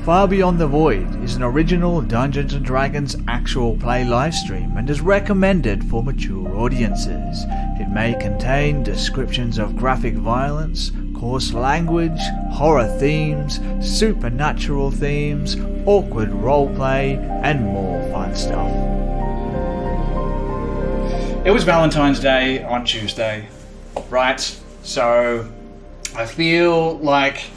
Far Beyond the Void is an original Dungeons & Dragons actual play livestream and is recommended for mature audiences. It may contain descriptions of graphic violence, coarse language, horror themes, supernatural themes, awkward roleplay, and more fun stuff. It was Valentine's Day on Tuesday, right? So I feel like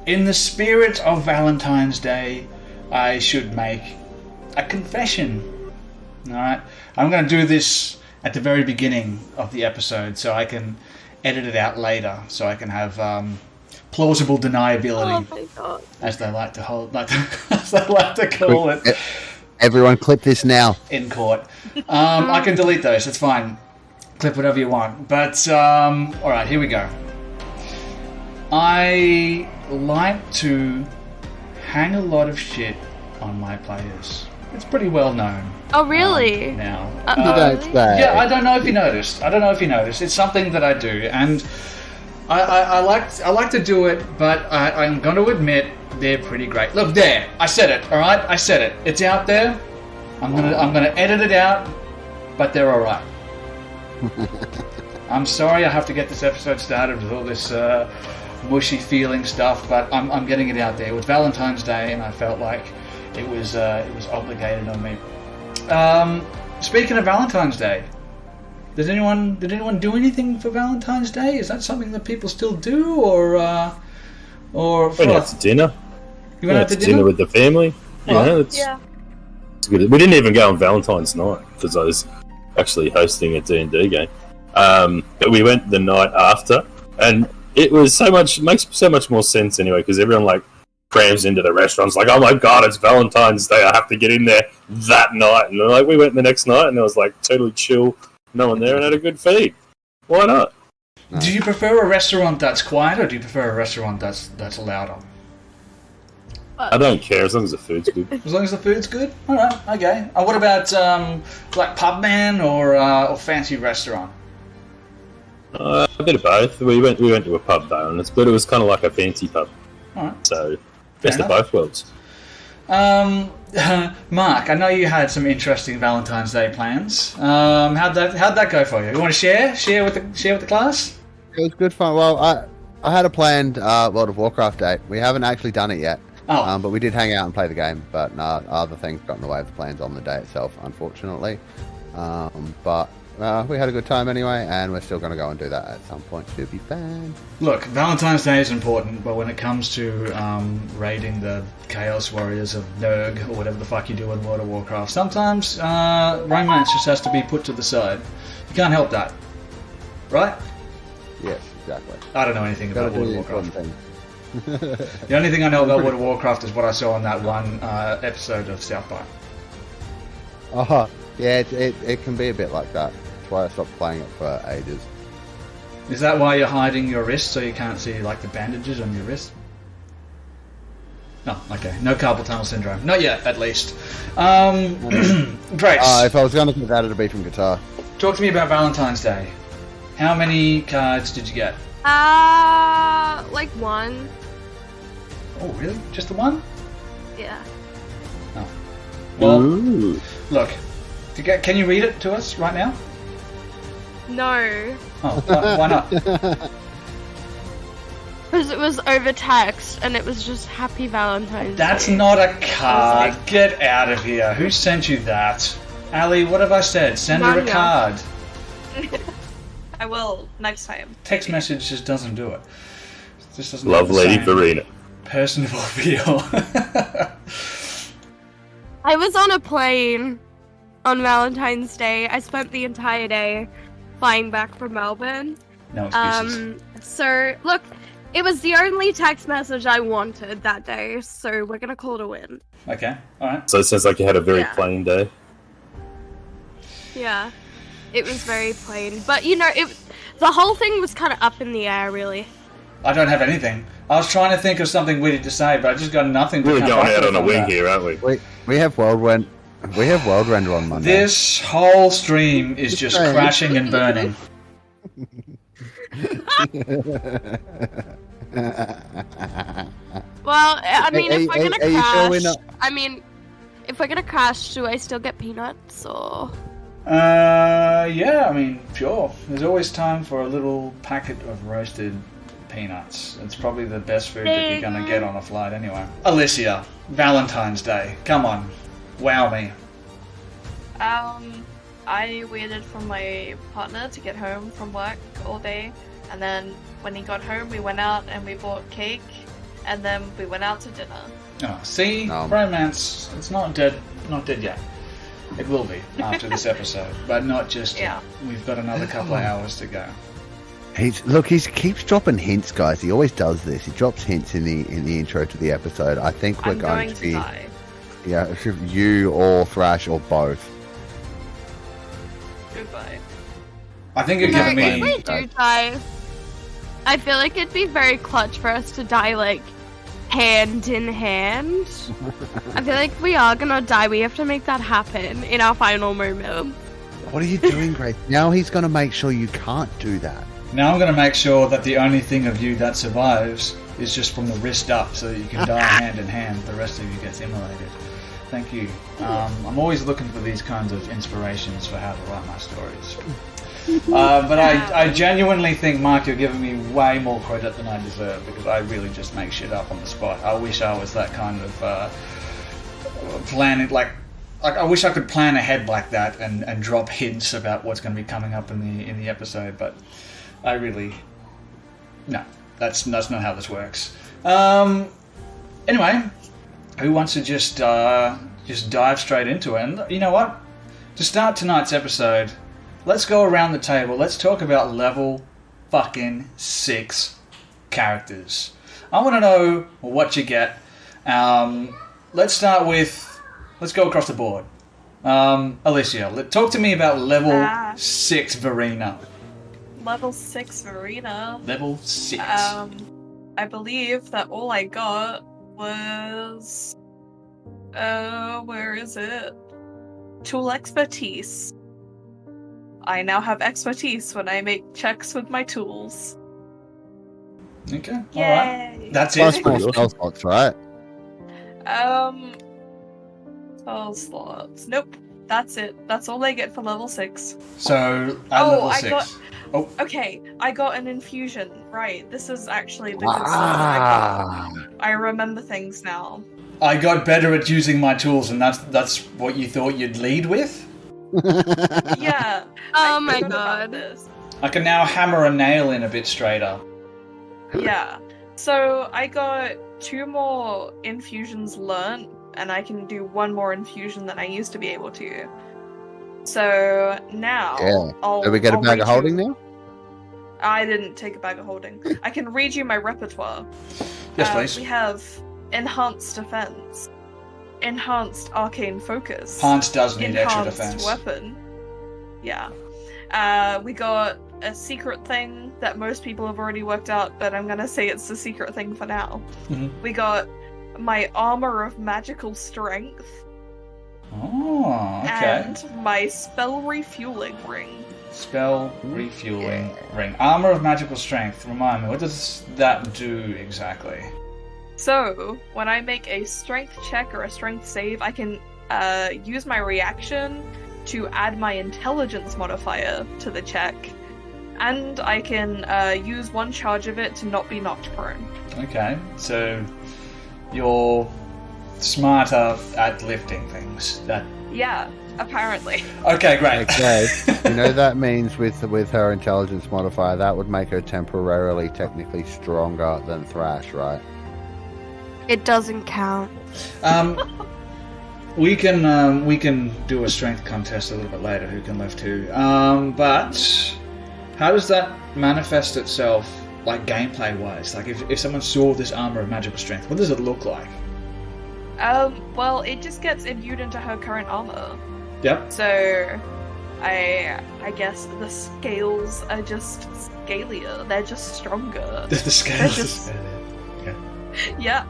in the spirit of Valentine's Day, I should make a confession. Alright? I'm going to do this at the very beginning of the episode so I can edit it out later, so I can have plausible deniability. Oh my god. As they like to call it. Everyone clip this now. In court. I can delete those, it's fine. Clip whatever you want. But, alright, here we go. I like to hang a lot of shit on my players. It's pretty well known. Oh, really? Now. Yeah, I don't know if you noticed. It's something that I do, and I like to do it, but I'm going to admit they're pretty great. Look there, I said it. All right, I said it. It's out there. I'm gonna edit it out, but they're all right. I'm sorry I have to get this episode started with all this mushy feeling stuff, but I'm getting it out there. It was Valentine's Day, and I felt like it was obligated on me. Speaking of Valentine's Day, did anyone do anything for Valentine's Day? Is that something that people still do, or went out to dinner? You went out to dinner with the family. It's good. We didn't even go on Valentine's night because I was actually hosting a D&D game. But we went the night after, and it was makes so much more sense anyway, because everyone like crams into the restaurants like, oh my god, it's Valentine's Day, I have to get in there that night. And like we went the next night, and it was like totally chill, no one there, and had a good feed. Why not? Do you prefer a restaurant that's quiet, or do you prefer a restaurant that's louder? I don't care as long as the food's good. As long as the food's good? Alright, okay. What about like pub man or fancy restaurant? A bit of both. We went to a pub though, but it was kind of like a fancy pub. Alright. So, best of both worlds. Mark, I know you had some interesting Valentine's Day plans. How'd that go for you? You want to share with the class? It was good fun. Well, I had a planned World of Warcraft date. We haven't actually done it yet. Oh. But we did hang out and play the game. But other things got in the way of the plans on the day itself, unfortunately. But we had a good time anyway, and we're still going to go and do that at some point. Should be fun. Look, Valentine's Day is important, but when it comes to raiding the Chaos Warriors of Nurg, or whatever the fuck you do in World of Warcraft, sometimes romance just has to be put to the side. You can't help that. Right? Yes, exactly. I don't know anything about World of Warcraft. The only thing I know about World of Warcraft is what I saw on that one episode of South Park. Oh, yeah, it can be a bit like that. That's why I stopped playing it for ages. Is that why you're hiding your wrist so you can't see like the bandages on your wrist? Oh, okay. No carpal tunnel syndrome. Not yet, at least. Grace. If I was going to do that, it'd be from guitar. Talk to me about Valentine's Day. How many cards did you get? Like one. Oh, really? Just the one? Yeah. Oh. Well, Ooh. look. Can you read it to us right now? No. Oh, why not? Because it was over text, and it was just Happy Valentine's That's Day. not a card. Get out of here. Who sent you that? Ali, what have I said? Send her a Manya. card. I will next time. Text message just doesn't do it. It just doesn't Love have the Lady same Farina. personable feel. I was on a plane on Valentine's Day. I spent the entire day flying back from Melbourne. No excuses. So, look, it was the only text message I wanted that day, so we're gonna call it a win. Okay, alright. So it sounds like you had a very Yeah. plain day. Yeah, it was very plain. But, you know, the whole thing was kind of up in the air, really. I don't have anything. I was trying to think of something witty to say, but I just got nothing to We're come going up out with on a wing that. here, aren't we? We have World Render on Monday. This whole stream is just Right. crashing and burning. Well, I mean, if we're gonna are you sure we're crash, not- I mean, if we're gonna crash, do I still get peanuts or? Yeah, I mean, sure. There's always time for a little packet of roasted peanuts. It's probably the best food that you're gonna get on a flight anyway. Alicia, Valentine's Day. Come on. Wow me. I waited for my partner to get home from work all day, and then when he got home, we went out and we bought cake, and then we went out to dinner. Oh, see? Romance, it's not dead yet. It will be after this episode, but not just yet. We've got another couple of hours to go. He keeps dropping hints, guys. He always does this. He drops hints in the intro to the episode. I think we're going to be die. Yeah, you or Thrash or both. Goodbye. I think you're giving If me. we do die, I feel like it'd be very clutch for us to die like hand in hand. I feel like we are gonna die. We have to make that happen in our final moment. What are you doing, Grace? Now he's going to make sure you can't do that. Now I'm going to make sure that the only thing of you that survives is just from the wrist up, so that you can die hand in hand. The rest of you gets immolated. Thank you. I'm always looking for these kinds of inspirations for how to write my stories. But I genuinely think, Mark, you're giving me way more credit than I deserve, because I really just make shit up on the spot. I wish I was that kind of planning, like I wish I could plan ahead like that and drop hints about what's going to be coming up in the episode, but I really no, that's not how this works. Anyway, who wants to just dive straight into it? And you know what? To start tonight's episode, let's go around the table. Let's talk about level fucking 6 characters. I want to know what you get. Let's start with. Let's go across the board. Alicia, talk to me about level 6 Verena. Level 6 Verena. Level 6. I believe that all I got was... where is it? Tool expertise. I now have expertise when I make checks with my tools. Okay, Yay. alright. That's Plus it. more spell slots, right? Spell slots. Nope. That's it. That's all I get for level 6. So, at level 6. Okay, I got an infusion. Right, this is actually the good stuff I got. I remember things now. I got better at using my tools, and that's what you thought you'd lead with? Yeah. Oh my forgot about god. this. I can now hammer a nail in a bit straighter. Yeah. So I got 2 more infusions learnt, and I can do 1 more infusion than I used to be able to. So now I'll. Do we get a bag of holding now? I didn't take a bag of holding. I can read you my repertoire. Yes, please. We have enhanced defense, enhanced arcane focus, Hans does need extra enhanced defense. weapon. Yeah. We got a secret thing that most people have already worked out, but I'm gonna say it's the secret thing for now. Mm-hmm. We got my armor of magical strength. Oh, okay. And my spell refueling ring. Spell refueling ring. Armor of magical strength. Remind me, what does that do exactly? So, when I make a strength check or a strength save, I can use my reaction to add my intelligence modifier to the check. And I can use 1 charge of it to not be knocked prone. Okay, so you're smarter at lifting things. Yeah, apparently. Okay, great. Okay. You know that means with her intelligence modifier, that would make her temporarily technically stronger than Thrash, right? It doesn't count. We can do a strength contest a little bit later. Who can lift who? But how does that manifest itself, like gameplay wise? Like if someone saw this armor of magical strength, what does it look like? Well, it just gets imbued into her current armor. Yep. So, I guess the scales are just scalier. They're just stronger. The scales. Just... Okay. Yeah.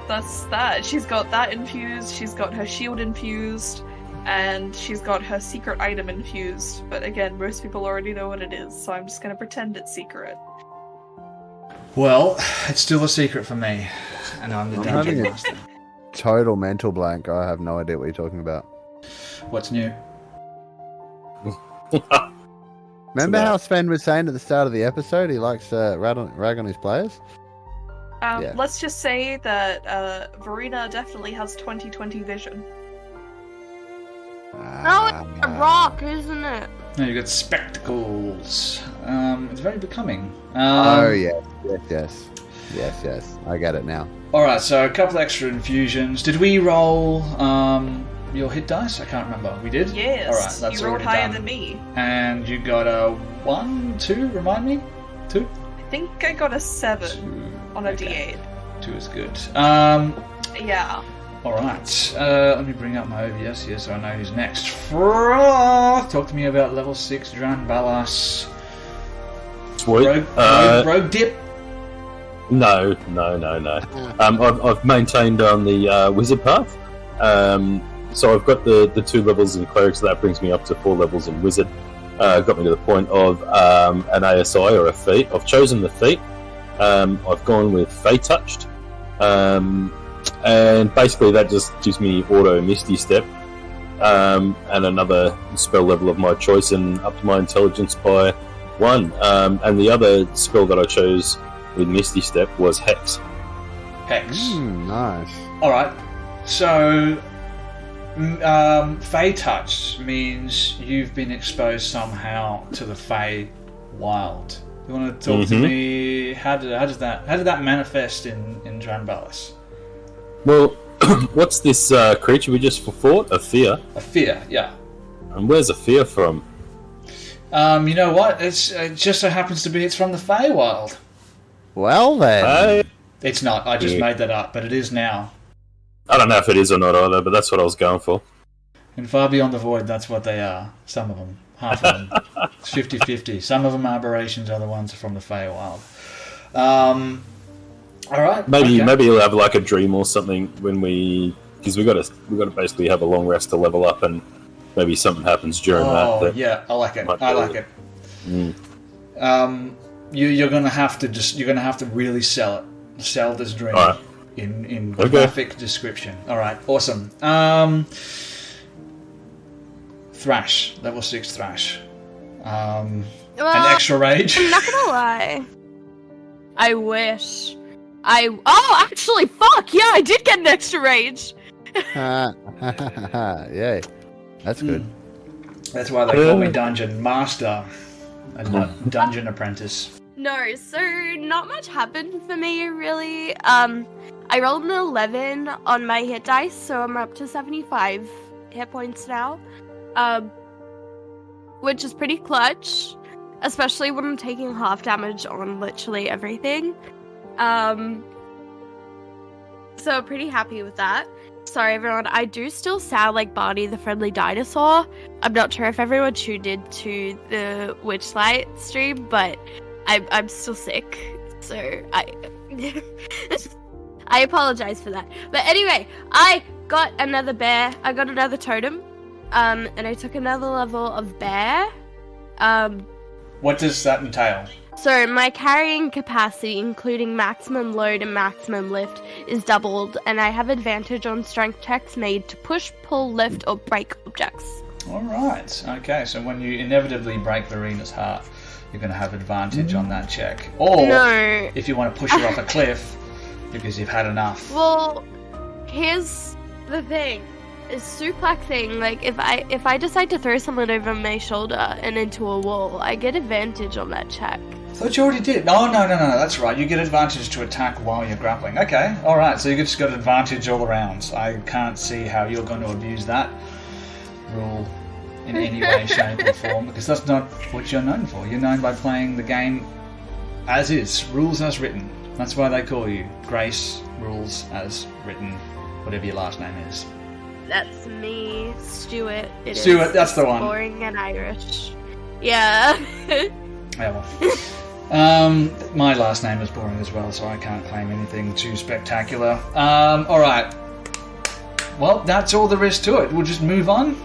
That's that. She's got that infused. She's got her shield infused, and she's got her secret item infused. But again, most people already know what it is, so I'm just gonna pretend it's secret. Well, it's still a secret for me, and I'm the dungeon having master. Total mental blank. I have no idea what you're talking about. What's new? Remember how Sven was saying at the start of the episode he likes rag on his players? Yeah. Let's just say that Verena definitely has 20/20 vision. No, it's a rock, isn't it? No, you got spectacles. It's very becoming. Oh, yes. I get it now. Alright, so a couple extra infusions. Did we roll your hit dice? I can't remember. We did? Yes. Alright, that's you rolled already higher done. than me. And you got a 1, 2, remind me? 2? I think I got a 7 on a okay. D8. 2 is good. Yeah. Alright, let me bring up my OBS here so I know who's next. Talk to me about level 6 Dran Balas. Sweet. Rogue dip? No. I've maintained on the wizard path. So I've got the 2 levels in cleric, so that brings me up to 4 levels in wizard. Got me to the point of an ASI or a feat. I've chosen the feat. I've gone with Fey Touched. And basically that just gives me auto Misty Step and another spell level of my choice and up to my intelligence by 1. And the other spell that I chose with Misty Step was Hex. Hex. Nice. Alright, so Fey Touch means you've been exposed somehow to the Fey Wild. You want to talk to me? How did that manifest in Dranbalis? Well, what's this creature we just fought? A fear? A fear, yeah. And where's a fear from? You know what? It just so happens to be it's from the Feywild. Well then. Hey. It's not. I just made that up, but it is now. I don't know if it is or not either, but that's what I was going for. In Far Beyond the Void, that's what they are. Some of them. Half of them. It's 50-50. Some of them are aberrations, other ones are from the Feywild. Alright. Maybe you'll have like a dream or something when because we got to basically have a long rest to level up, and maybe something happens during that. Oh yeah, I like it. I like it. You're gonna have to really sell this dream in graphic description. All right, awesome. Thrash, level 6 Thrash. An extra rage. I'm not gonna lie. I wish. Actually, fuck yeah! I did get an extra rage. Yay. That's good. That's why they call me Dungeon Master and not Dungeon Apprentice. No, so not much happened for me really. I rolled an 11 on my hit dice, so I'm up to 75 hit points now. Which is pretty clutch, especially when I'm taking half damage on literally everything. So pretty happy with that. Sorry everyone, I do still sound like Barney the Friendly Dinosaur. I'm not sure if everyone tuned in to the Witchlight stream, but I'm still sick, so I apologize for that. But anyway, I got another bear. I got another totem, and I took another level of bear. What does that entail? So my carrying capacity, including maximum load and maximum lift, is doubled, and I have advantage on strength checks made to push, pull, lift, or break objects. Alright, okay, so when you inevitably break Verena's heart, you're going to have advantage on that check. Or, if you want to push her off a cliff, because you've had enough. Well, here's the thing. Is suplexing, like, if I decide to throw someone over my shoulder and into a wall, I get advantage on that check. I thought you already did. No, that's right. You get advantage to attack while you're grappling. Okay, alright, so you just got advantage all around. I can't see how you're going to abuse that rule in any way, shape, or form, because that's not what you're known for. You're known by playing the game as is, rules as written. That's why they call you Grace Rules as Written, whatever your last name is. That's me, Stuart. Stuart, that's the one. Boring and Irish. Yeah. Yeah, well. My last name is boring as well, so I can't claim anything too spectacular. Alright. Well, that's all there is to it. We'll just move on.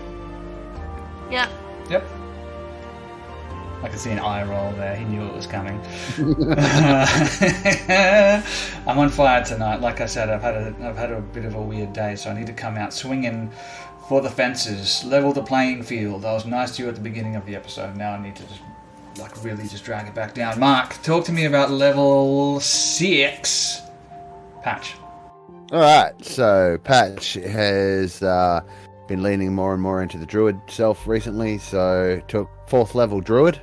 Yeah. Yep. I could see an eye roll there. He knew it was coming. I'm on fire tonight. Like I said, I've had a bit of a weird day, so I need to come out swinging for the fences, level the playing field. I was nice to you at the beginning of the episode. Now I need to just really drag it back down. Mark, talk to me about level 6 Patch. All right, so Patch has been leaning more and more into the druid self recently, so took 4th level druid.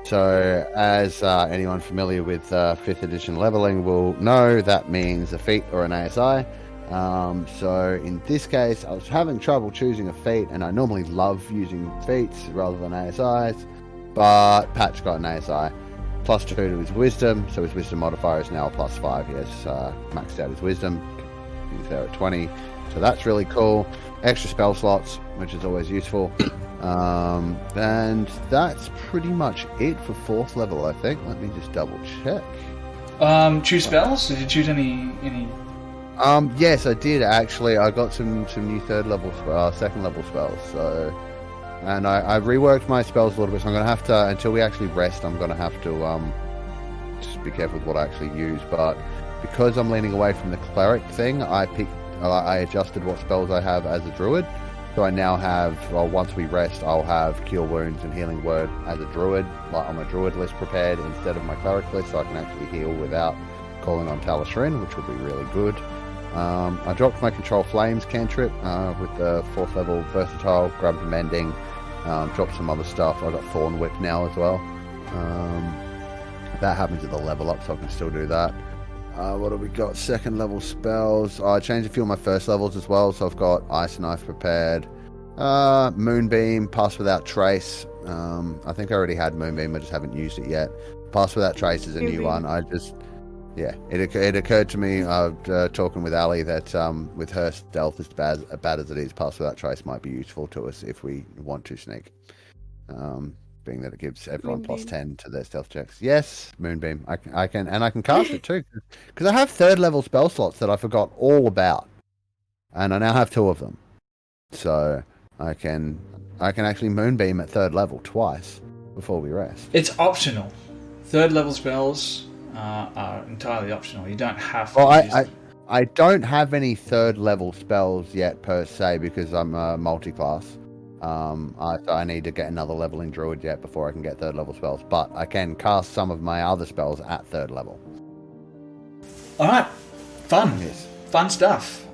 So as anyone familiar with 5th edition leveling will know, that means a feat or an ASI. So in this case, I was having trouble choosing a feat, and I normally love using feats rather than ASIs, but Patch got an ASI. +2 to his wisdom, so his wisdom modifier is now a +5. He has maxed out his wisdom. He's there at 20, so that's really cool. Extra spell slots, which is always useful. And that's pretty much it for 4th level, I think. Let me just double check. Choose spells? Did you choose any? Yes, I did actually. I got some new 3rd level, 2nd level spells. So, and I reworked my spells a little bit. So I'm gonna have to, until we actually rest, I'm gonna have to just be careful with what I actually use. But because I'm leaning away from the cleric thing, I adjusted what spells I have as a druid. So I now have, well, once we rest, I'll have Cure Wounds and Healing Word as a druid, like on my druid list prepared instead of my cleric list, so I can actually heal without calling on Talishrin, which will be really good. I dropped my Control Flames cantrip with the 4th level versatile, grabbed Mending, dropped some other stuff. I got Thorn Whip now as well. That happens at the level up, so I can still do that. What have we got? 2nd level spells. I changed a few of my 1st levels as well, so I've got Ice Knife prepared. Moonbeam, Pass Without Trace. I think I already had Moonbeam, I just haven't used it yet. Pass Without Trace is a new one. It occurred to me, talking with Ali, that with her stealth as bad as it is, Pass Without Trace might be useful to us if we want to sneak. Being that it gives everyone Moonbeam. +10 to their stealth checks. Yes, Moonbeam. I can cast it too, because I have 3rd level spell slots that I forgot all about, and I now have 2 of them. So I can actually Moonbeam at 3rd level twice before we rest. It's optional. 3rd level spells are entirely optional. You don't have to use them. I don't have any 3rd level spells yet per se because I'm a multi-class. I need to get another leveling druid yet before I can get 3rd level spells, but I can cast some of my other spells at 3rd level. Alright, fun. Yes. Fun stuff.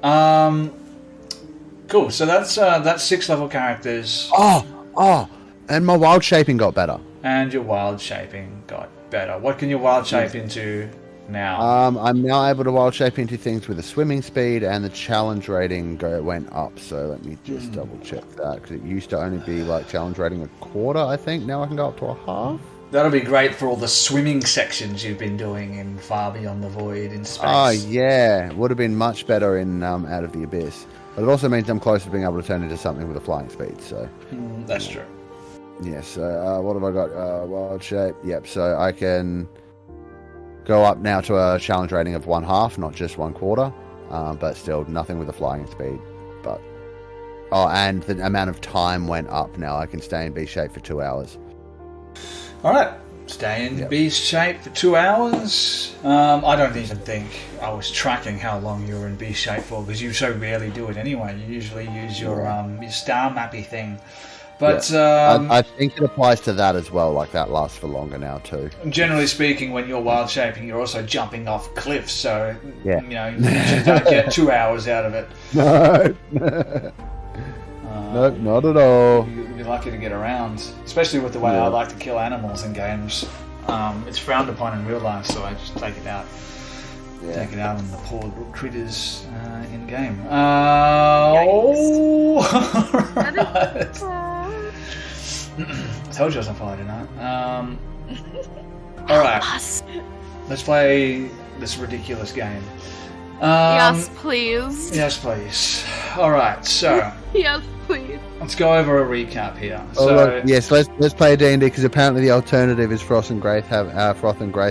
Cool, so that's 6 level characters. Oh, and my wild shaping got better. And your wild shaping got better. What can you wild shape into now? I'm now able to wild shape into things with a swimming speed, and the challenge rating went up. So let me just double check that, because it used to only be like challenge rating 1/4, I think. Now I can go up to 1/2. That'll be great for all the swimming sections you've been doing in Far Beyond the Void in space. Oh yeah, would have been much better in Out of the Abyss. But it also means I'm close to being able to turn into something with a flying speed. So that's true. Yes. So what have I got? Wild shape. Yep. So I can go up now to a challenge rating of 1/2, not just 1/4, but still nothing with a flying speed. But and the amount of time went up now. I can stay in beast shape for 2 hours. All right, stay in beast shape for 2 hours. I don't even think I was tracking how long you were in beast shape for, because you so rarely do it anyway. You usually use your star mappy thing. But I think it applies to that as well. Like that lasts for longer now too. Generally speaking, when you're wild shaping, you're also jumping off cliffs. So yeah, you usually don't get 2 hours out of it. No, nope, not at all. You'd be lucky to get around, especially with the way I like to kill animals in games. It's frowned upon in real life, so I just take it out. Yeah. Take it out on the poor little critters in game. I told you I was on fire tonight. Alright. Let's play this ridiculous game. Yes, please. Yes, please. Alright, so. Yes, please. Let's go over a recap here. Yes, let's play D&D, because apparently the alternative is Froth and Grace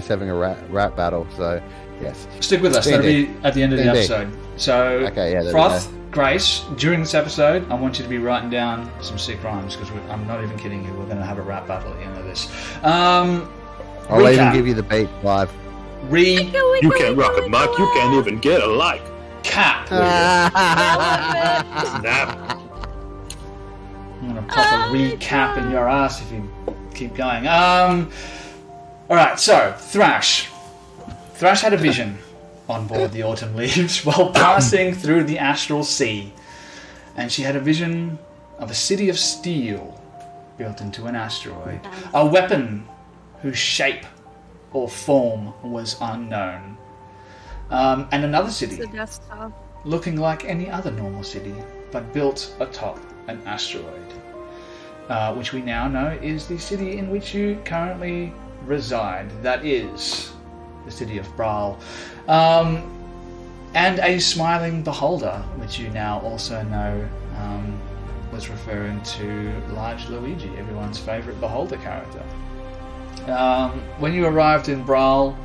having a rap battle. So yes, stick with us. D&D. That'll be at the end of the episode. So okay, yeah, Froth Grace, during this episode, I want you to be writing down some sick rhymes, because I'm not even kidding you, we're going to have a rap battle at the end of this. I'll even give you the beat live. You can't rock it, Mike. You can't even get a like. Cap. Snap. I'm going to pop a recap in your ass if you keep going. Alright, so, Thrash. Thrash had a vision on board the Autumn Leaves while passing through the astral sea. And she had a vision of a city of steel built into an asteroid. A weapon whose shape or form was unknown. And another city looking like any other normal city, but built atop an asteroid. Which we now know is the city in which you currently reside. That is the city of Bral. And a smiling beholder, which you now also know was referring to Large Luigi, everyone's favourite beholder character. When you arrived in Bral,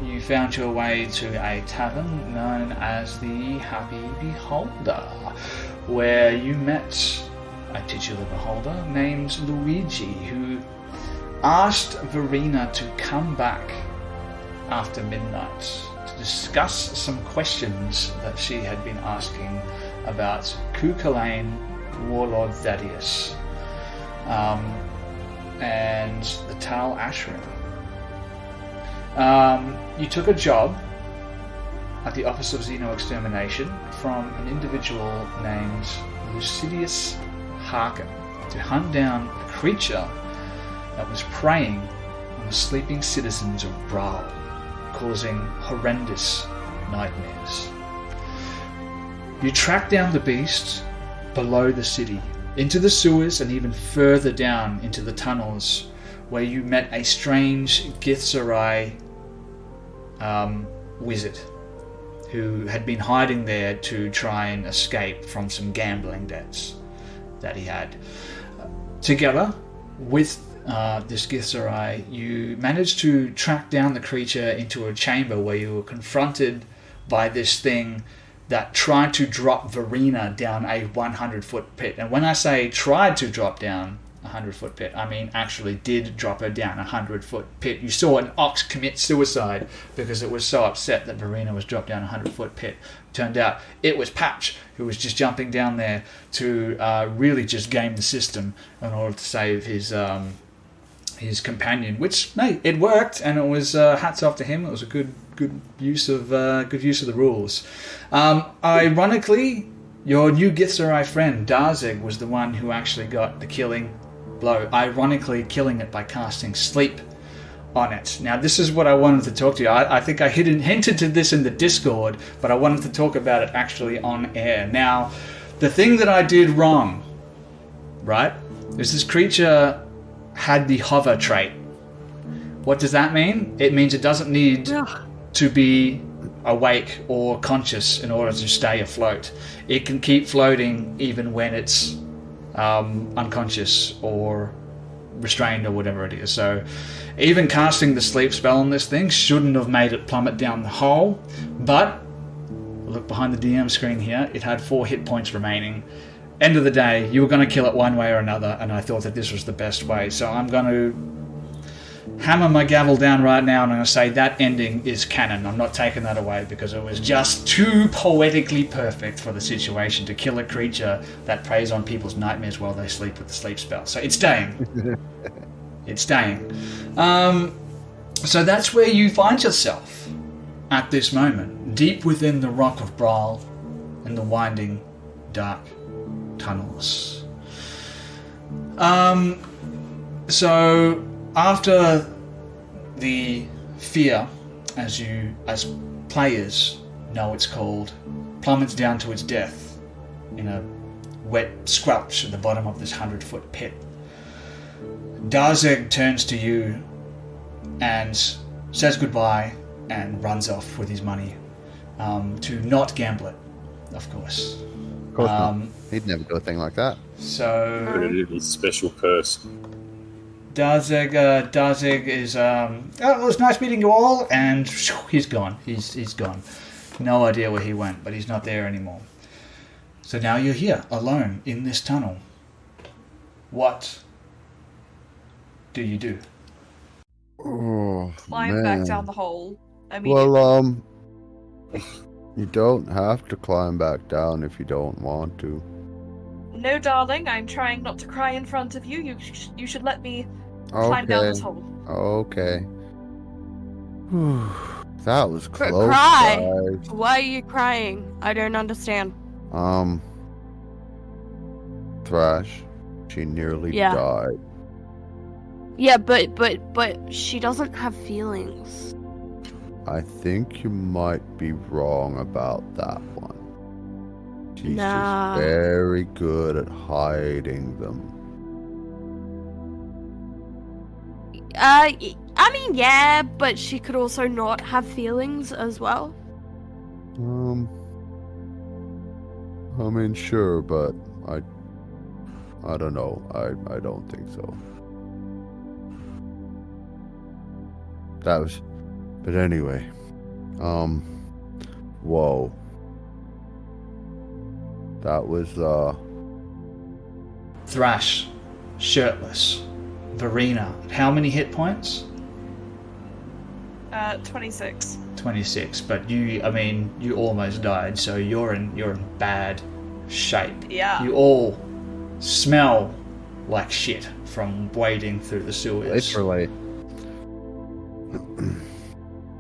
you found your way to a tavern known as the Happy Beholder, where you met a titular beholder named Luigi, who asked Verena to come back after midnight to discuss some questions that she had been asking about Cuchulainn Warlord Thaddeus and the Tal Ashram. You took a job at the Office of Xeno Extermination from an individual named Lucidius Harkin to hunt down a creature that was preying on the sleeping citizens of Bral, causing horrendous nightmares. You tracked down the beast below the city, into the sewers, and even further down into the tunnels, where you met a strange Githzerai wizard who had been hiding there to try and escape from some gambling debts that he had. Together with this Githzerai, you managed to track down the creature into a chamber where you were confronted by this thing that tried to drop Verena down a 100-foot pit. And when I say tried to drop down a 100-foot pit, I mean actually did drop her down a 100-foot pit. You saw an ox commit suicide because it was so upset that Verena was dropped down a 100-foot pit. Turned out it was Patch, who was just jumping down there to really just game the system in order to save his companion, which, hey, it worked, and it was hats off to him. It was a good use of the rules. Ironically, your new Githzerai friend Darzeg was the one who actually got the killing blow, ironically killing it by casting sleep on it. Now, this is what I wanted to talk to you. I think I hinted to this in the Discord, but I wanted to talk about it actually on air. Now, the thing that I did wrong, right, is this creature had the hover trait. What does that mean? It means it doesn't need to be awake or conscious in order to stay afloat. It can keep floating even when it's unconscious or restrained or whatever it is. So even casting the sleep spell on this thing shouldn't have made it plummet down the hole, but look behind the DM screen here, it had 4 hit points remaining. End of the day, you were going to kill it one way or another, and I thought that this was the best way. So I'm going to hammer my gavel down right now, and I'm going to say that ending is canon. I'm not taking that away because it was just too poetically perfect for the situation to kill a creature that preys on people's nightmares while they sleep with the sleep spell. So it's staying. It's staying. So that's where you find yourself at this moment, deep within the rock of Bral in the winding, dark tunnels. So after the fear, as players know it's called, plummets down to its death in a wet squelch at the bottom of this 100-foot pit, Darzeg turns to you and says goodbye and runs off with his money to not gamble it, of course. Of course not. He'd never do a thing like that. So his special purse. Darzeg is it was nice meeting you all, and he's gone. He's gone. No idea where he went, but he's not there anymore. So now you're here, alone, in this tunnel. What do you do? Oh, Climb man. back down the hole. Well, you don't have to climb back down if you don't want to. No, darling, I'm trying not to cry in front of you. You should let me climb down this hole. Okay. That was But close. cry. Guys. Why are you crying? I don't understand. Thrash, she nearly Yeah. died. Yeah, but she doesn't have feelings. I think you might be wrong about that one. She's Nah. just very good at hiding them. I mean, yeah, but she could also not have feelings as well. I mean, sure, but I don't know. I don't think so. But anyway, whoa. That was, Thrash, shirtless. Verena, how many hit points? 26. 26, but you almost died, so you're in bad shape. Yeah. You all smell like shit from wading through the sewers. literally.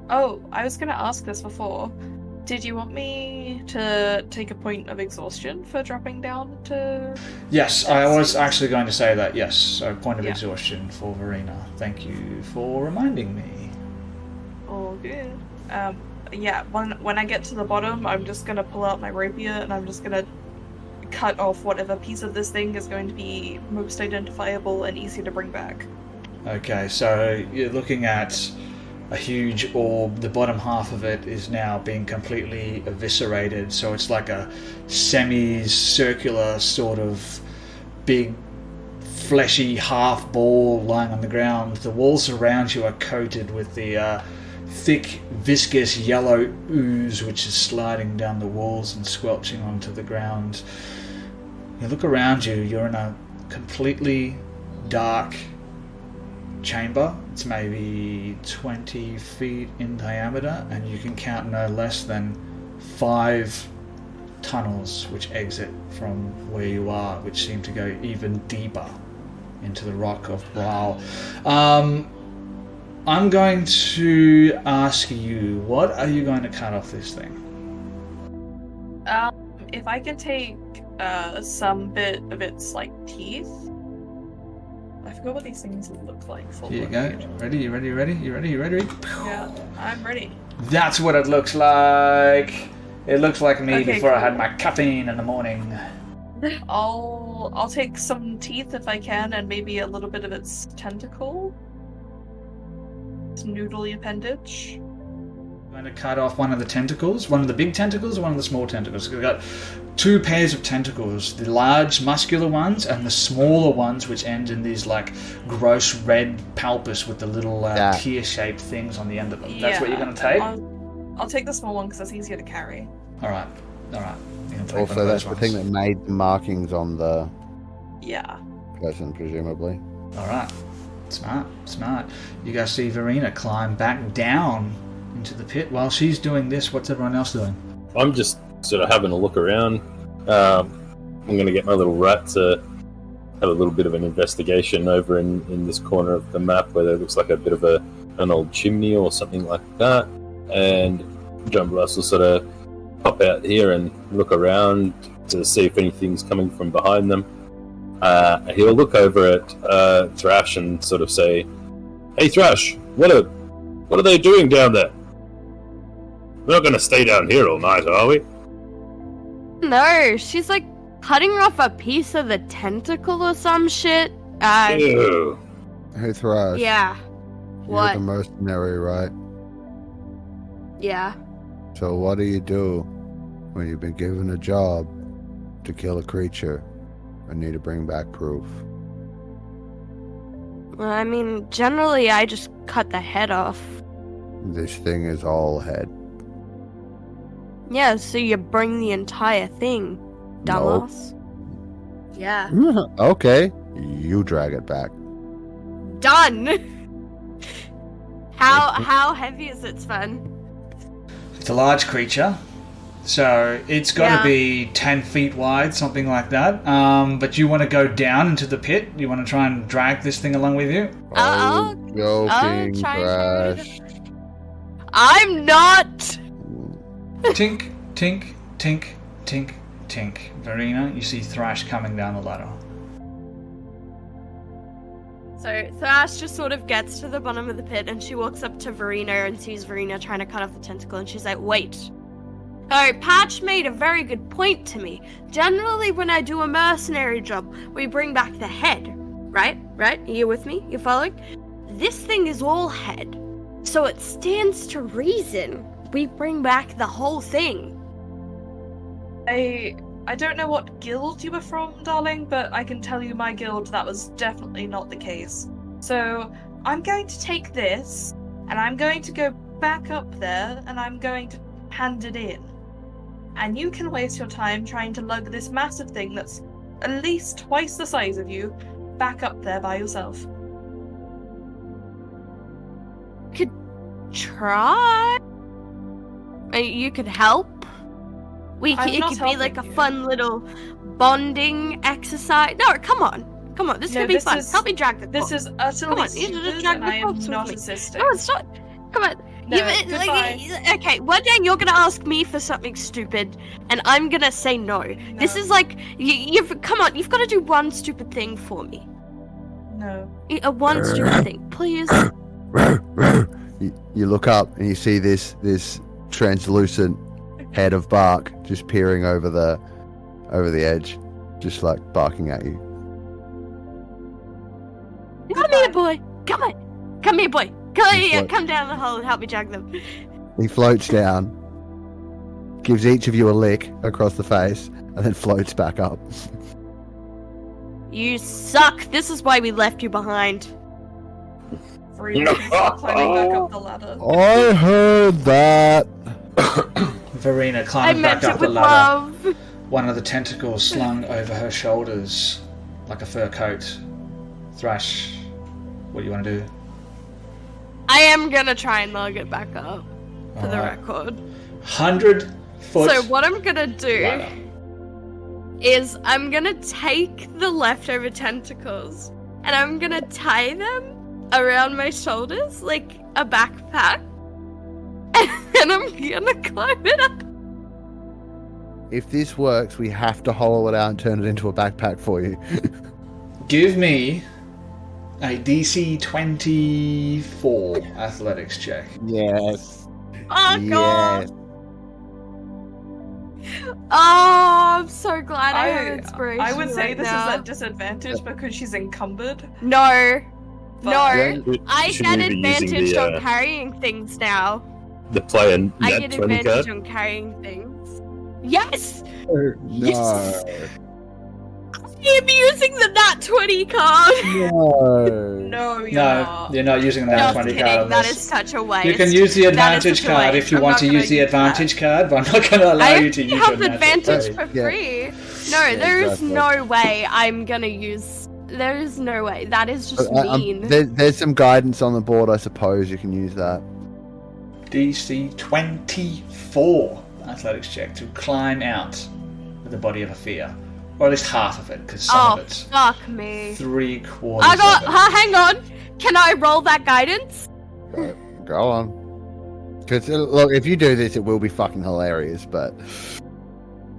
Oh, I was gonna ask this before. Did you want me to take a point of exhaustion for dropping down to... Yes, I was actually going to say that, yes. So point of Yeah. exhaustion for Verena. Thank you for reminding me. All good. Yeah, when I get to the bottom, I'm just gonna pull out my rapier and I'm just gonna cut off whatever piece of this thing is going to be most identifiable and easy to bring back. Okay, so you're looking at a huge orb. The bottom half of it is now being completely eviscerated, so it's like a semi-circular sort of big fleshy half ball lying on the ground. The walls around you are coated with the thick viscous yellow ooze which is sliding down the walls and squelching onto the ground. You look around you, you're in a completely dark chamber. It's maybe 20 feet in diameter, and you can count no less than 5 tunnels which exit from where you are, which seem to go even deeper into the rock of Bral. I'm going to ask you, what are you going to cut off this thing? If I can take some bit of its like teeth. I forgot what these things look like. Here you go. Ready? You ready? Yeah, I'm ready. That's what it looks like. It looks like me Okay, before I cool. had my caffeine in the morning. I'll take some teeth if I can, and maybe a little bit of its tentacle. Its noodly appendage. I'm going to cut off one of the tentacles, one of the big tentacles or one of the small tentacles. We've got 2 pairs of tentacles, the large muscular ones and the smaller ones which end in these like gross red palpus with the little tear-shaped things on the end of them. That's what you're going to take? I'll take the small one because it's easier to carry. Alright. You're gonna take one Also, of that's those the thing that ones. made the markings on the Yeah. person, presumably. Alright. Smart. You guys see Verena climb back down into the pit. While she's doing this, what's everyone else doing? I'm just sort of having a look around. I'm going to get my little rat to have a little bit of an investigation over in this corner of the map where there looks like a bit of an old chimney or something like that. And John Blast will sort of pop out here and look around to see if anything's coming from behind them. He'll look over at Thrash and sort of say, "Hey Thrash, what are they doing down there? We're not going to stay down here all night, are we?" No, she's like cutting off a piece of the tentacle or some shit. Ew. Hey, Thrash. Yeah. You're What? the mercenary, right? Yeah. So what do you do when you've been given a job to kill a creature and need to bring back proof? Well, I mean, generally I just cut the head off. This thing is all head. Yeah, so you bring the entire thing. dumbass. Yeah. Okay, you drag it back. Done! How heavy is it, Sven? It's a large creature, so it's got to be 10 feet wide, something like that. But you want to go down into the pit? You want to try and drag this thing along with you? Joking, Crash. I'm not! Tink, tink, tink, tink, tink. Verena, you see Thrash coming down the ladder. So Thrash just sort of gets to the bottom of the pit and she walks up to Verena and sees Verena trying to cut off the tentacle and she's like, wait. Oh, Patch made a very good point to me. Generally when I do a mercenary job, we bring back the head. Right? Are you with me? You following? This thing is all head. So it stands to reason we bring back the whole thing. I don't know what guild you were from, darling, but I can tell you my guild that was definitely not the case. So, I'm going to take this, and I'm going to go back up there, and I'm going to hand it in. And you can waste your time trying to lug this massive thing that's at least twice the size of you back up there by yourself. Could try. You could help. It could be like a fun little bonding exercise. No, come on. This could be fun. Help me drag the corpse. This is utterly stupid, and I am not assisting. No, it's not. Come on. No, Okay, one day you're gonna ask me for something stupid, and I'm gonna say no. This is like you've got to do one stupid thing for me. No. One stupid thing, please. You look up and you see this translucent head of bark just peering over the edge, just like barking at you. Come here, boy. Come here, boy. Come down the hole and help me drag them. He floats down, gives each of you a lick across the face, and then floats back up. You suck. This is why we left you behind. Climbing back up the ladder. I heard that. Verena climbs back up the ladder. Love. One of the tentacles slung over her shoulders like a fur coat. Thrash, what do you want to do? I am gonna try and lug it back up, for the record. 100-foot. So what I'm gonna do ladder. Is I'm gonna take the leftover tentacles and I'm gonna tie them around my shoulders like a backpack, and I'm gonna climb it up. If this works, we have to hollow it out and turn it into a backpack for you. Give me a DC 24 athletics check. Yes. Oh god. Oh, I'm so glad I have inspiration. I would say right this now. is at disadvantage because she's encumbered. No. I Should get we be using advantage on carrying things now. The player I nat get 20 advantage card? on carrying things. Yes! No. Yes! I'm using the nat 20 card! No, you're No, not. you're not using the nat 20 card on That this. is such a waste. You can use the advantage such a card waste. if you I'm want not to gonna use the use advantage card, but I'm not going to allow you to use I your have natural advantage 20. for free. No, there is no way I'm gonna use... There is no way. That is just mean. There's some guidance on the board, I suppose. You can use that. DC 24 athletics check to climb out with the body of a fear. Or at least half of it, because some of it's fuck me. 3/4 I got... of it. hang on. Can I roll that guidance? Go on. Because, look, if you do this, it will be fucking hilarious, but...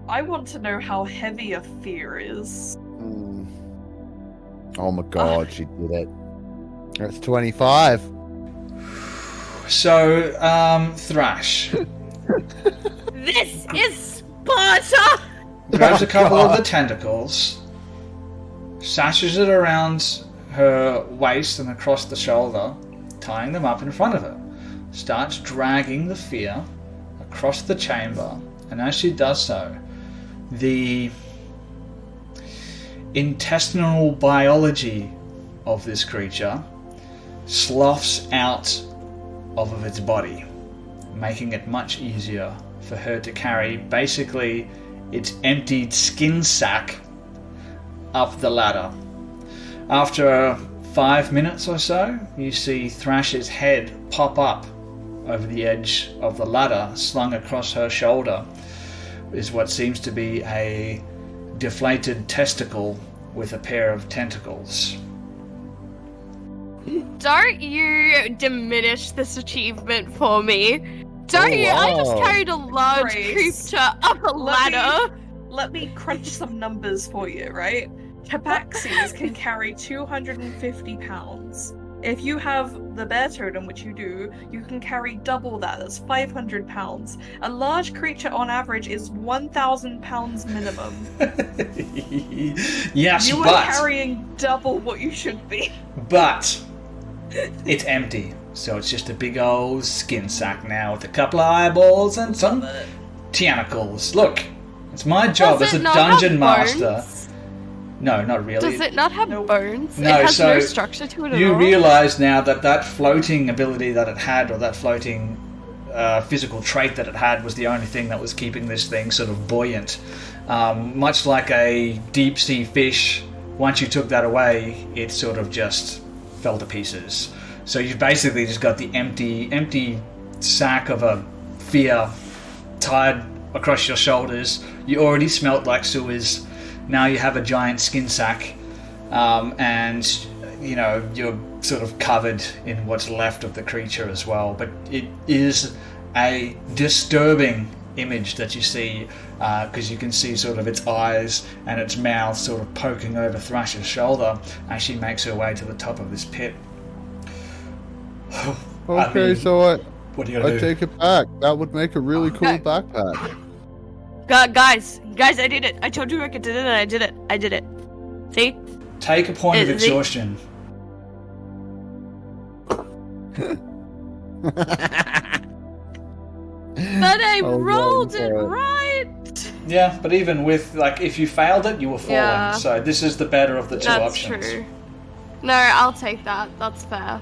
I want to know how heavy a fear is. Oh my god, she did it. That's 25. So, Thrash This is Sparta! grabs a couple of the tentacles, sashes it around her waist and across the shoulder, tying them up in front of her. Starts dragging the fear across the chamber, and as she does so, the intestinal biology of this creature sloughs out of its body, making it much easier for her to carry basically its emptied skin sack up the ladder. After 5 minutes or so, you see Thrash's head pop up over the edge of the ladder. Slung across her shoulder is what seems to be a deflated testicle with a pair of tentacles. Don't you diminish this achievement for me. Don't you? I just carried a large creature up a ladder. Let me crunch some numbers for you, right? Tabaxis can carry 250 pounds. If you have the bear totem, which you do, you can carry double that. That's 500 pounds. A large creature on average is 1,000 pounds minimum. Yes, you are carrying double what you should be. But it's empty. So it's just a big old skin sack now with a couple of eyeballs and some tentacles. Look, it's my job as a dungeon master. No, not really. Does it not have bones? No, it has so no structure to it at all. You realise now that floating ability that it had, or that floating physical trait that it had, was the only thing that was keeping this thing sort of buoyant. Much like a deep sea fish, once you took that away, it sort of just fell to pieces. So you've basically just got the empty sack of a fear tied across your shoulders. You already smelt like sewers. Now you have a giant skin sack, and you know you're sort of covered in what's left of the creature as well. But it is a disturbing image that you see, because you can see sort of its eyes and its mouth sort of poking over Thrash's shoulder as she makes her way to the top of this pit. Okay, so what are you gonna do? I take it back. That would make a really cool backpack. Guys, I did it. I told you I could do it, and I did it. See? Take a point of exhaustion. But I rolled it right. Yeah, but even with, like, if you failed it, you were falling. Yeah. So this is the better of the two options. That's true. No, I'll take that. That's fair.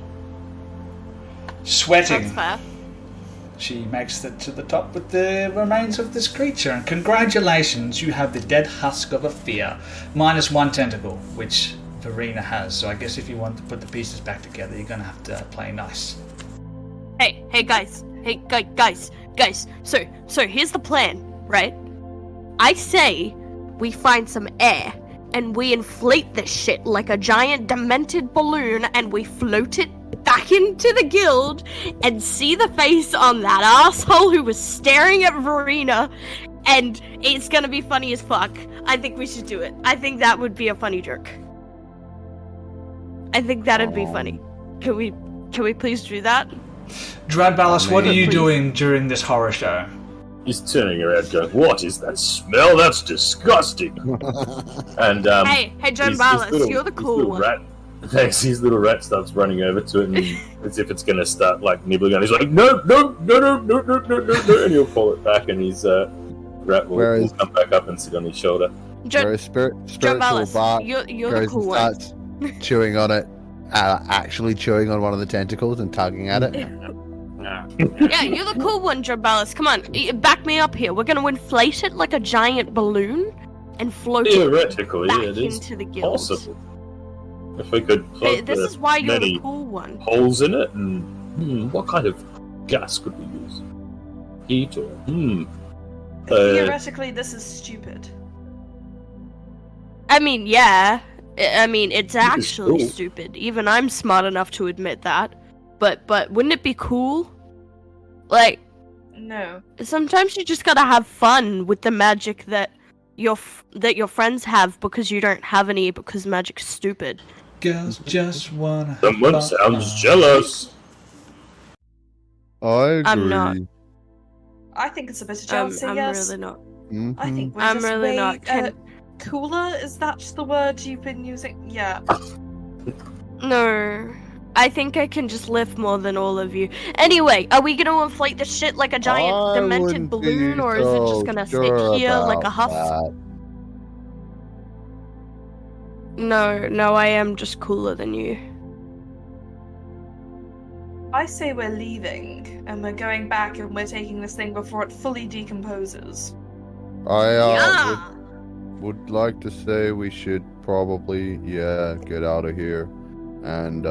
Sweating. That's fair. She makes it to the top with the remains of this creature, and congratulations, you have the dead husk of a fear. -1 tentacle, which Verena has, so I guess if you want to put the pieces back together, you're gonna have to play nice. Hey guys. So here's the plan, right? I say we find some air, and we inflate this shit like a giant demented balloon, and we float it back into the guild and see the face on that asshole who was staring at Verena, and it's gonna be funny as fuck. I think we should do it. I think that would be a funny joke. I think that'd be funny. Can we please do that? Dradbalis, what are you doing during this horror show? He's turning around going, "What is that smell? That's disgusting." And Hey, Dradbalis, you're the cool one. Rat, thanks, his little rat starts running over to it, and as if it's gonna start like nibbling on. He's like, no, and he'll pull it back, and his rat will come back up and sit on his shoulder. Whereas spiritual Bart you're goes the cool and starts chewing on it, actually chewing on one of the tentacles and tugging at it. Yeah, you're the cool one, Dradbalis. Come on, back me up here. We're gonna inflate it like a giant balloon and float Theoretically, it back it is into the guild. possible. If we could plug This is why you're many the cool one. holes in it, and what kind of gas could we use? Heat or Theoretically, this is stupid. I mean, yeah. I mean, it's actually cool. stupid. Even I'm smart enough to admit that. But wouldn't it be cool? Like, No. sometimes you just gotta have fun with the magic that your friends have, because you don't have any, because magic's stupid. Girls just wanna. Someone sounds jealous. I agree. I'm not. I think it's a bit of jealousy, I'm yes. really not. I think we're I'm just really way, not. cooler? Is that the word you've been using? Yeah. No. I think I can just lift more than all of you. Anyway, are we gonna inflate this shit like a giant I demented wouldn't balloon, be or is it just gonna so sit sure here like a about husk? that. No, I am just cooler than you. I say we're leaving, and we're going back, and we're taking this thing before it fully decomposes. I would like to say we should probably, get out of here. And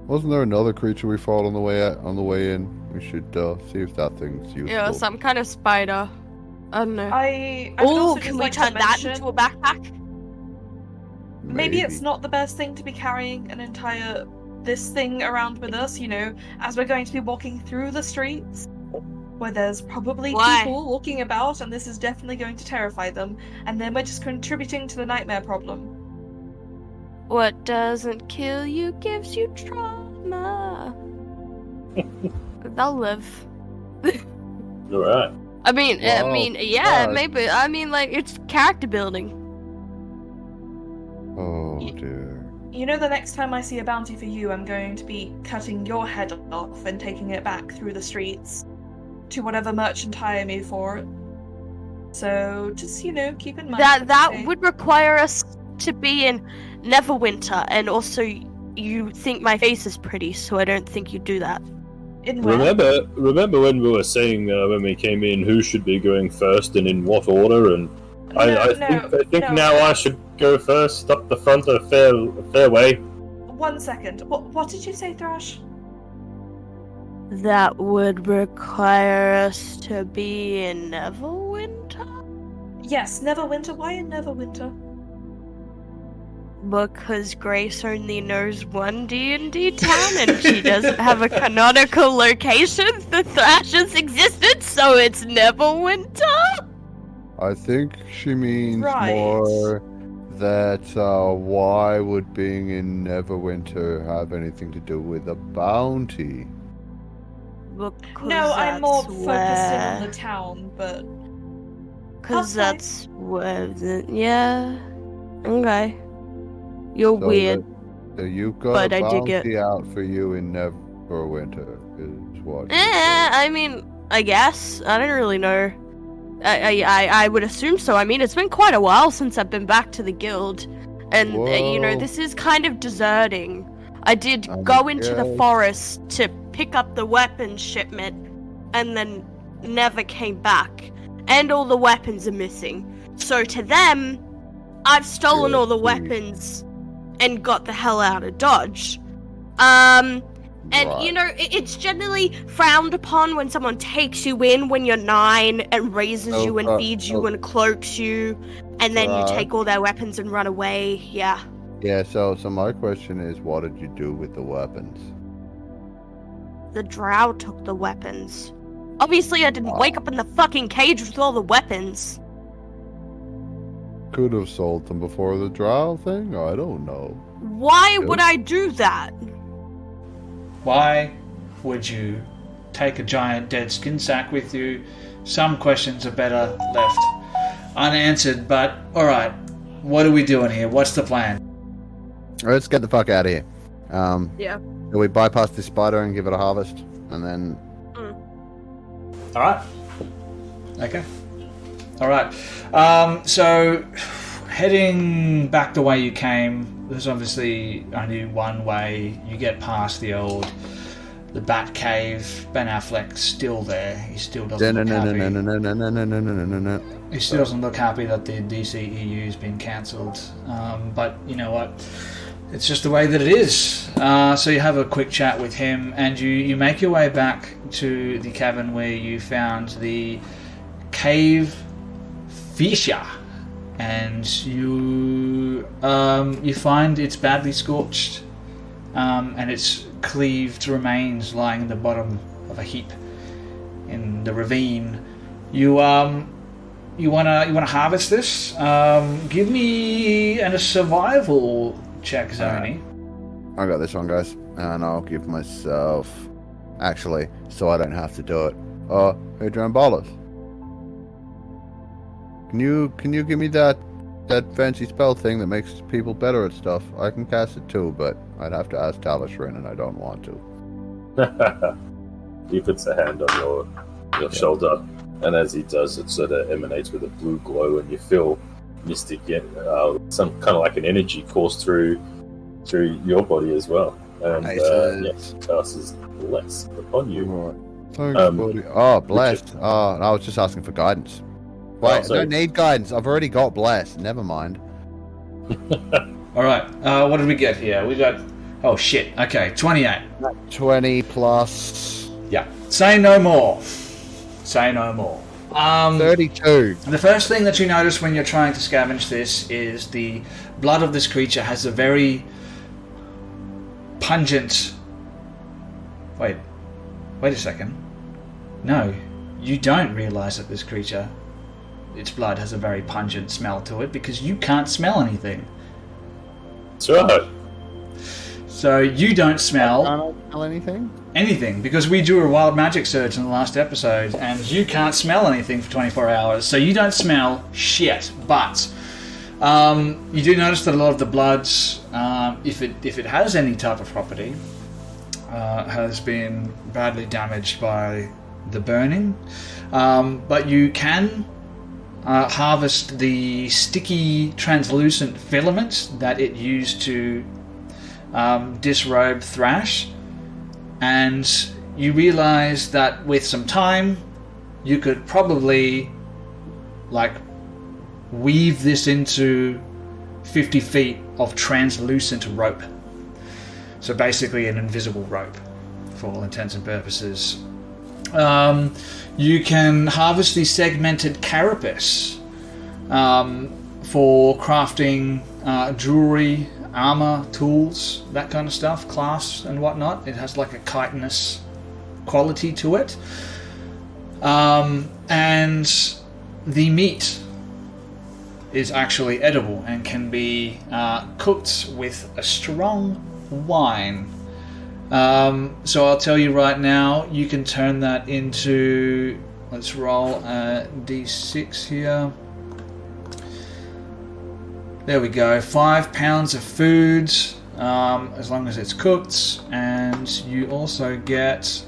wasn't there another creature we fought on the way in? We should see if that thing's useful. Yeah, some kind of spider. I don't know. Oh, can we turn that into a backpack? Maybe it's not the best thing to be carrying an entire this thing around with us, as we're going to be walking through the streets where there's probably people walking about, and this is definitely going to terrify them, and then we're just contributing to the nightmare problem. What doesn't kill you gives you trauma. They'll live. All right. Maybe. It's character building. Oh dear. The next time I see a bounty for you, I'm going to be cutting your head off and taking it back through the streets to whatever merchant hire me for it. So just, keep in mind. That would require us to be in Neverwinter, and also you think my face is pretty, so I don't think you'd do that. Remember when we were saying when we came in who should be going first and in what order, and I think now I should go first up the front a fair way. 1 second. What did you say, Thrash? That would require us to be in Neverwinter? Yes, Neverwinter. Why in Neverwinter? Because Grace only knows one D&D town, and she doesn't have a canonical location for Thrash's existence, so it's Neverwinter? I think she means more that why would being in Neverwinter have anything to do with a bounty? No, I'm more focused in on the town, but... Because that's where okay. You're weird. You've got a bounty out for you in Neverwinter, is what... I guess. I don't really know. I would assume so. It's been quite a while since I've been back to the guild. And, this is kind of deserting. I did go into the forest to pick up the weapons shipment, and then never came back. And all the weapons are missing. So to them, I've stolen all the weapons and got the hell out of Dodge. It's generally frowned upon when someone takes you in when you're 9 and raises you and feeds you and cloaks you, and then you take all their weapons and run away. Yeah. Yeah, so my question is, what did you do with the weapons? The drow took the weapons. Obviously, I didn't wake up in the fucking cage with all the weapons. Could have sold them before the drow thing? I don't know. Why would I do that? Why would you take a giant dead skin sack with you? Some questions are better left unanswered, but alright, what are we doing here? What's the plan? Let's get the fuck out of here. Yeah. We bypass this spider and give it a harvest, and then... Alright. Okay. Alright. So, heading back the way you came, there's obviously only one way. You get past the Bat Cave. Ben Affleck's still there. He still doesn't look happy. He still doesn't look happy that the DCEU's been cancelled. But you know what? It's just the way that it is. So you have a quick chat with him, and you make your way back to the cabin where you found the cave fissure, and you find it's badly scorched, and it's cleaved remains lying in the bottom of a heap in the ravine. You wanna harvest this? Give me a survival check, Zoni. I got this one, guys, and I'll give myself, actually, so I don't have to do it. Hadrian Ballas. Can you give me that fancy spell thing that makes people better at stuff? I can cast it too, but I'd have to ask Talishrin, and I don't want to. He puts a hand on your shoulder, and as he does, it sort of emanates with a blue glow, and you feel mystic, some kind of like an energy course through your body as well, and casts bless upon you. Right. Thanks, buddy. Oh, blessed. I was just asking for guidance. Wait, I so- don't need guidance. I've already got blessed. Never mind. All right. What did we get here? We got. Oh shit. Okay, 28. 20 plus Yeah. Say no more. Say no more. 32. The first thing that you notice when you're trying to scavenge this is the blood of this creature has a very pungent. Wait a second. No, you don't realize that this creature, its blood has a very pungent smell to it because you can't smell anything. That's right. So you don't smell Can't I smell anything? because we drew a wild magic surge in the last episode and you can't smell anything for 24 hours. So you don't smell shit, but you do notice that a lot of the bloods, if it has any type of property, has been badly damaged by the burning. But you can harvest the sticky translucent filament that it used to disrobe Thrash, and you realize that with some time you could probably weave this into 50 feet of translucent rope. So basically an invisible rope for all intents and purposes. You can harvest the segmented carapace for crafting jewelry, armor, tools, that kind of stuff, clasps and whatnot. It has like a chitinous quality to it. And the meat is actually edible and can be cooked with a strong wine. So I'll tell you right now, you can turn that into, let's roll a d6 here. There we go, 5 pounds of food, as long as it's cooked, and you also get,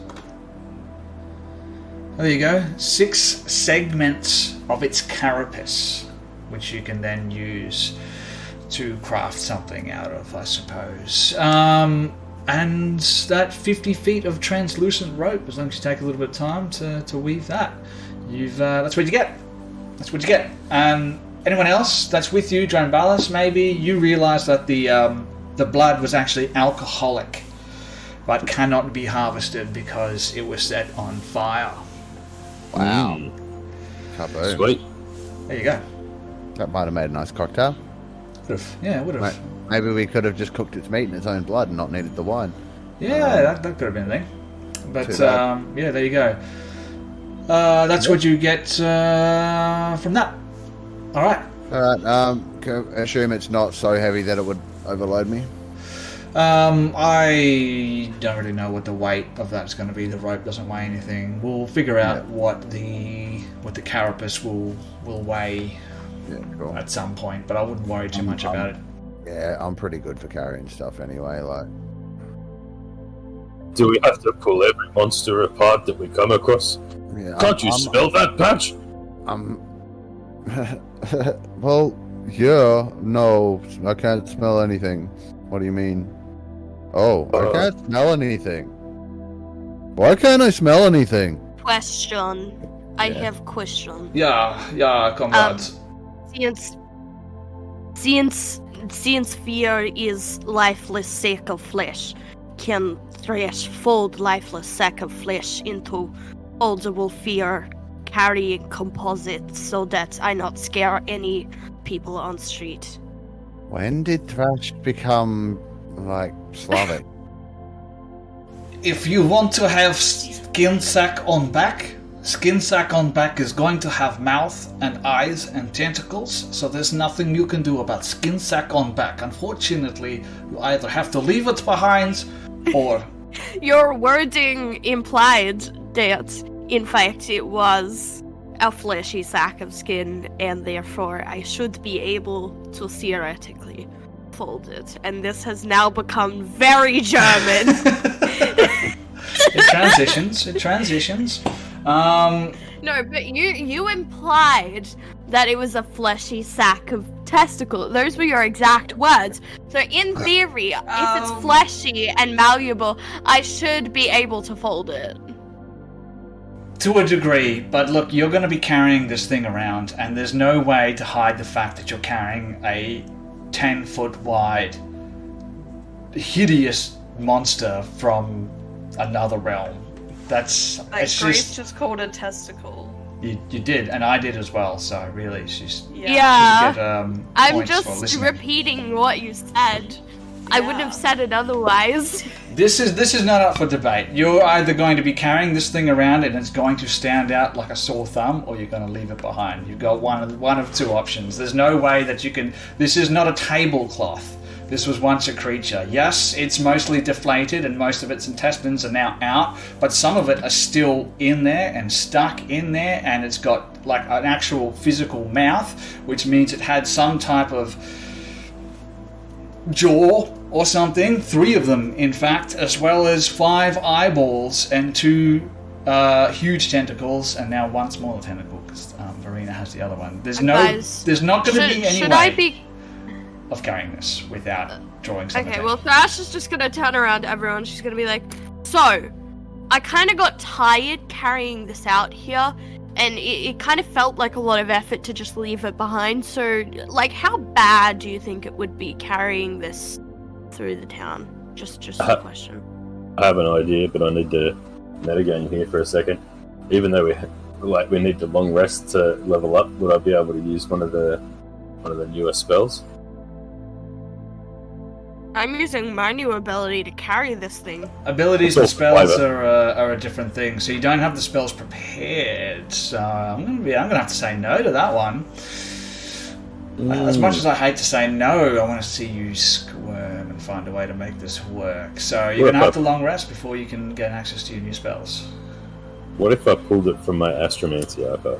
there you go, 6 segments of its carapace, which you can then use to craft something out of, I suppose. And that 50 feet of translucent rope, as long as you take a little bit of time to weave that, that's what you get. That's what you get. Anyone else that's with you, Dranbalis, maybe you realise that the blood was actually alcoholic, but cannot be harvested because it was set on fire. Wow. Kaboom. Sweet. There you go. That might have made a nice cocktail. Yeah, it would have. Maybe we could have just cooked its meat in its own blood and not needed the wine. Yeah, that could have been a thing. But yeah, there you go. That's what you get from that. All right. Assume it's not so heavy that it would overload me. I don't really know what the weight of that's going to be. The rope doesn't weigh anything. We'll figure out what the carapace will weigh at some point, but I wouldn't worry too much about it. Yeah, I'm pretty good for carrying stuff anyway. Do we have to pull every monster apart that we come across? Yeah, Can't you smell that, Patch? Well, yeah, no, I can't smell anything. What do you mean? Oh, I can't smell anything. Why can't I smell anything? Question. I have question. Yeah, comrade. Since fear is lifeless sack of flesh, can Thresh fold lifeless sack of flesh into audible fear carrying composite so that I not scare any people on street? When did Thrash become Slavic? If you want to have skin sack on back is going to have mouth and eyes and tentacles, so there's nothing you can do about skin sack on back. Unfortunately, you either have to leave it behind or... Your wording implied that, in fact, it was a fleshy sack of skin, and therefore I should be able to theoretically fold it. And this has now become very German. It transitions. No, but you implied that it was a fleshy sack of testicles. Those were your exact words. So in theory, if it's fleshy and malleable, I should be able to fold it. To a degree, but look, you're going to be carrying this thing around, and there's no way to hide the fact that you're carrying a 10-foot wide, hideous monster from another realm. It's Grace just called a testicle. You did, and I did as well. So really, she's Yeah. I'm points for just listening. repeating what you said. I wouldn't have said it otherwise. This is not up for debate. You're either going to be carrying this thing around and it's going to stand out like a sore thumb, or you're going to leave it behind. You've got one of two options. There's no way that you can. This is not a tablecloth. This was once a creature. Yes, it's mostly deflated and most of its intestines are now out, but some of it are still in there and stuck in there, and it's got like an actual physical mouth, which means it had some type of jaw or something, 3 of them in fact, as well as 5 eyeballs and 2 huge tentacles, and now 1 smaller tentacle because Verena has the other one. There's not going to be any way of carrying this without drawing something. Okay, well, Thrash is just gonna turn around to everyone. She's gonna be like, so, I kind of got tired carrying this out here, and it kind of felt like a lot of effort to just leave it behind. So, like, how bad do you think it would be carrying this through the town? Just a question. I have an idea, but I need to metagame here for a second. Even though we need the long rest to level up, would I be able to use one of the newest spells? I'm using my new ability to carry this thing. Abilities and spells are a different thing, so you don't have the spells prepared. So I'm gonna have to say no to that one. As much as I hate to say no, I want to see you squirm and find a way to make this work. So you're gonna have to long rest before you can get access to your new spells. What if I pulled it from my Astromancy archive?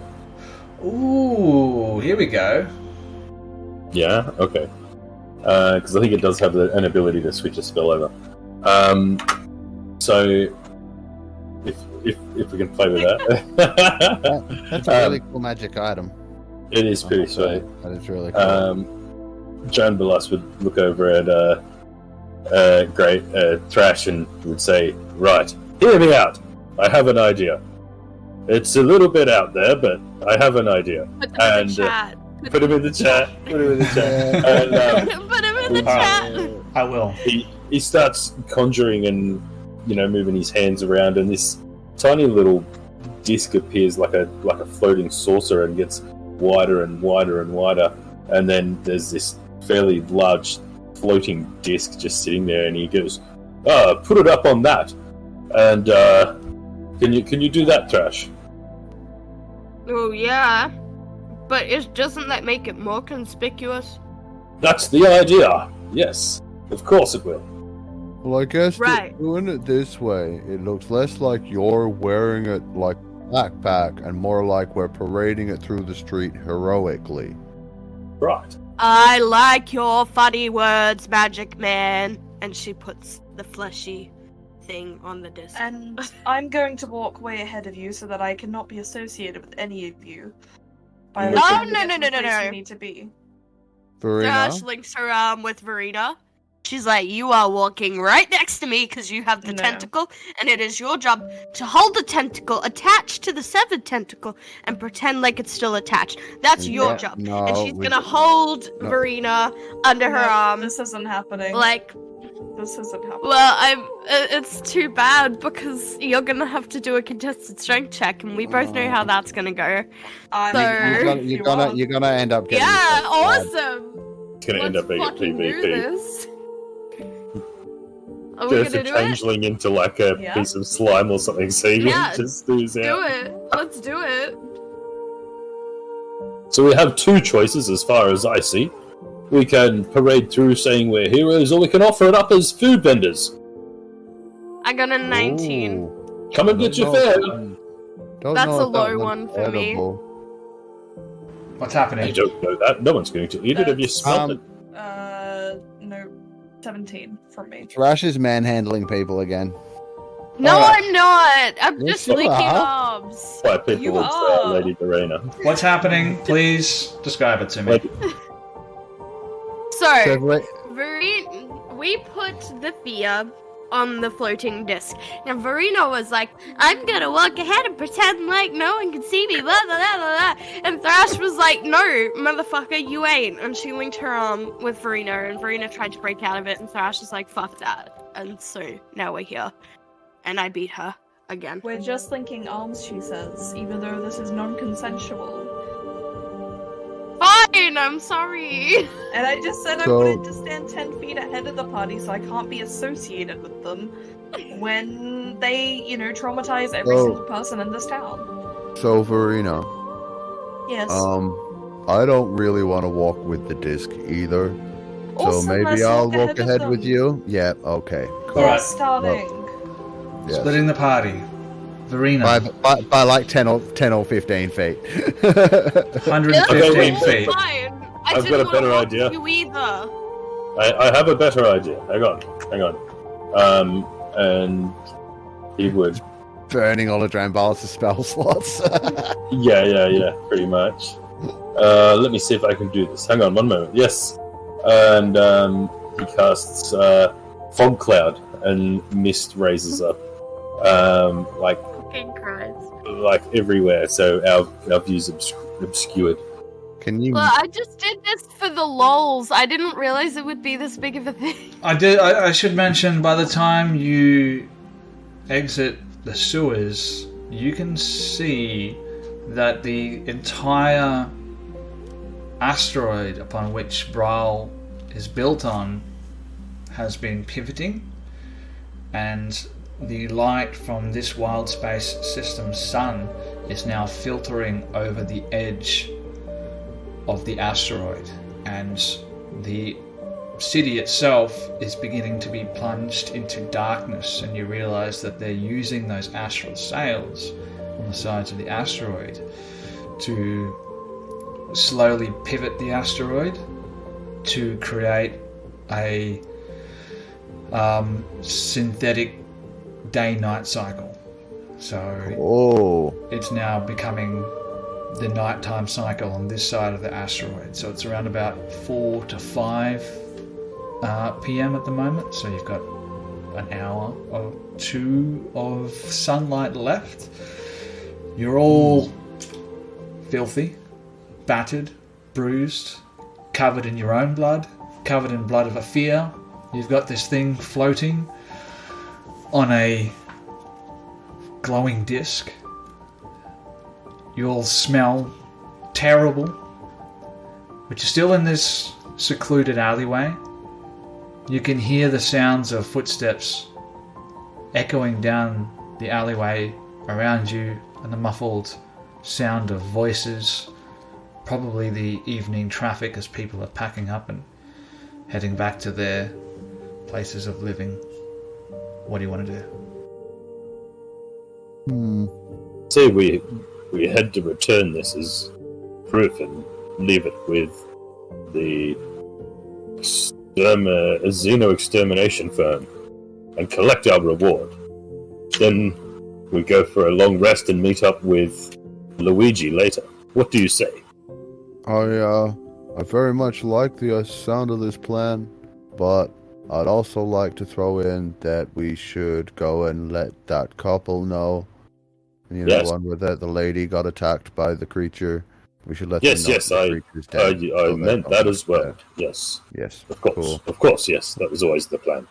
Ooh, here we go. Yeah. Okay. Because I think it does have an ability to switch a spell over. So, if we can play with that, that's a really cool magic item. It is pretty sweet. That is really cool. Joan Balas would look over at Great Thrash and would say, "Right, hear me out. I have an idea. It's a little bit out there, but I have an idea." Put him in the chat. Put him in the chat. And, Put him in the chat. I will. He starts conjuring and moving his hands around, and this tiny little disc appears like a floating saucer and gets wider and wider and wider, and then there's this fairly large floating disc just sitting there, and he goes, "Put it up on that." And can you do that, Thrash? Oh yeah. But doesn't that make it more conspicuous? That's the idea. Yes, of course it will. Well, I guess Right. doing it this way, it looks less like you're wearing it like a backpack and more like we're parading it through the street heroically. Right. I like your funny words, Magic Man. And she puts the fleshy thing on the disc. And I'm going to walk way ahead of you so that I cannot be associated with any of you. By the No, time we no, get no, to the no, place no. we need to be. Verena? Josh links her arm with Verena. She's like, you are walking right next to me because you have the No. tentacle, and it is your job to hold the tentacle attached to the severed tentacle and pretend like it's still attached. That's your Yeah, job. no, And she's gonna hold no. Verena under her No, arm. This isn't happening. Like, This isn't happening. well, it's too bad because you're gonna have to do a contested strength check, and we both know how that's gonna go. I'm So- You're gonna end up getting Yeah, bad. awesome. It's going to end up being a fucking do PvP. this. Are we Turf gonna a do it? changeling into like a Yeah. piece of slime or something, so you Yeah, just lose Do out. it. Let's do it. So we have 2 choices as far as I see. We can parade through saying we're heroes, or we can offer it up as food vendors. I got a 19. Ooh. Come and get your Don't fare. know- don't That's know a if that low one's one for me. edible. What's I happening? don't know that. No one's going to eat it. Have you smelled it? No, 17 from me. Thrash is manhandling people again. No, Alright. I'm not. I'm Yes, just you licking are. arms. By people, You it's are. Lady Verena. What's happening? Please describe it to me. Lady- So, So, we put the fear on the floating disc. And Verena was like, I'm gonna walk ahead and pretend like no one can see me, blah, blah, blah, blah, blah. And Thrash was like, no, motherfucker, you ain't. And she linked her arm with Verena, and Verena tried to break out of it, and Thrash was like, fuck that. And so, now we're here. And I beat her again. We're just linking arms, she says, even though this is non-consensual. Fine, I'm sorry. And I just said I wanted to stand 10 feet ahead of the party so I can't be associated with them when they, traumatize every single person in this town. So, Verena. Yes. I don't really want to walk with the disc either. Also, so maybe I'll walk ahead with you? Yeah, okay. Cool. Alright. Starting. Yes. Splitting the party. Verena. By like 10 or 15 feet. 115 feet. Fine. I've got a better idea. You either. I have a better idea. Hang on. And he would. Burning all of Drambal's spell slots. Yeah, pretty much. Let me see if I can do this. Hang on, one moment. Yes. And he casts Fog Cloud, and mist raises up. Like everywhere, so our view's obscured. Can you? Well, I just did this for the lols. I didn't realize it would be this big of a thing. I should mention, by the time you exit the sewers, you can see that the entire asteroid upon which Bral is built on has been pivoting, and the light from this wild space system's sun is now filtering over the edge of the asteroid, and the city itself is beginning to be plunged into darkness, and you realize that they're using those astral sails on the sides of the asteroid to slowly pivot the asteroid to create a synthetic day-night cycle. So it's now becoming the nighttime cycle on this side of the asteroid. So it's around about 4 to 5 p.m. at the moment. So you've got an hour or two of sunlight left. You're all filthy, battered, bruised, covered in your own blood, covered in blood of a fear. You've got this thing floating on a glowing disc. You all smell terrible, but you're still in this secluded alleyway. You can hear the sounds of footsteps echoing down the alleyway around you, and the muffled sound of voices, probably the evening traffic as people are packing up and heading back to their places of living. What do you want to do? Say we had to return this as proof and leave it with the Xeno extermination firm and collect our reward. Then we go for a long rest and meet up with Luigi later. What do you say? I very much like the sound of this plan, but I'd also like to throw in that we should go and let that couple know. You know, Yes. one where the lady got attacked by the creature. We should let Yes, them know yes, the creature's dead. I meant that as well. Yes, Yes, of course, cool. of course, yes. That was always the plan.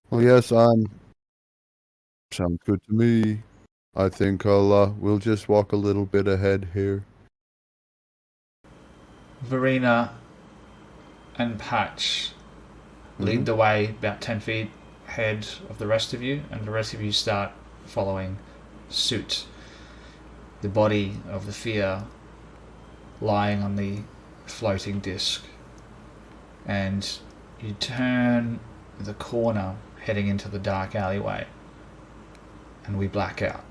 Well, yes, sounds good to me. I think we'll just walk a little bit ahead here. Verena and Patch lead the way about 10 feet ahead of the rest of you, and the rest of you start following suit. The body of the fear lying on the floating disc, and you turn the corner heading into the dark alleyway, and we black out.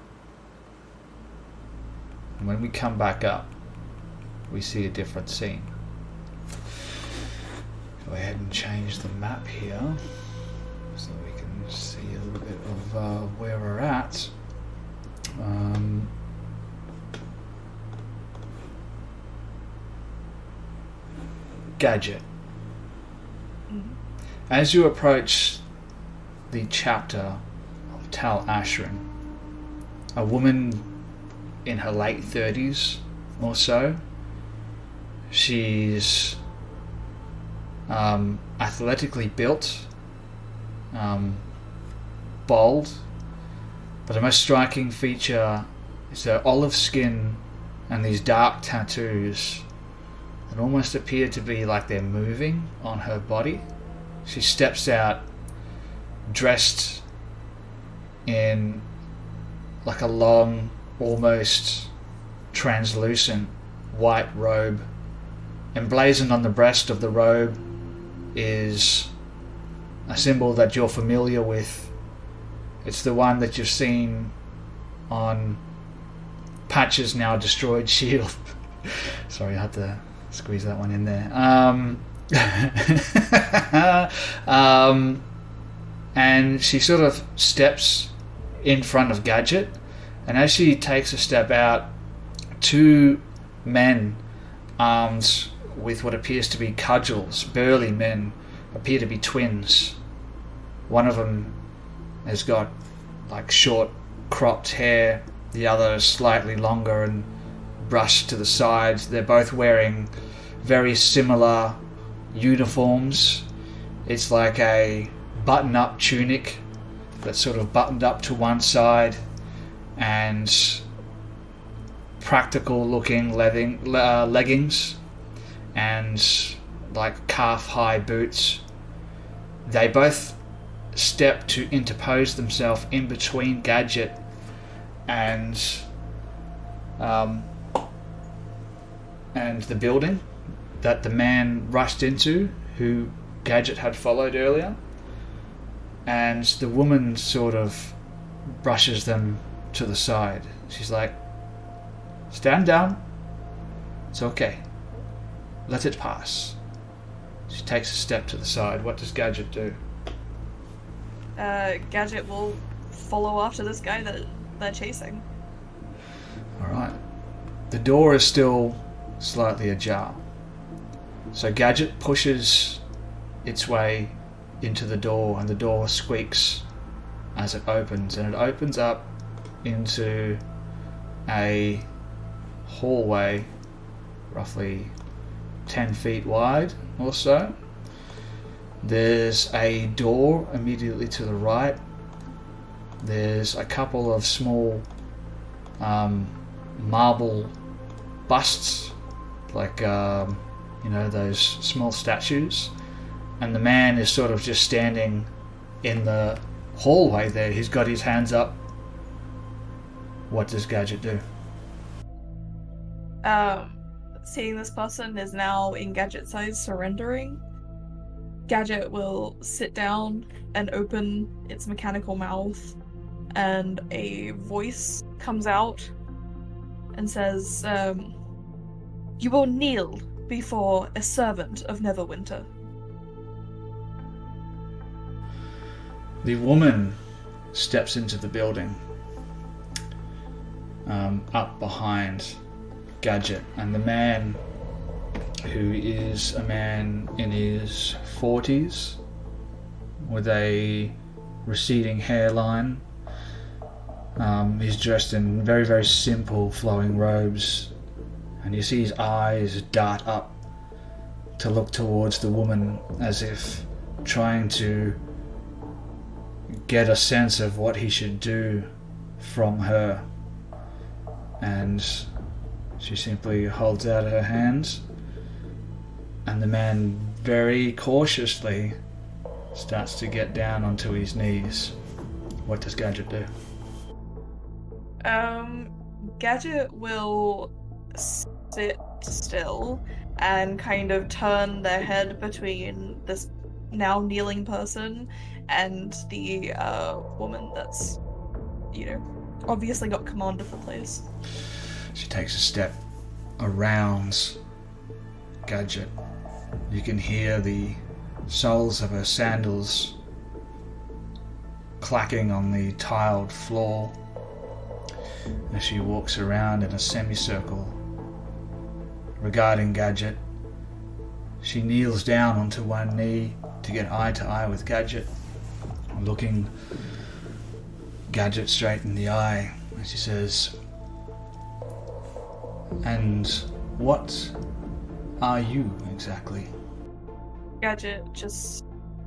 And when we come back up, we see a different scene. Go ahead and change the map here so we can see a little bit of where we're at. Gadget. As you approach the chapter of Tal Ashrin. A woman in her late 30s or so. She's athletically built, bold, but the most striking feature is her olive skin and these dark tattoos that almost appear to be like they're moving on her body. She steps out dressed in like a long, almost translucent white robe. Emblazoned on the breast of the robe is a symbol that you're familiar with. It's the one that you've seen on Patch's now destroyed shield. Sorry, I had to squeeze that one in there. And she sort of steps in front of Gadget, and as she takes a step out, two men armed with what appears to be cudgels, burly men, appear to be twins. One of them has got like short cropped hair, the other is slightly longer and brushed to the sides. They're both wearing very similar uniforms. It's like a button-up tunic that's sort of buttoned up to one side, and practical looking leggings and like calf-high boots. They both step to interpose themselves in between Gadget and the building that the man rushed into, who Gadget had followed earlier. And the woman sort of brushes them to the side. She's like, "Stand down. It's okay. Let it pass." She takes a step to the side. What does Gadget do? Gadget will follow after this guy that they're chasing. Alright. The door is still slightly ajar. So Gadget pushes its way into the door, and the door squeaks as it opens, and it opens up into a hallway roughly 10 feet wide or so. There's a door immediately to the right. There's a couple of small marble busts, like those small statues, and the man is sort of just standing in the hallway there. He's got his hands up. What does Gadget do? Seeing this person is now in Gadget's eyes surrendering, Gadget will sit down and open its mechanical mouth, and a voice comes out and says, "You will kneel before a servant of Neverwinter." The woman steps into the building, up behind Gadget, and the man, who is a man in his 40s with a receding hairline, he's dressed in very, very simple flowing robes, and you see his eyes dart up to look towards the woman as if trying to get a sense of what he should do from her. And she simply holds out her hands, and the man very cautiously starts to get down onto his knees. What does Gadget do? Gadget will sit still and kind of turn their head between this now kneeling person and the woman that's, obviously got command of the place. She takes a step around Gadget. You can hear the soles of her sandals clacking on the tiled floor as she walks around in a semicircle regarding Gadget. She kneels down onto one knee to get eye to eye with Gadget. looking Gadget straight in the eye, and she says, "And what are you exactly?" Gadget just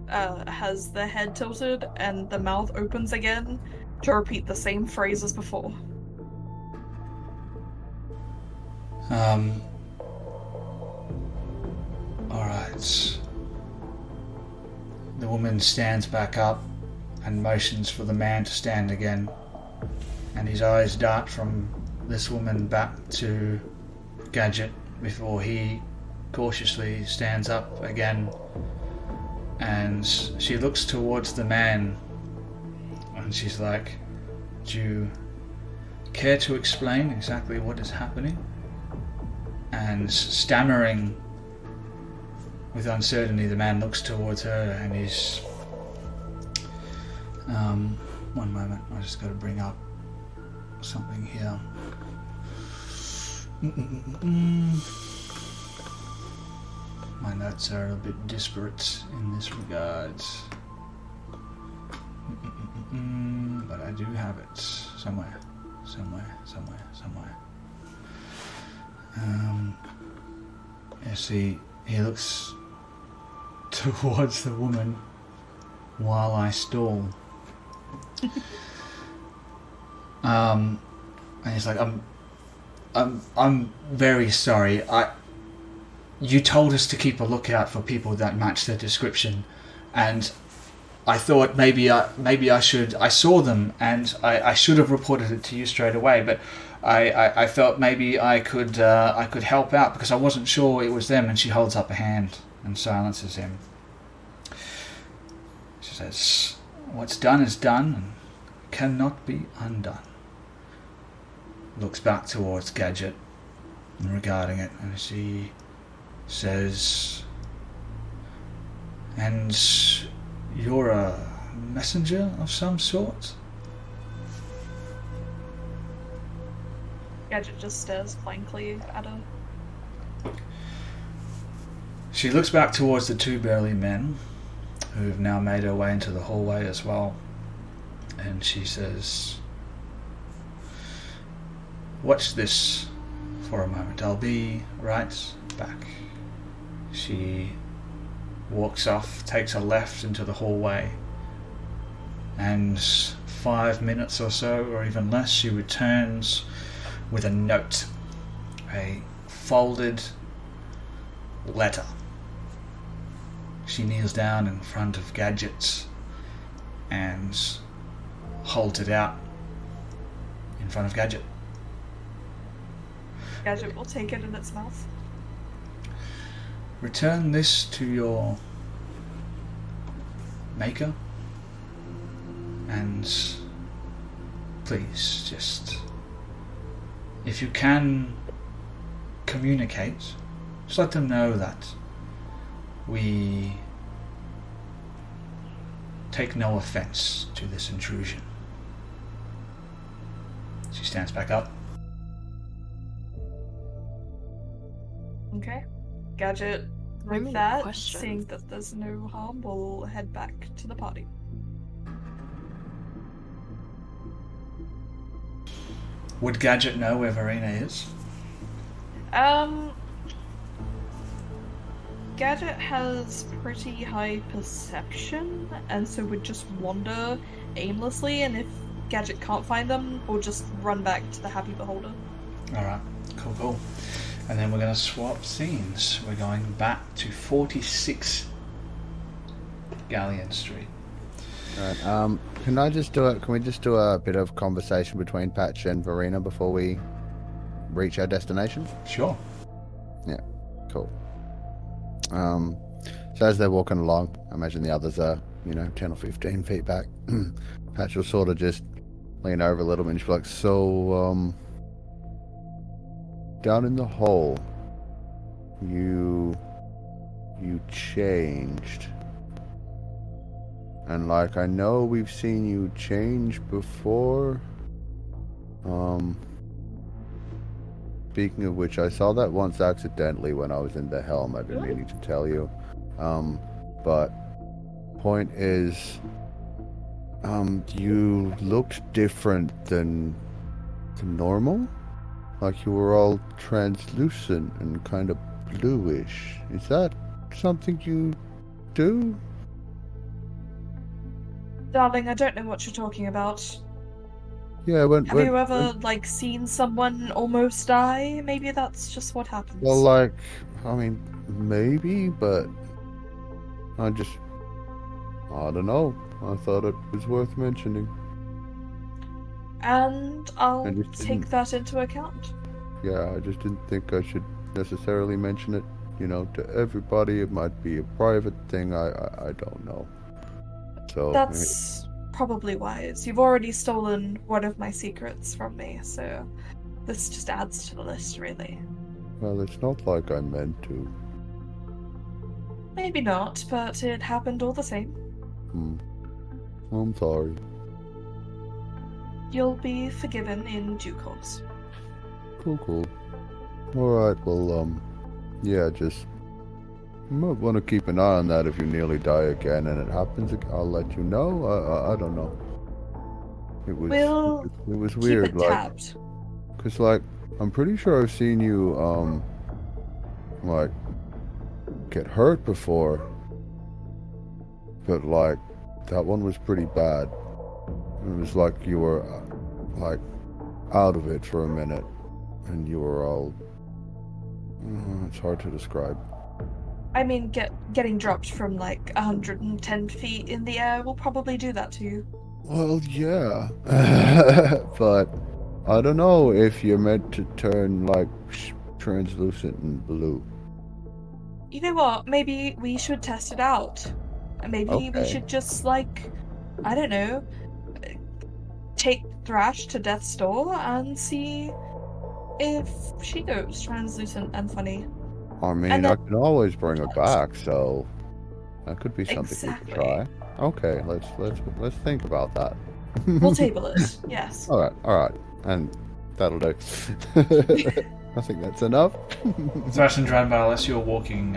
has the head tilted and the mouth opens again to repeat the same phrase as before. Alright. The woman stands back up and motions for the man to stand again, and his eyes dart from this woman back to Gadget before he cautiously stands up again, and she looks towards the man and she's like, "Do you care to explain exactly what is happening?" And stammering with uncertainty, the man looks towards her and he's... one moment, I just got to bring up something here. My notes are a bit disparate in this regard. But I do have it somewhere. Yes, he looks towards the woman while I stall. And he's like, I'm very sorry. You told us to keep a lookout for people that match the description, and I thought maybe I should. I saw them, and I should have reported it to you straight away. But I felt maybe I could help out because I wasn't sure it was them. And she holds up a hand and silences him. She says, "What's done is done and cannot be undone." Looks back towards Gadget and regarding it, and she says, "And you're a messenger of some sort?" Gadget just stares blankly at her. She looks back towards the two burly men who've now made her way into the hallway as well, and she says, "Watch this for a moment. I'll be right back." She walks off, takes a left into the hallway, and 5 minutes or so, or even less, she returns with a note, a folded letter. She kneels down in front of Gadget and holds it out in front of Gadget. Gadget will take it in its mouth. "Return this to your maker, and please just, if you can communicate, just let them know that we take no offense to this intrusion." She stands back up. Okay. Gadget, I with mean, that, question. seeing that there's no harm, we'll head back to the party. Would Gadget know where Verena is? Gadget has pretty high perception, and so would just wander aimlessly, and if Gadget can't find them, we'll just run back to the Happy Beholder. Alright, cool. And then we're going to swap scenes. We're going back to 46 Galleon Street. Alright, can we just do a bit of conversation between Patch and Verena before we reach our destination? Sure. Yeah, cool. So as they're walking along, I imagine the others are, 10 or 15 feet back. Patch will sort of just lean over a little bit and she'll be like, "So, down in the hole, you changed. And I know we've seen you change before. Speaking of which, I saw that once accidentally when I was in the helm. I've been meaning to tell you. But point is, You looked different than normal. Like you were all translucent and kind of bluish. Is that something you do? Darling, I don't know what you're talking about. Yeah, Have you ever, seen someone almost die? Maybe that's just what happens. Well, I mean, maybe, but I don't know. I thought it was worth mentioning. And I'll take that into account. Yeah, I just didn't think I should necessarily mention it, to everybody. It might be a private thing. I don't know. So that's probably wise. You've already stolen one of my secrets from me, so this just adds to the list, really. Well, it's not like I meant to. Maybe not, but it happened all the same. I'm sorry. You'll be forgiven in due course. Cool. Alright, well, yeah, just... You might want to keep an eye on that if you nearly die again and it happens again. I'll let you know. I don't know. It was weird, keep it tapped. Because, I'm pretty sure I've seen you, get hurt before. But, that one was pretty bad. It was like you were, out of it for a minute. And you were all... it's hard to describe. I mean, getting dropped from, 110 feet in the air will probably do that to you. Well, yeah. But I don't know if you're meant to turn, translucent and blue. You know what? Maybe we should test it out. Maybe we should just, I don't know, take Thrash to Death's Door and see if she goes translucent and funny. I mean, I can always bring her back, so that could be something we could try. Okay, let's think about that. We'll table it. Yes. All right, and that'll do. I think that's enough. Thrash and Dranbal, as you're walking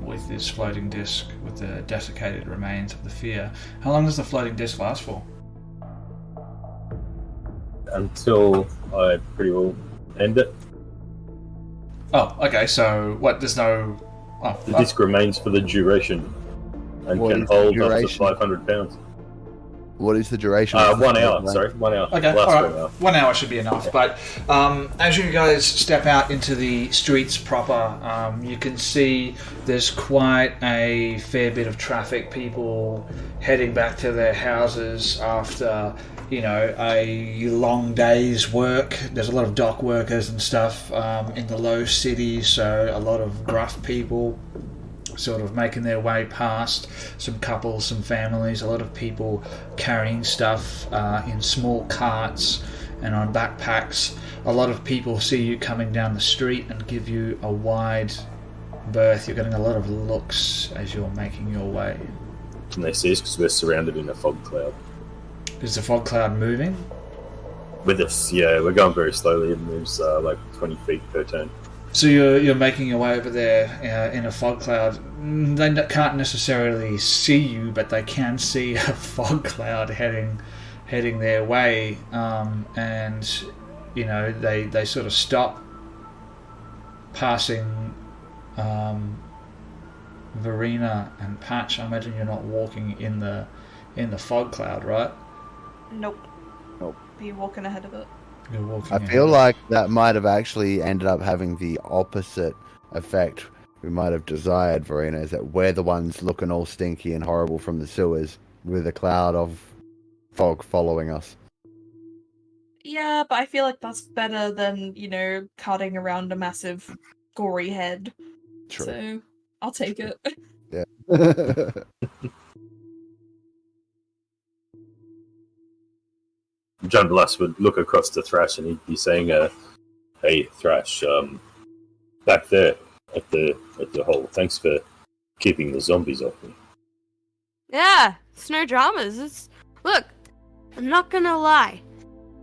with this floating disc with the desiccated remains of the fear, how long does the floating disc last for? Until I pretty well end it. Oh, okay, so what, there's no... Oh, the disc remains for the duration and can hold up to 500 pounds. What is the duration? 1 hour, sorry. 1 hour. Okay, alright. 1 hour should be enough. But as you guys step out into the streets proper, you can see there's quite a fair bit of traffic, people heading back to their houses after, a long day's work. There's a lot of dock workers and stuff in the low city, so a lot of gruff people sort of making their way past, some couples, some families, a lot of people carrying stuff in small carts and on backpacks. A lot of people see you coming down the street and give you a wide berth. You're getting a lot of looks as you're making your way. Can they see us because we're surrounded in a fog cloud? Is the fog cloud moving? With us, yeah, we're going very slowly. It moves 20 feet per turn. So you're making your way over there in a fog cloud. They can't necessarily see you, but they can see a fog cloud heading their way, and they sort of stop, passing Verena and Patch. I imagine you're not walking in the fog cloud, right? Nope. Be walking ahead of it. I feel like that might have actually ended up having the opposite effect we might have desired, Verena, is that we're the ones looking all stinky and horrible from the sewers with a cloud of fog following us. Yeah, but I feel like that's better than, carting around a massive gory head. True. So, I'll take it. Yeah. John Blas would look across to Thrash and he'd be saying, "Hey, Thrash, back there at the hole. Thanks for keeping the zombies off me." Yeah, it's no dramas. Look, I'm not gonna lie.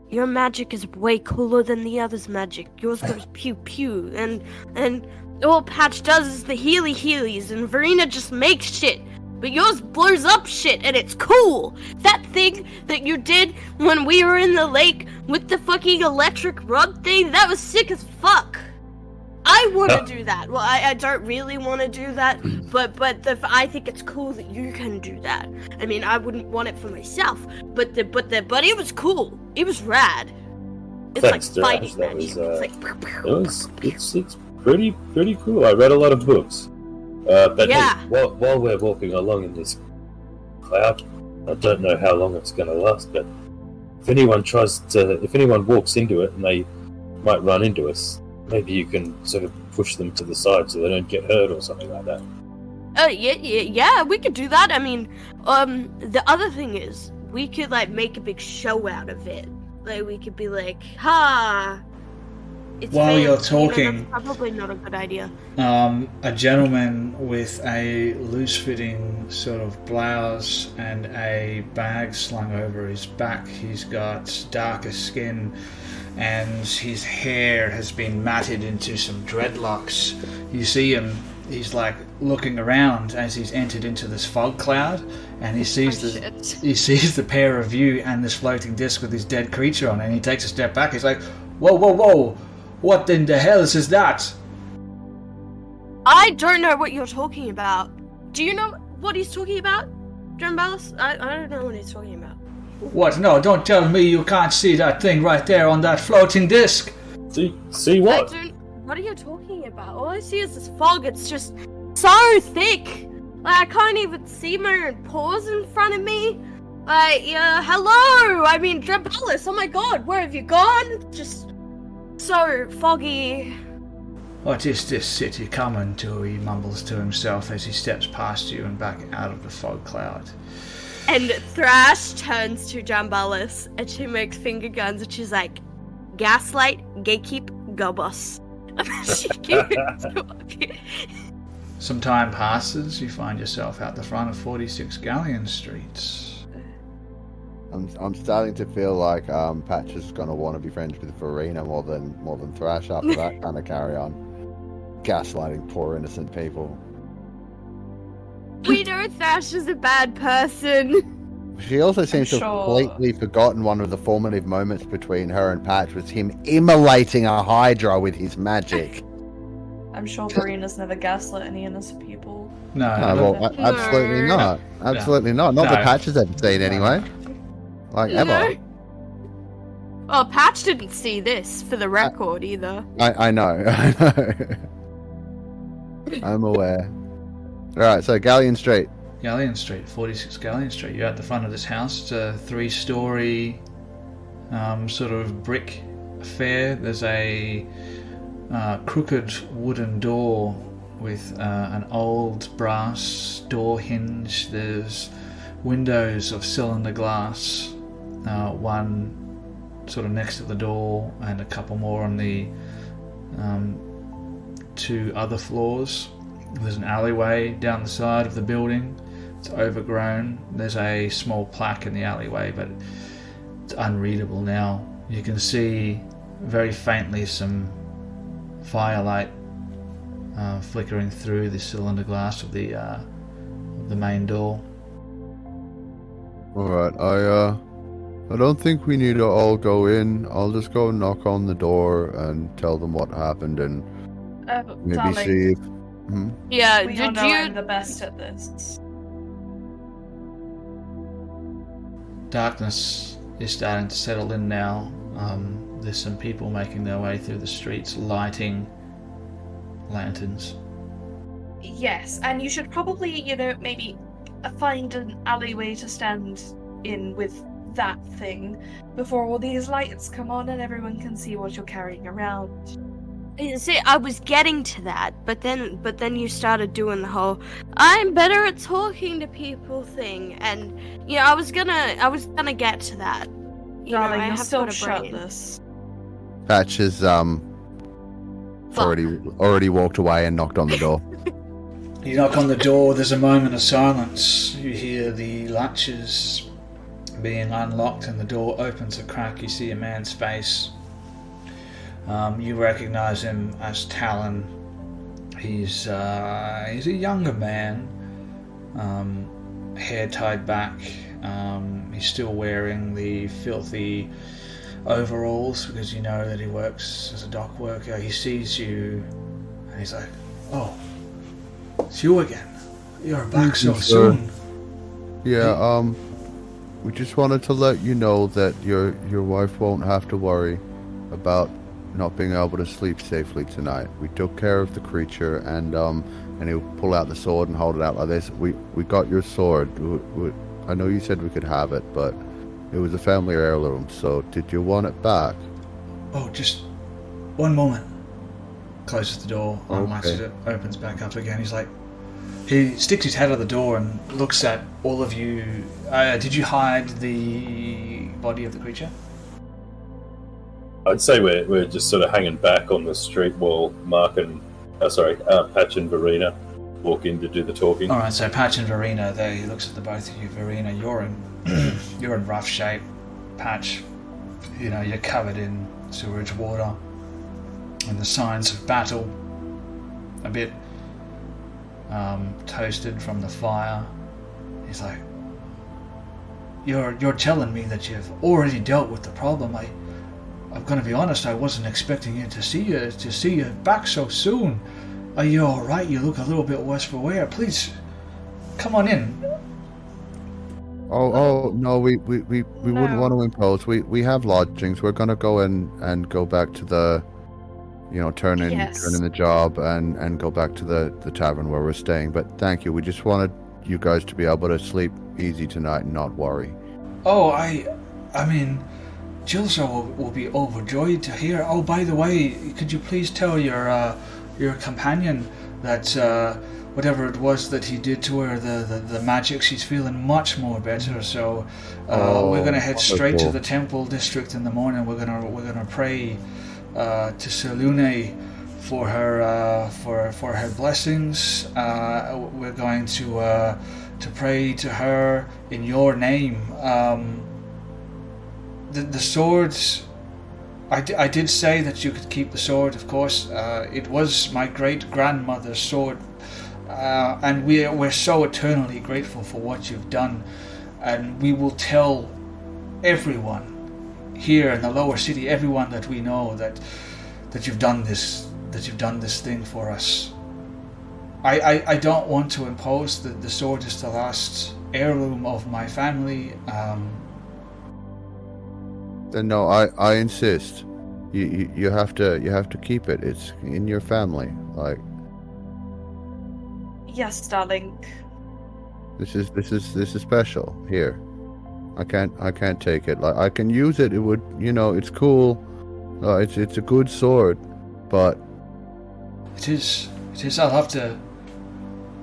Your magic is way cooler than the others' magic. Yours goes pew pew, and all Patch does is the healies, and Verena just makes shit. But yours blows up shit and it's cool. That thing that you did when we were in the lake with the fucking electric rod thing, that was sick as fuck. I want to do that. Well, I don't really want to do that, but I think it's cool that you can do that. I mean, I wouldn't want it for myself, but it was cool. It was rad. It's Thanks, like Josh. fighting That magic. was it's pretty cool. I read a lot of books. But Yeah. hey, while we're walking along in this cloud, I don't know how long it's going to last, but if anyone walks into it and they might run into us, maybe you can sort of push them to the side so they don't get hurt or something like that. Yeah, we could do that. I mean, the other thing is, we could, like, make a big show out of it. Like, we could be like, ha! It's While fake. you're talking- That's probably not a good idea. A gentleman with a loose-fitting sort of blouse and a bag slung over his back. He's got darker skin and his hair has been matted into some dreadlocks. You see him, he's like looking around as he's entered into this fog cloud, and he sees the pair of you and this floating disc with his dead creature on it, and he takes a step back. He's like, whoa, what in the hell is that? I don't know what you're talking about. Do you know what he's talking about, John Ballas? I don't know what he's talking about. What? No, don't tell me you can't see that thing right there on that floating disc. See what? What are you talking about? All I see is this fog. It's just so thick. Like, I can't even see my own paws in front of me. Like, hello! I mean, John Ballas, oh my god, where have you gone? Just so foggy. What is this city coming to? He mumbles to himself as he steps past you and back out of the fog cloud. And Thrash turns to Jambalis and she makes finger guns and she's like, gaslight, gatekeep, go boss. She keeps walking. Some time passes, you find yourself out the front of 46 Galleon Street. I'm starting to feel like Patch is going to want to be friends with Verena more than Thrash after that kind of carry on. Gaslighting poor innocent people. We know Thrash is a bad person. She also seems to have completely forgotten one of the formative moments between her and Patch was him immolating a Hydra with his magic. I'm sure Verena's never gaslit any innocent people. No, Absolutely not. Absolutely not. Not that Patch has ever seen anyway. Like, ever. Oh, Patch didn't see this, for the record, either. I know. I'm aware. Alright, so Galleon Street. Galleon Street, 46 Galleon Street. You're at the front of this house. It's a 3-story sort of brick affair. There's a crooked wooden door with an old brass door hinge. There's windows of cylinder glass, one sort of next to the door and a couple more on the 2 other floors. There's an alleyway down the side of the building. It's overgrown. There's a small plaque in the alleyway, but it's unreadable now. You can see very faintly some firelight flickering through the cylinder glass of the main door. Alright, I don't think we need to all go in. I'll just go knock on the door and tell them what happened and maybe darling, see if... Yeah, we all know I'm the best at this. Darkness is starting to settle in now. There's some people making their way through the streets, lighting lanterns. Yes, and you should probably, maybe find an alleyway to stand in with that thing before all these lights come on and everyone can see what you're carrying around. See, I was getting to that, but then you started doing the whole "I'm better at talking to people" thing, and I was gonna get to that. Darling, I you're have still got a brain. shirtless. Patch has already walked away and knocked on the door. You knock on the door, there's a moment of silence. You hear the latches being unlocked and the door opens a crack. You see a man's face. You recognize him as Talon. He's a younger man, hair tied back. He's still wearing the filthy overalls because you know that he works as a dock worker. He sees you and he's like, "Oh, it's you again. You're back so soon." Yeah, we just wanted to let you know that your wife won't have to worry about not being able to sleep safely tonight. We took care of the creature, and he'll pull out the sword and hold it out like this. We got your sword. I know you said we could have it, but it was a family heirloom, so did you want it back? Oh, just one moment. Closes the door, unlatches it, opens back up again. He's like, he sticks his head out the door and looks at all of you. Did you hide the body of the creature? I'd say we're just sort of hanging back on the street wall. Mark and Patch and Verena walk in to do the talking. All right, so Patch and Verena, there. He looks at the both of you. Verena, you're in rough shape. Patch, you're covered in sewage water and the signs of battle. A bit toasted from the fire. He's like, "You're telling me that you've already dealt with the problem. I'm going to be honest. I wasn't expecting to see you back so soon. Are you all right? You look a little bit worse for wear. Please, come on in." Oh no, we wouldn't want to impose. We have lodgings. We're gonna go in and go back to the, turn in the job and go back to the tavern where we're staying. But thank you. We just wanted you guys to be able to sleep easy tonight and not worry. Oh, I mean, Jilso will be overjoyed to hear. Oh, by the way, could you please tell your companion that whatever it was that he did to her, the magic, she's feeling much more better. So we're gonna head straight to the temple district in the morning. We're gonna pray to Selune for her blessings. We're going to pray to her in your name. The swords. I did say that you could keep the sword, of course. It was my great-grandmother's sword, and we're so eternally grateful for what you've done, and we will tell everyone here in the lower city, everyone that we know, that you've done this thing for us. I don't want to impose that the sword is the last heirloom of my family. Then no, I insist. You have to keep it. It's in your family. Like, yes, darling. This is special. Here, I can't take it. Like, I can use it. It would, it's cool. It's a good sword, but it is. I'll have to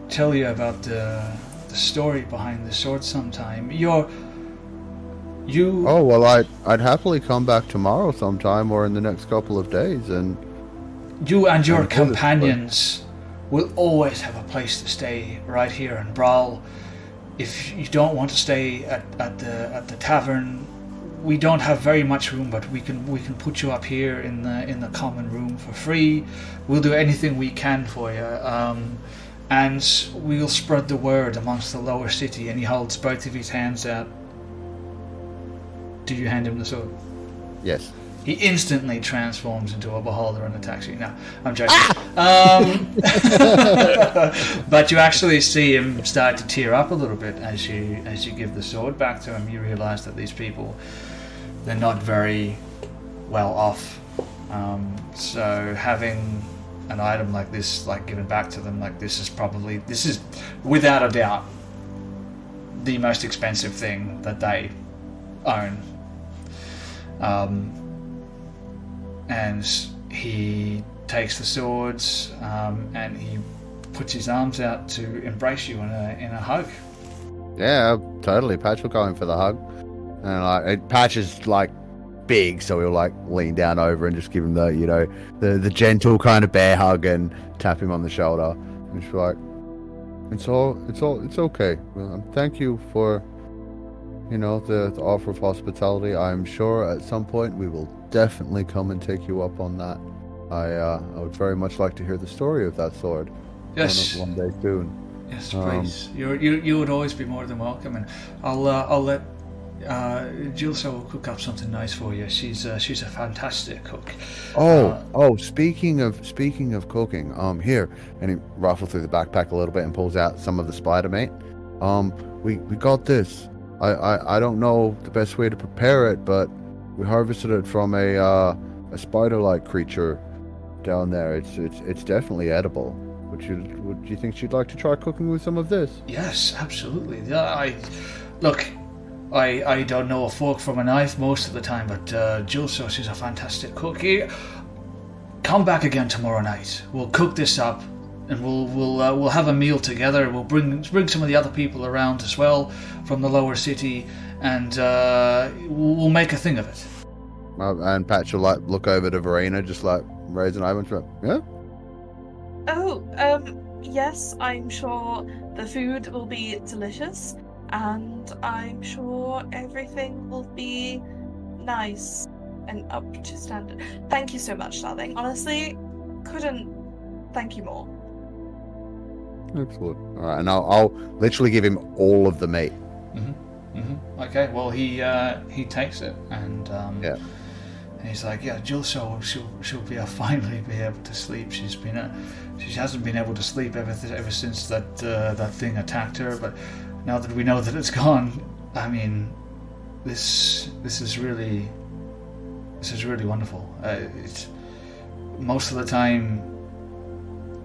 tell you about the story behind the sword sometime. Oh well, I'd happily come back tomorrow sometime or in the next couple of days, and you and your companions will always have a place to stay right here in Bral. If you don't want to stay at the tavern, we don't have very much room, but we can put you up here in the common room for free. We'll do anything we can for you, and we'll spread the word amongst the lower city. And he holds both of his hands out. Do you hand him the sword? Yes. He instantly transforms into a beholder and attacks you. No, I'm joking. But you actually see him start to tear up a little bit as you give the sword back to him. You realise that these people, they're not very well off. So having an item like this, like given back to them, like this is without a doubt the most expensive thing that they own. And he takes the swords and he puts his arms out to embrace you in a hug. Yeah, totally. Patch will go in for the hug, and Patch is big, so he'll lean down over and just give him the gentle kind of bear hug and tap him on the shoulder. And she's like, it's okay. Well, thank you for the offer of hospitality. I'm sure at some point we will definitely come and take you up on that. I would very much like to hear the story of that sword. Yes. One day soon. Yes, please. You would always be more than welcome, and I'll let Jilso cook up something nice for you. She's a fantastic cook. Speaking of cooking, here, and he ruffles through the backpack a little bit and pulls out some of the spider meat. We got this. I don't know the best way to prepare it, but we harvested it from a spider-like creature down there. It's definitely edible. Would you think she'd like to try cooking with some of this? Yes, absolutely. I don't know a fork from a knife most of the time, but Jilso, she's a fantastic cook. Come back again tomorrow night. We'll cook this up, and we'll have a meal together. We'll bring some of the other people around as well from the lower city, and we'll make a thing of it. And Patch will look over to Verena, just raise an eyebrow. Yeah. Oh, yes, I'm sure the food will be delicious, and I'm sure everything will be nice and up to standard. Thank you so much, darling. Honestly, couldn't thank you more. Excellent. All right, and I'll literally give him all of the meat. Okay, well, he takes it, and yeah. And he's like, yeah, Jilso, she'll finally be able to sleep. She hasn't been able to sleep ever since that thing attacked her. But now that we know that it's gone, I mean, this is really wonderful. Most of the time,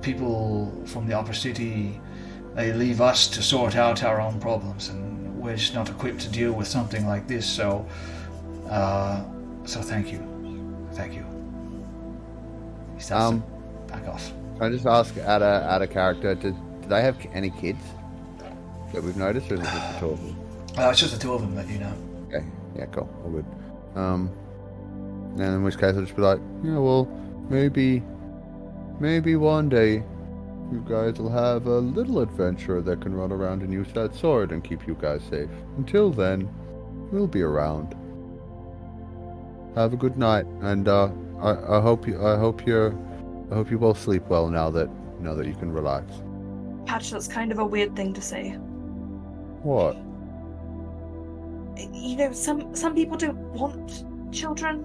people from the upper city, they leave us to sort out our own problems, and we're just not equipped to deal with something like this. So thank you. He starts to back off. Can I just ask, out of character, do they have any kids that we've noticed, or is it just the two of them? It's just the two of them that you know. Okay, yeah, cool, all good. And in which case I'll just be like, yeah, well, maybe one day you guys will have a little adventurer that can run around and use that sword and keep you guys safe. Until then, we'll be around. Have a good night, and I hope you both sleep well now that you can relax. Patch, that's kind of a weird thing to say. What? You know, some people don't want children.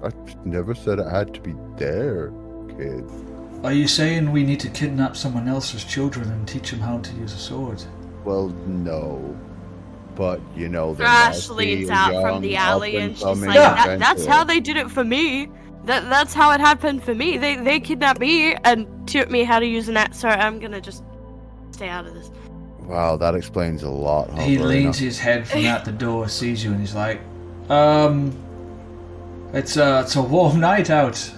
I never said it had to be their kid. Are you saying we need to kidnap someone else's children and teach them how to use a sword? Well, no. But, Thrash leans out from the alley and she's like, that's how they did it for me. That's how it happened for me. They kidnapped me and taught me how to use an axe, so I'm gonna just stay out of this. Wow, that explains a lot. He leans his head from out the door, sees you, and he's like, it's a warm night out.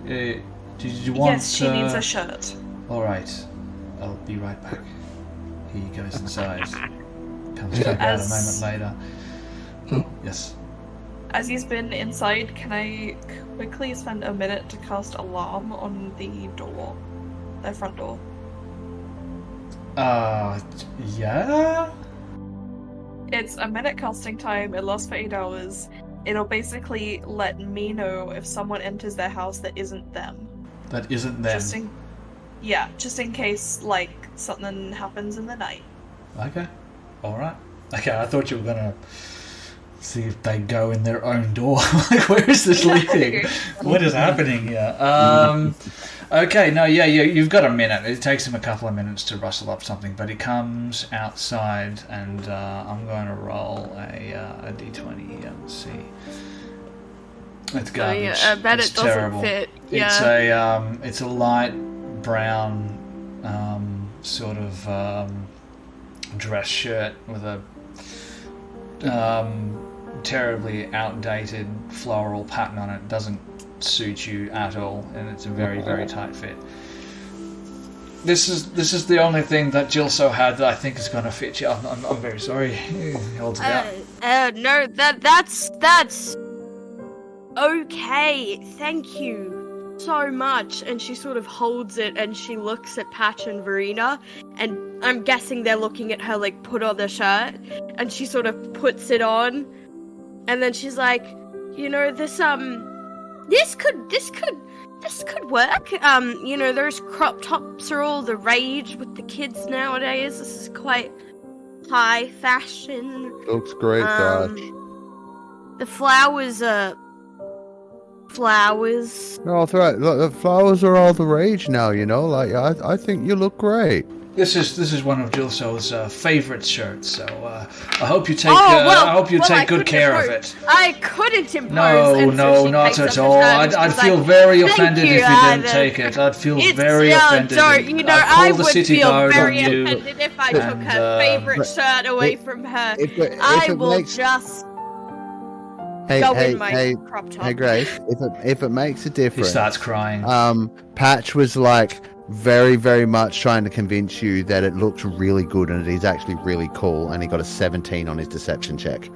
Did you want... Yes, she needs a shirt. Alright, I'll be right back. He goes inside. Comes back out a moment later. Yes. As he's been inside, can I quickly spend a minute to cast alarm on the door? Their front door. Yeah? It's a minute casting time, it lasts for 8 hours. It'll basically let me know if someone enters their house that isn't them. That isn't them? Just in case, something happens in the night. Okay. Alright. Okay, I thought you were gonna see if they go in their own door. Where is this leading? What is happening here? Okay, no, yeah, you've got a minute. It takes him a couple of minutes to rustle up something, but he comes outside, and I'm going to roll a d20 here. Let's see. It's garbage. I bet it's it doesn't terrible. fit. Yeah. It's a light brown sort of dress shirt with a terribly outdated floral pattern on it. Doesn't suit you at all, and it's a very, very tight fit. This is the only thing that Jilso had that I think is going to fit you. I'm very sorry. He holds it out. No, that's okay. Thank you so much. And she sort of holds it, and she looks at Patch and Verena, and I'm guessing they're looking at her put on the shirt, and she sort of puts it on, and then she's like, this this could work. Those crop tops are all the rage with the kids nowadays. This is quite high fashion. Looks great, guys. The flowers are flowers. No, that's right. Look, the flowers are all the rage now. I think you look great. This is one of Jilso's favorite shirts, so I hope you take good care of it. I couldn't impose. No, not at all. I'd feel very offended if you didn't take it. I'd feel very offended. I would feel very offended if I took her favorite shirt away from her. I will just go in my crop top. Hey, Grace, if it makes a difference... He starts crying. Patch was very, very much trying to convince you that it looks really good and it is actually really cool, and he got a 17 on his deception check.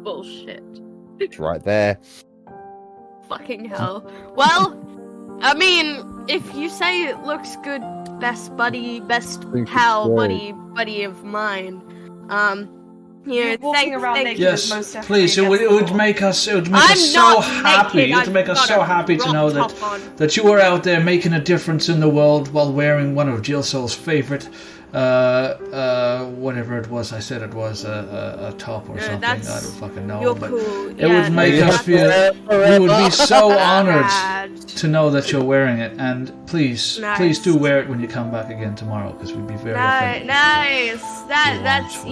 Bullshit. It's right there. Fucking hell. Well, I mean, if you say it looks good, best pal, buddy of mine. Walking around naked is most definitely please. It would make us so happy. It would make us so happy to know that you were out there making a difference in the world while wearing one of Jilso's favorite, whatever it was. I said it was a top or something. I don't fucking know. You're but cool. It would make us feel. We would be so honored to know that you're wearing it. And please do wear it when you come back again tomorrow, because we'd be very offended. Nice. That's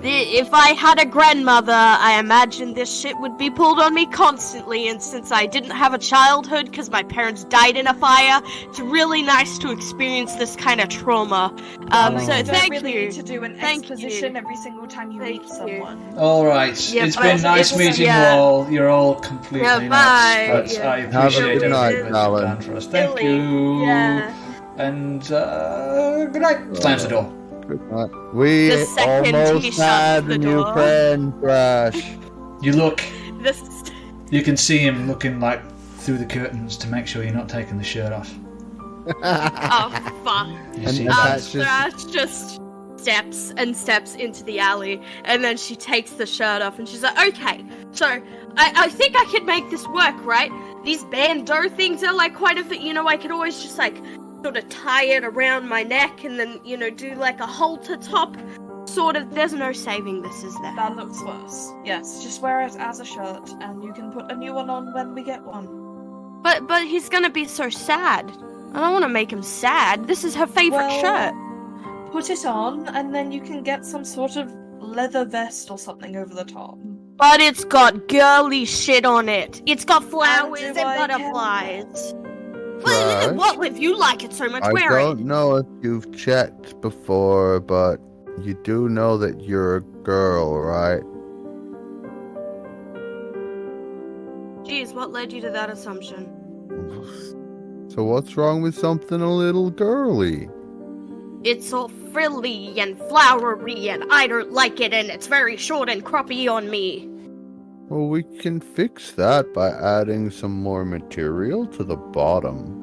if I had a grandmother, I imagine this shit would be pulled on me constantly, and since I didn't have a childhood because my parents died in a fire, it's really nice to experience this kind of trauma. So thank you. you. Need to do an exposition every single time you meet someone. All right. It's been nice meeting you all. You're all completely nuts. But I appreciate everything you've done for us. Thank you. Yeah. And good night. Slams the door. We The second almost he had shuts the a new door. friend, Thrash. You look. This. You can see him looking through the curtains to make sure you're not taking the shirt off. Oh fuck. And Thrash just steps into the alley, and then she takes the shirt off, and she's like, okay, so I think I could make this work, right? These bandeau things are quite a thing, I could always just sort of tie it around my neck and then, do a halter top sort of. There's no saving this, is there? That looks worse. Yes, just wear it as a shirt and you can put a new one on when we get one. But he's gonna be so sad. I don't want to make him sad. This is her favorite shirt. Put it on and then you can get some sort of leather vest or something over the top. But it's got girly shit on it. It's got flowers and butterflies. Right. What if you like it so much? I Wear it. don't know if you've checked before, but you do know that you're a girl, right? Jeez, what led you to that assumption? So what's wrong with something a little girly? It's all frilly and flowery, and I don't like it, and it's very short and croppy on me. Well, we can fix that by adding some more material to the bottom.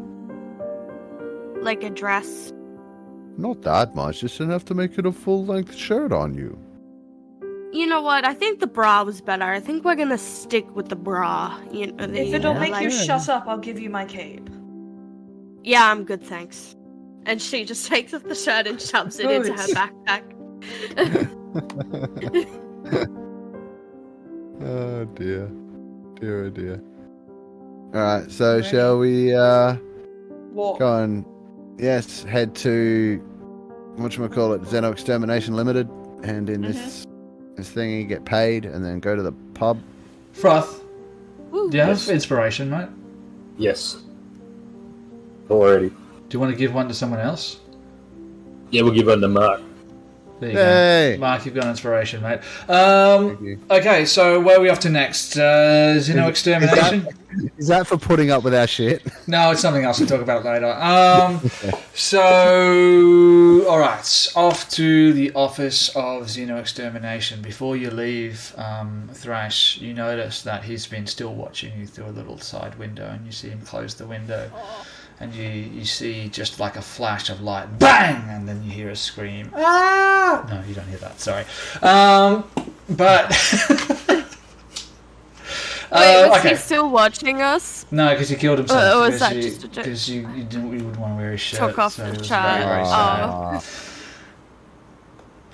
Like a dress. Not that much, just enough to make it a full-length shirt on you. You know what? I think the bra was better. I think we're gonna stick with the bra. If it'll make you shut up, I'll give you my cape. Yeah, I'm good, thanks. And she just takes off the shirt and shoves it into her backpack. Oh dear. Dear, oh dear. Alright, so shall we Walk. go and head to whatchamacallit, Xeno Extermination Limited, and in this thingy get paid and then go to the pub. Froth, Woo. do you have inspiration, mate? Yes. Already. Do you want to give one to someone else? Yeah, we'll give one to Mark. There you Hey. go. Mark, you've got inspiration, mate. Thank you. Okay, so where are we off to next? Xeno Extermination? Is that for putting up with our shit? No, it's something else. We'll talk about later. So, alright, off to the office of Xeno Extermination. Before you leave, Thrash, you notice that he's been still watching you through a little side window, and you see him close the window. And you see just like a flash of light, bang, and then you hear a scream. Ah! No, you don't hear that. Sorry, but Wait, was okay. he still watching us? No, because he killed himself. Or was that just a joke? Because you wouldn't want to wear his shirt. Took off so the it was shirt. very, very sad. Oh.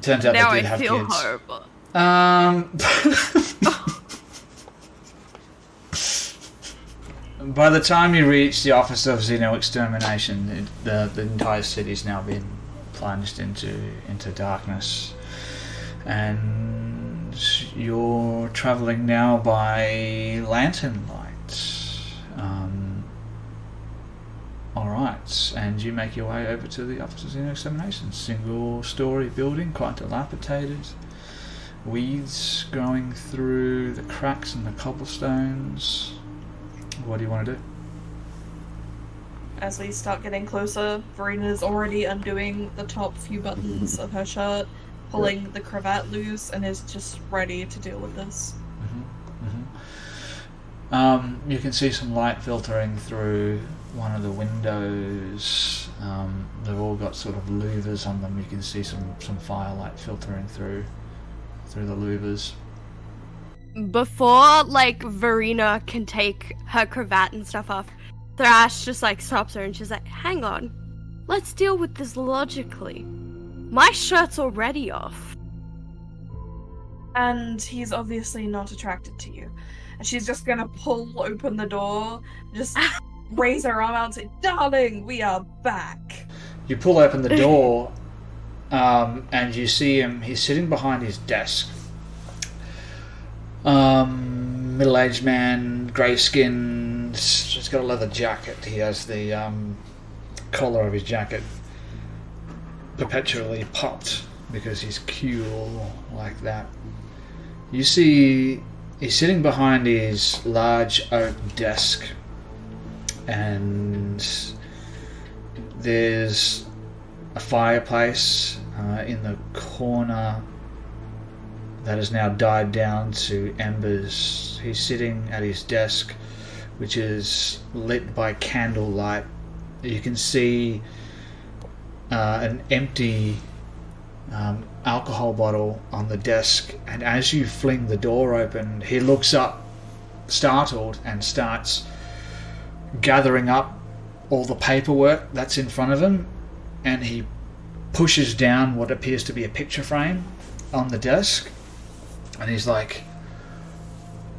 Turns out Now they did I have feel kids. horrible. By the time you reach the Office of Xeno Extermination, the entire city's now been plunged into darkness, and you're traveling now by lantern light. Alright, and you make your way over to the Office of Xeno Extermination. Single story building, quite dilapidated. Weeds growing through the cracks in the cobblestones. What do you want to do? As we start getting closer, Verena's already undoing the top few buttons of her shirt, pulling the cravat loose, and is just ready to deal with this. You can see some light filtering through one of the windows. They've all got sort of louvers on them. You can see some firelight filtering through the louvers. Before, like, Verena can take her cravat and stuff off, Thrash just, like, stops her and she's like, hang on. Let's deal with this logically. My shirt's already off. And he's obviously not attracted to you. And she's just gonna pull open the door, just raise her arm out and say, darling, we are back. You pull open the door, and you see him. He's sitting behind his desk. Middle-aged man, grey-skinned. He's got a leather jacket. He has the collar of his jacket perpetually popped because he's cool like that. You see, he's sitting behind his large oak desk, and there's a fireplace in the corner that has now died down to embers. He's sitting at his desk, which is lit by candlelight. You can see an empty alcohol bottle on the desk, and as you fling the door open, he looks up, startled, and starts gathering up all the paperwork that's in front of him, and he pushes down what appears to be a picture frame on the desk, and he's like,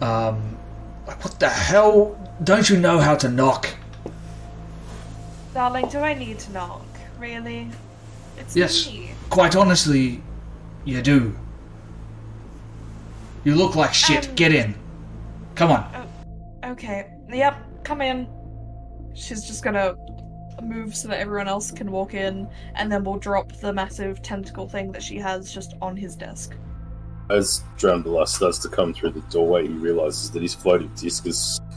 what the hell? Don't you know how to knock? Darling, do I need to knock? Really? It's Yes. me. Quite honestly, you do. You look like shit. Get in. Come on. Okay. Yep, come in. She's just gonna move so that everyone else can walk in, and then we'll drop the massive tentacle thing that she has just on his desk. As Drambula starts to come through the doorway, he realizes that his floating disc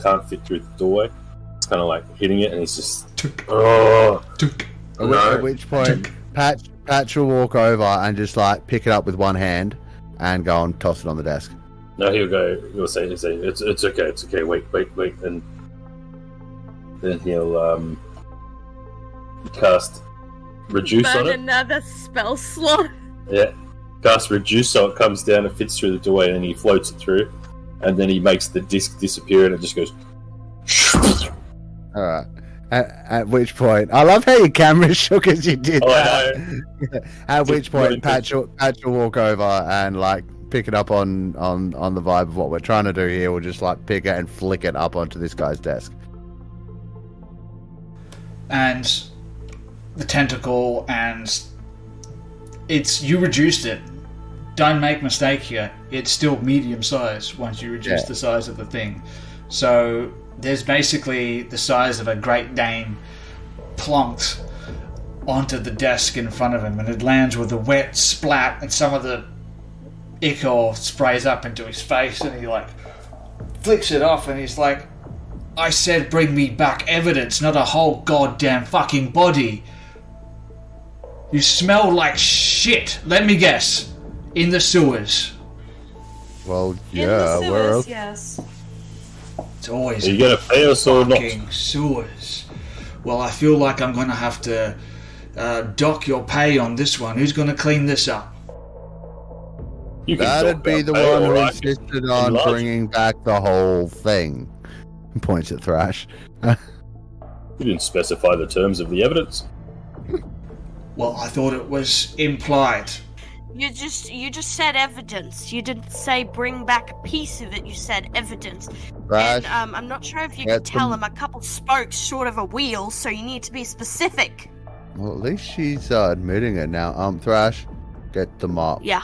can't fit through the doorway. It's kind of like hitting it, and he's just... Oh, At which point, Patch will walk over and just like pick it up with one hand and go and toss it on the desk. No, he'll say, it's okay, wait, and then he'll cast Reduce on Burn it. another spell slot. Yeah, cast Reduce so it comes down and fits through the doorway, and he floats it through, and then he makes the disc disappear, and it just goes... Alright. At which point, I love how your camera shook as you did that. At which point, Patch will walk over and like pick it up on the vibe of what we're trying to do here. We'll just like pick it and flick it up onto this guy's desk. And the tentacle, and you reduced it. Don't make mistake here. It's still medium size once you reduce the size of the thing. So there's basically the size of a Great Dane plonked onto the desk in front of him, and it lands with a wet splat, and some of the ichor sprays up into his face, and he like flicks it off, and he's like, I said bring me back evidence, not a whole goddamn fucking body. You smell like shit. Let me guess. In the sewers. Well, yeah, In the sewers, where else? yes. It's always Are you going to pay us or not? fucking sewers. Well, I feel like I'm going to have to dock your pay on this one. Who's going to clean this up? You can That'd talk be about the pay, one who alright? insisted on Enlarge. bringing back the whole thing. Points at Thrash. You didn't specify the terms of the evidence. Well, I thought it was implied. You just said evidence. You didn't say bring back a piece of it. You said evidence. Thrash, And I'm not sure if you get can tell them- I'm a couple spokes short of a wheel, so you need to be specific. well, at least she's admitting it now. Thrash, get the mop. Yeah.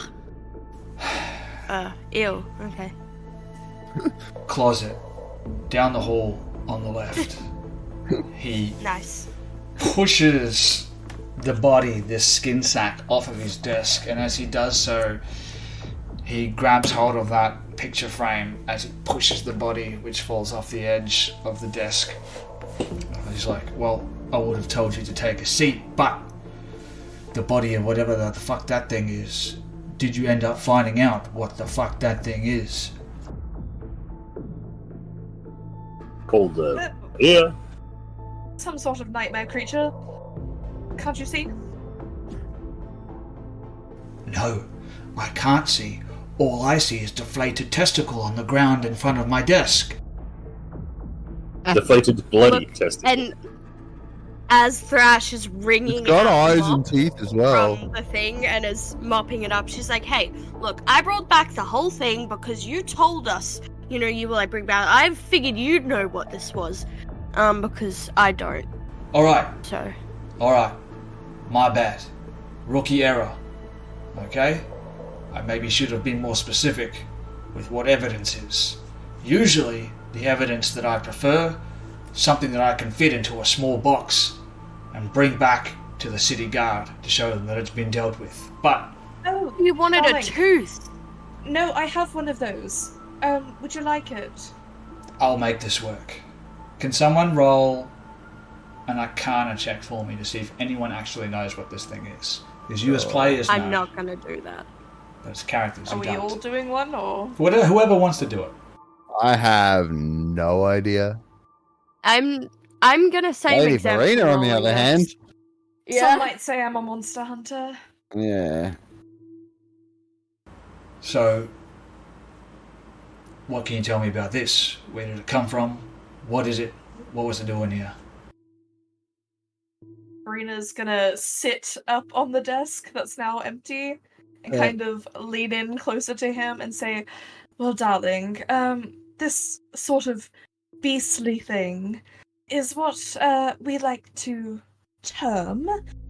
Ew. Okay. Closet. Down the hall on the left. He Nice. pushes the body, this skin sack, off of his desk, and as he does so, he grabs hold of that picture frame as he pushes the body, which falls off the edge of the desk. He's like, well, I would have told you to take a seat, but the body of whatever the fuck that thing is, did you end up finding out what the fuck that thing is? Called yeah. Some sort of nightmare creature. Can't you see? No, I can't see. All I see is deflated testicle on the ground in front of my desk. Deflated bloody Look, testicle. And as Thrash is wringing It's got out the eyes and mop teeth as well. from the thing and is mopping it up, she's like, hey, look, I brought back the whole thing because you told us, you were like, bring back, I figured you'd know what this was, because I don't, Alright, so. alright. My bad. Rookie error. Okay? I maybe should have been more specific with what evidence is. Usually, the evidence that I prefer, something that I can fit into a small box and bring back to the city guard to show them that it's been dealt with. But Oh, You wanted darling. a tooth. No, I have one of those. Would you like it? I'll make this work. Can someone roll an Arcana check for me to see if anyone actually knows what this thing is? Because you as players know, I'm not gonna do that. but as characters Are who we don't. all doing one, or? Whoever wants to do it. I have no idea. I'm gonna save Lady exempt Marina, from on the rolling other hand. this. Some might say I'm a monster hunter. Yeah. So, what can you tell me about this? Where did it come from? What is it? What was it doing here? Marina's gonna sit up on the desk that's now empty and Yeah. kind of lean in closer to him and say, well, darling, this sort of beastly thing is what we like to term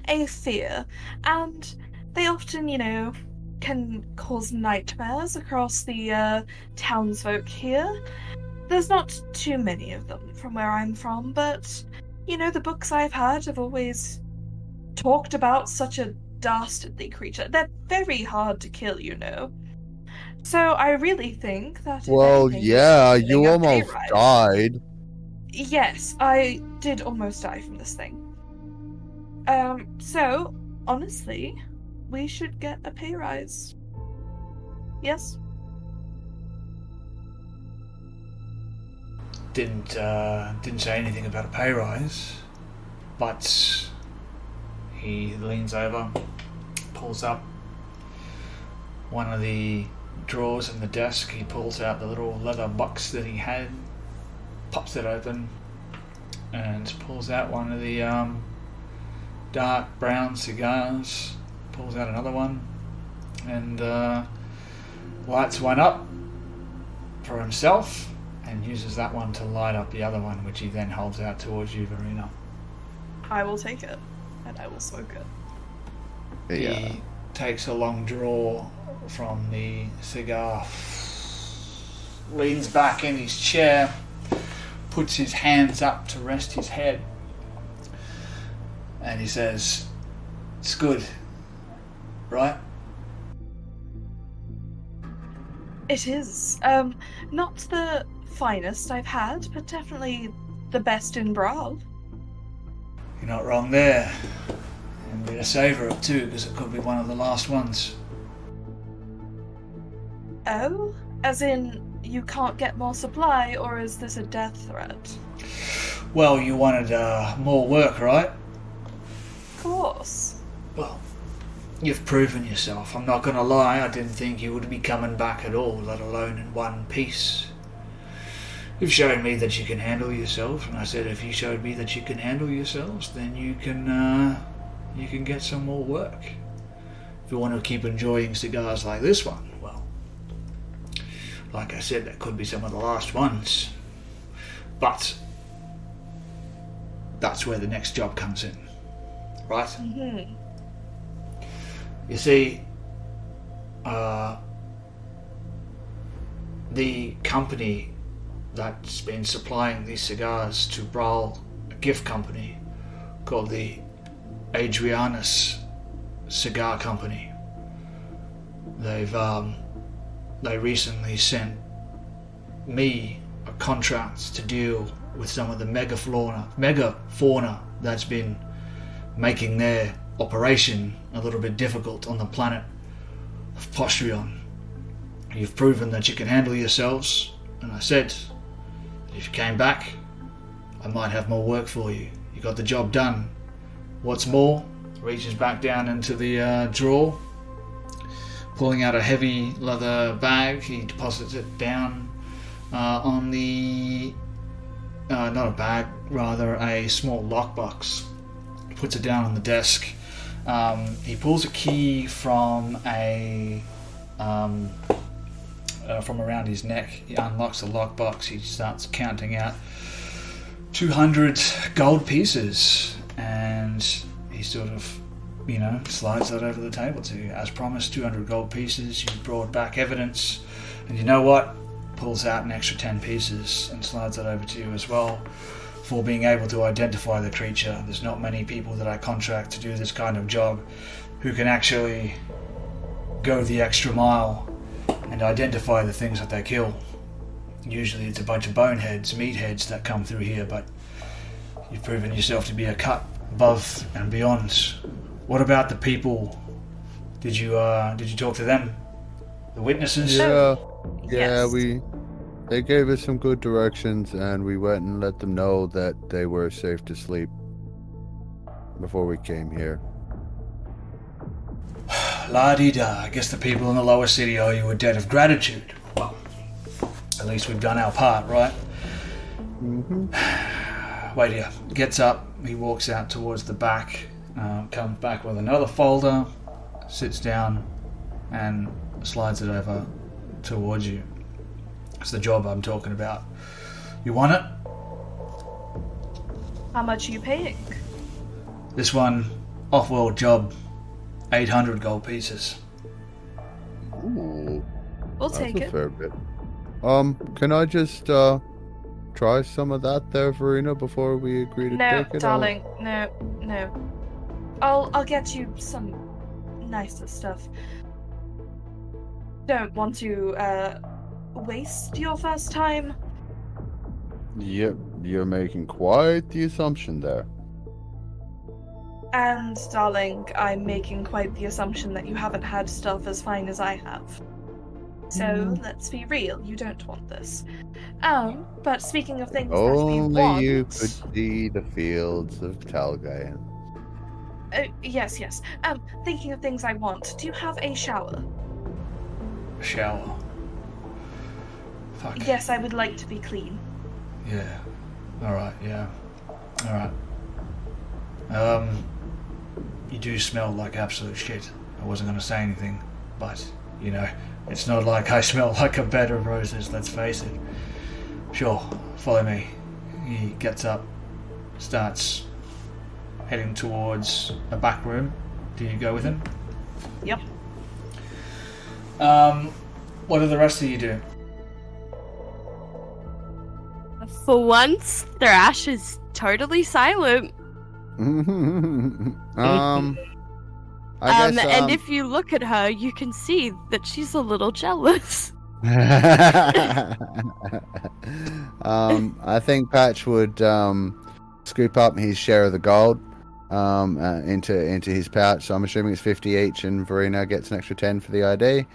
a fear, and they often, can cause nightmares across the townsfolk here. There's not too many of them from where I'm from, but the books I've had have always talked about such a dastardly creature. They're very hard to kill, So I really think that. if Well, anything, yeah, getting you a almost pay rise. died. Yes, I did almost die from this thing. So, honestly, we should get a pay rise. Yes? Didn't say anything about a pay rise, but he leans over, pulls up one of the drawers in the desk. He pulls out the little leather box that he had, pops it open, and pulls out one of the dark brown cigars. Pulls out another one, and lights one up for himself. And uses that one to light up the other one, which he then holds out towards you, Verena. I will take it, and I will smoke it. Yeah. He takes a long draw from the cigar, leans back in his chair, puts his hands up to rest his head, and he says, "It's good, right?" It is. Not the finest I've had, but definitely the best in Bral. You're not wrong there. And better savour it too, because it could be one of the last ones. Oh? As in, you can't get more supply, or is this a death threat? Well, you wanted more work, right? Of course. Well, you've proven yourself. I'm not going to lie, I didn't think you would be coming back at all, let alone in one piece. You've shown me that you can handle yourself, and I said if you showed me that you can handle yourselves, then you can get some more work. If you want to keep enjoying cigars like this one, well, like I said, that could be some of the last ones. But that's where the next job comes in, right? Mm-hmm. You see, the company that's been supplying these cigars to Bral, a gift company called the Adrianus Cigar Company, they recently sent me a contract to deal with some of the megafauna that's been making their operation a little bit difficult on the planet of Postreon. You've proven that you can handle yourselves, and I said that if you came back, I might have more work for you. You got the job done. What's more, reaches back down into the drawer, pulling out a heavy leather bag. He deposits it down on the not a bag, rather a small lockbox. Puts it down on the desk. He pulls a key from from around his neck. He unlocks the lockbox. He starts counting out 200 gold pieces, and he sort of, slides that over the table to you. As promised, 200 gold pieces. You brought back evidence, and you know what? Pulls out an extra 10 pieces and slides that over to you as well, for being able to identify the creature. There's not many people that I contract to do this kind of job who can actually go the extra mile and identify the things that they kill. Usually it's a bunch of boneheads, meatheads that come through here, but you've proven yourself to be a cut above and beyond. What about the people? Did you talk to them? The witnesses? Yeah, Yes. They gave us some good directions, and we went and let them know that they were safe to sleep before we came here. La-di-da, I guess the people in the lower city owe you a debt of gratitude. Well, at least we've done our part, right? Mm-hmm. Wait here. Gets up, he walks out towards the back, comes back with another folder, sits down, and slides it over towards you. It's the job I'm talking about. You want it? How much are you paying? This one, off-world job, 800 gold pieces. Ooh, We'll that's take a it. fair bit. Can I just try some of that there, Verena, before we agree to No, take it? darling. No. I'll get you some nicer stuff. Don't want to waste your first time. Yep, you're making quite the assumption there. And, darling, I'm making quite the assumption that you haven't had stuff as fine as I have. So, let's be real, you don't want this. But speaking of things that we Only want... you could see the fields of Talgayan. Yes. Thinking of things I want, do you have a shower? A shower. Fuck. Yes, I would like to be clean. Yeah. Alright, yeah. Alright. You do smell like absolute shit. I wasn't going to say anything, but, it's not like I smell like a bed of roses, let's face it. Sure, follow me. He gets up, starts heading towards a back room. Do you go with him? Yep. What do the rest of you do? For once, Thrash is totally silent. I guess, And if you look at her, you can see that she's a little jealous. I think Patch would scoop up his share of the gold into his pouch. So I'm assuming it's 50 each, and Verena gets an extra 10 for the ID.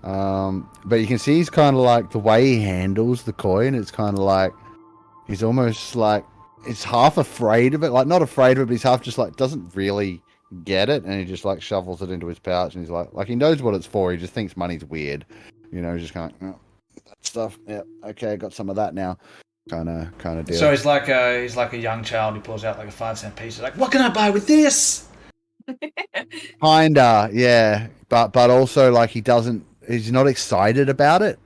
But you can see he's kind of like the way he handles the coin. It's kind of like he's almost like it's half afraid of it, like not afraid of it, but he's half just like doesn't really get it, and he just like shovels it into his pouch, and he's like he knows what it's for. He just thinks money's weird, he's just kind of that stuff. Yeah, okay, got some of that now, kind of deal. So he's like a young child. He pulls out like a 5-cent piece. He's like, "What can I buy with this?" Kinda, yeah, but also like he's not excited about it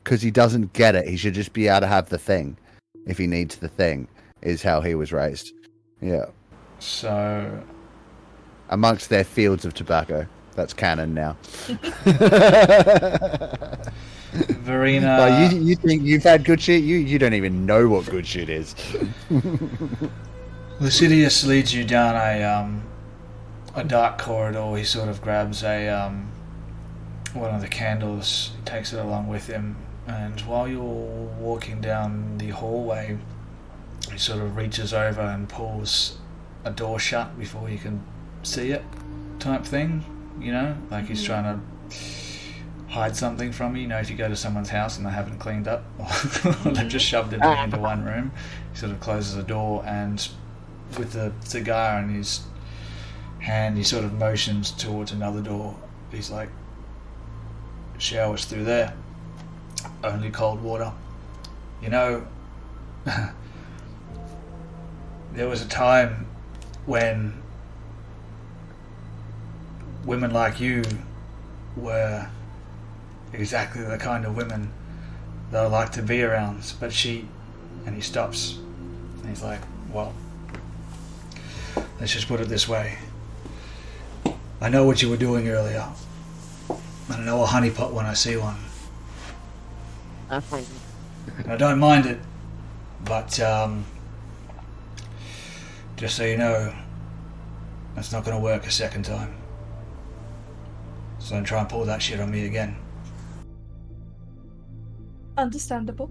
because he doesn't get it. He should just be able to have the thing if he needs the thing. Is how he was raised. Yeah. So, amongst their fields of tobacco, that's canon now. Verena, like, you think you've had good shit? You don't even know what good shit is. Lucidius leads you down a dark corridor. He sort of grabs one of the candles, takes it along with him, and while you're walking down the hallway, he sort of reaches over and pulls a door shut before you can see it, type thing. Like he's trying to hide something from you. If you go to someone's house and they haven't cleaned up, or they've just shoved everything into one room, he sort of closes the door, and with the cigar in his hand, he sort of motions towards another door. He's like, "Showers through there. Only cold water. There was a time when women like you were exactly the kind of women that I like to be around, but she..." And he stops, and he's like, "Well, let's just put it this way. I know what you were doing earlier, and I know a honeypot when I see one. And I don't mind it, but just so you know, that's not going to work a second time. So don't try and pull that shit on me again." Understandable.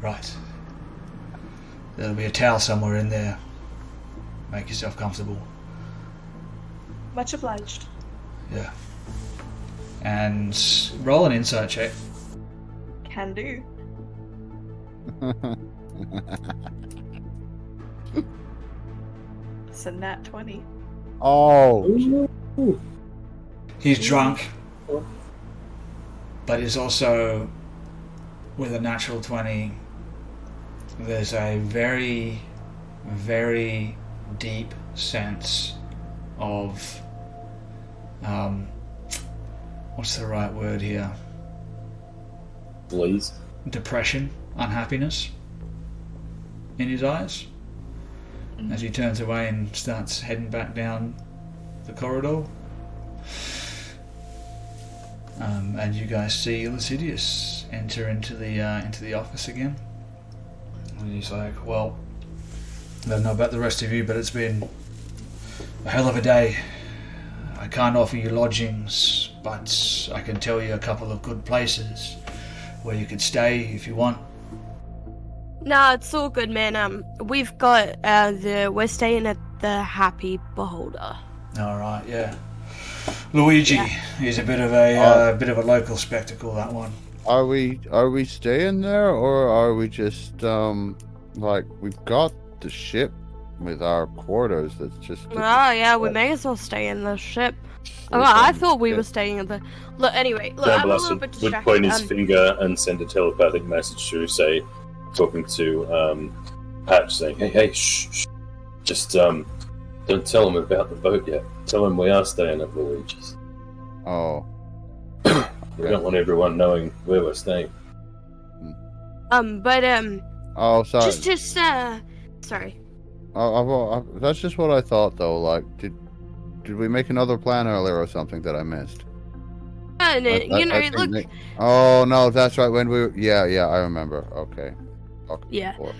Right. There'll be a towel somewhere in there. Make yourself comfortable. Much obliged. Yeah. And roll an insight check. Can do. It's a nat 20. Oh. He's drunk, but he's also, with a natural 20, there's a very, very deep sense of, what's the right word here? Please. Depression, unhappiness in his eyes as he turns away and starts heading back down the corridor. And you guys see Lucidius enter into the office again, and he's like, "Well, I don't know about the rest of you, but it's been a hell of a day. I can't offer you lodgings, but I can tell you a couple of good places where you could stay if you want." Nah, it's all good, man. We've got we're staying at the Happy Beholder. All right, yeah. Luigi is a bit of a local spectacle, that one. Are we staying there, or are we just we've got the ship with our quarters? That's just. Oh yeah, we may as well stay in the ship. I thought we were staying in the. Look, anyway, I'm a little bit would distracted. point his finger and send a telepathic message to, say, talking to Patch, saying, "Hey, shh, just don't tell him about the boat yet. Tell him we are staying at Luigi's. Oh. We don't want everyone knowing where we're staying." Oh, sorry. Just sorry. That's just what I thought, though. Like, did we make another plan earlier or something that I missed? Look. Oh no, that's right. When we, yeah, I remember. Okay. Yeah. Before.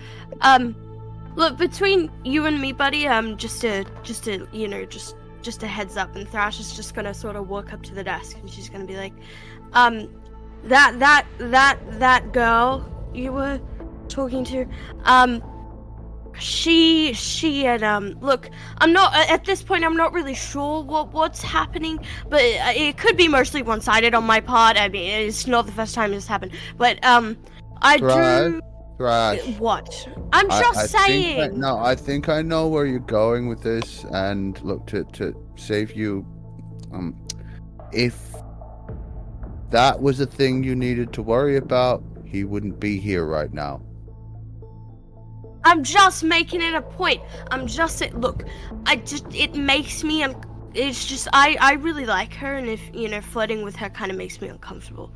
Look, between you and me, buddy, just a heads up, and Thrash is just gonna sort of walk up to the desk, and she's gonna be like, that girl you were talking to, she had, look, I'm not, at this point, I'm not really sure what's happening, but it could be mostly one-sided on my part. I mean, it's not the first time this happened, but, Thrash. What? I'm just saying. I think I know where you're going with this, and look, to save you, if that was a thing you needed to worry about, he wouldn't be here right now. I'm just making it a point. Look, it makes me, it's just, I really like her, and if, flirting with her kind of makes me uncomfortable.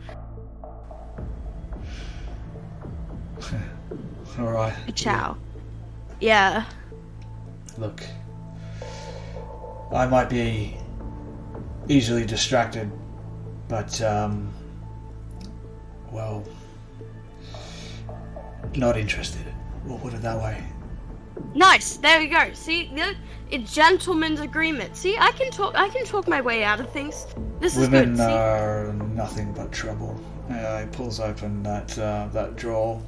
Alright. Ciao. Yeah. Look, I might be easily distracted, but, well, not interested. We'll put it that way. Nice. There we go. See, it's gentleman's agreement. See, I can talk my way out of things. This is good. Women are nothing but trouble. He pulls open that drawer,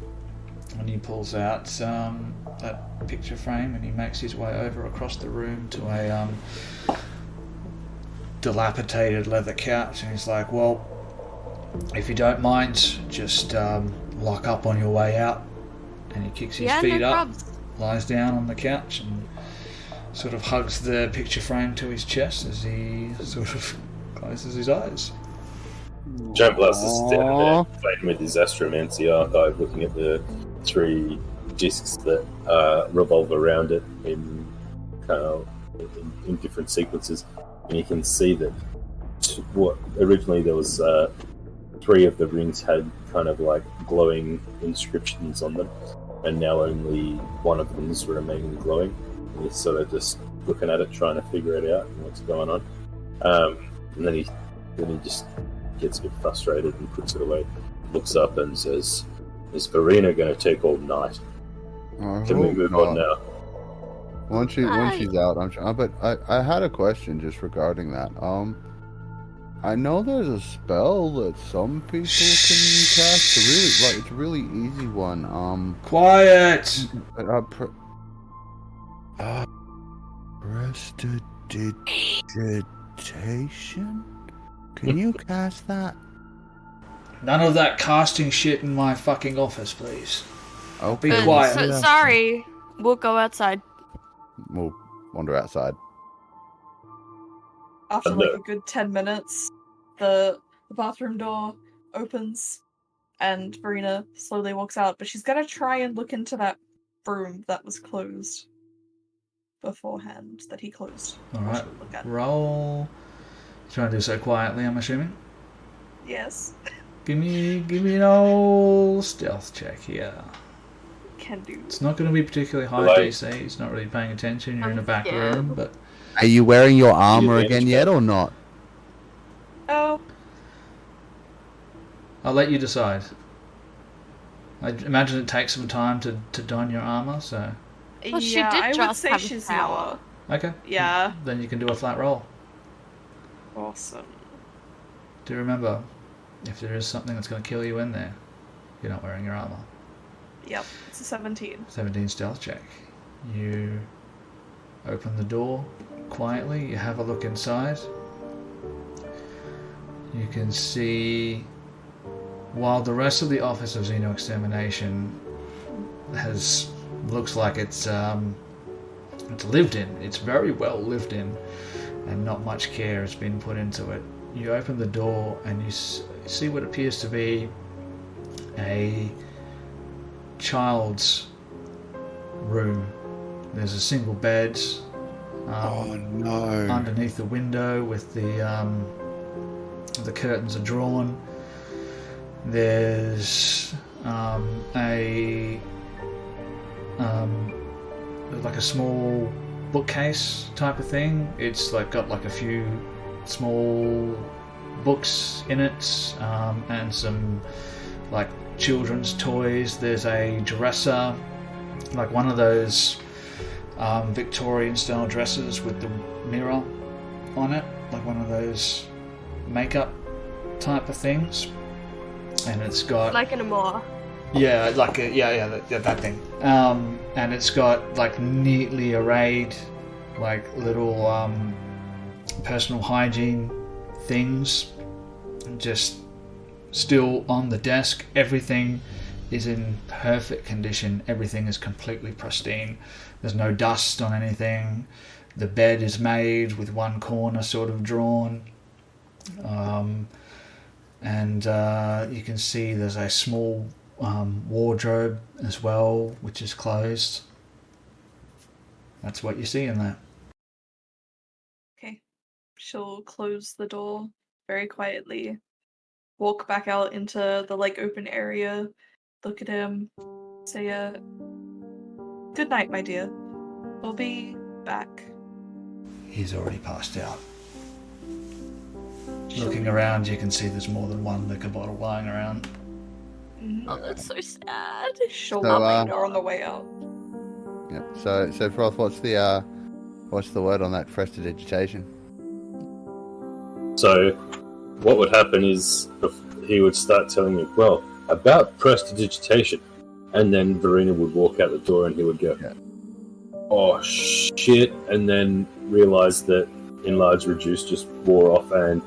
and he pulls out that picture frame, and he makes his way over across the room to a dilapidated leather couch, and he's like, well, if you don't mind, just lock up on your way out. And he kicks his feet up, lies down on the couch, and sort of hugs the picture frame to his chest as he sort of closes his eyes. Joe Blast is down there playing with his Astromancy archive, looking at the 3 discs that revolve around it in different sequences, and you can see that what originally there was 3 of the rings had kind of like glowing inscriptions on them, and now only 1 of them is remaining glowing. And he's sort of just looking at it, trying to figure it out and what's going on. And then he just gets a bit frustrated and puts it away. Looks up and says, "Is Verena going to take all night? Can we move on now?" Once she's out, I'm sure. But I had a question just regarding that. I know there's a spell that some people can cast. It's a really easy one. Quiet. Prestidigitation? Can you cast that? None of that casting shit in my fucking office, please. Okay. Be quiet. Sorry, we'll go outside. We'll wander outside. After like a good 10 minutes, the bathroom door opens and Verena slowly walks out, but she's gonna try and look into that room that was closed beforehand, that he closed. Alright, roll. Trying to do so quietly, I'm assuming? Yes. Give me an old stealth check here. Can do. It's not going to be particularly high DC, it's not really paying attention, you're in a back room, but... Are you wearing your armor again yet or not? Oh. I'll let you decide. I imagine it takes some time to don your armor, so... Well, she did I would say she's lower. Okay. Yeah. Then you can do a flat roll. Awesome. Do remember, if there is something that's going to kill you in there, you're not wearing your armor. Yep, it's a 17. 17 stealth check. You open the door quietly, you have a look inside. You can see, while the rest of the Office of Xeno Extermination looks like it's lived in, it's very well lived in, and not much care has been put into it. You open the door and you see what appears to be a child's room. There's a single bed underneath the window with the curtains are drawn. There's like a small bookcase type of thing. It's like got like a few small books in it, and some like children's toys. There's a dresser, like one of those Victorian style dresses with the mirror on it, like one of those makeup type of things, and it's got like an amour. Yeah, like that thing. And it's got like neatly arrayed, like little personal hygiene things, just still on the desk. Everything is in perfect condition. Everything is completely pristine. There's no dust on anything. The bed is made with one corner sort of drawn. And you can see there's a small wardrobe as well, which is closed. That's what you see in there. Okay. She'll close the door very quietly, walk back out into the open area, look at him, say, good night, my dear. We'll be back. He's already passed out. Looking around, you can see there's more than one liquor bottle lying around. Oh, that's so sad. She'll So, lock my door on the way out. Yeah. So Froth, what's the word on that prestidigitation? So, what would happen is he would start telling me, well, about prestidigitation, and then Verena would walk out the door and he would go, oh shit, and then realise that Enlarge Reduce just wore off and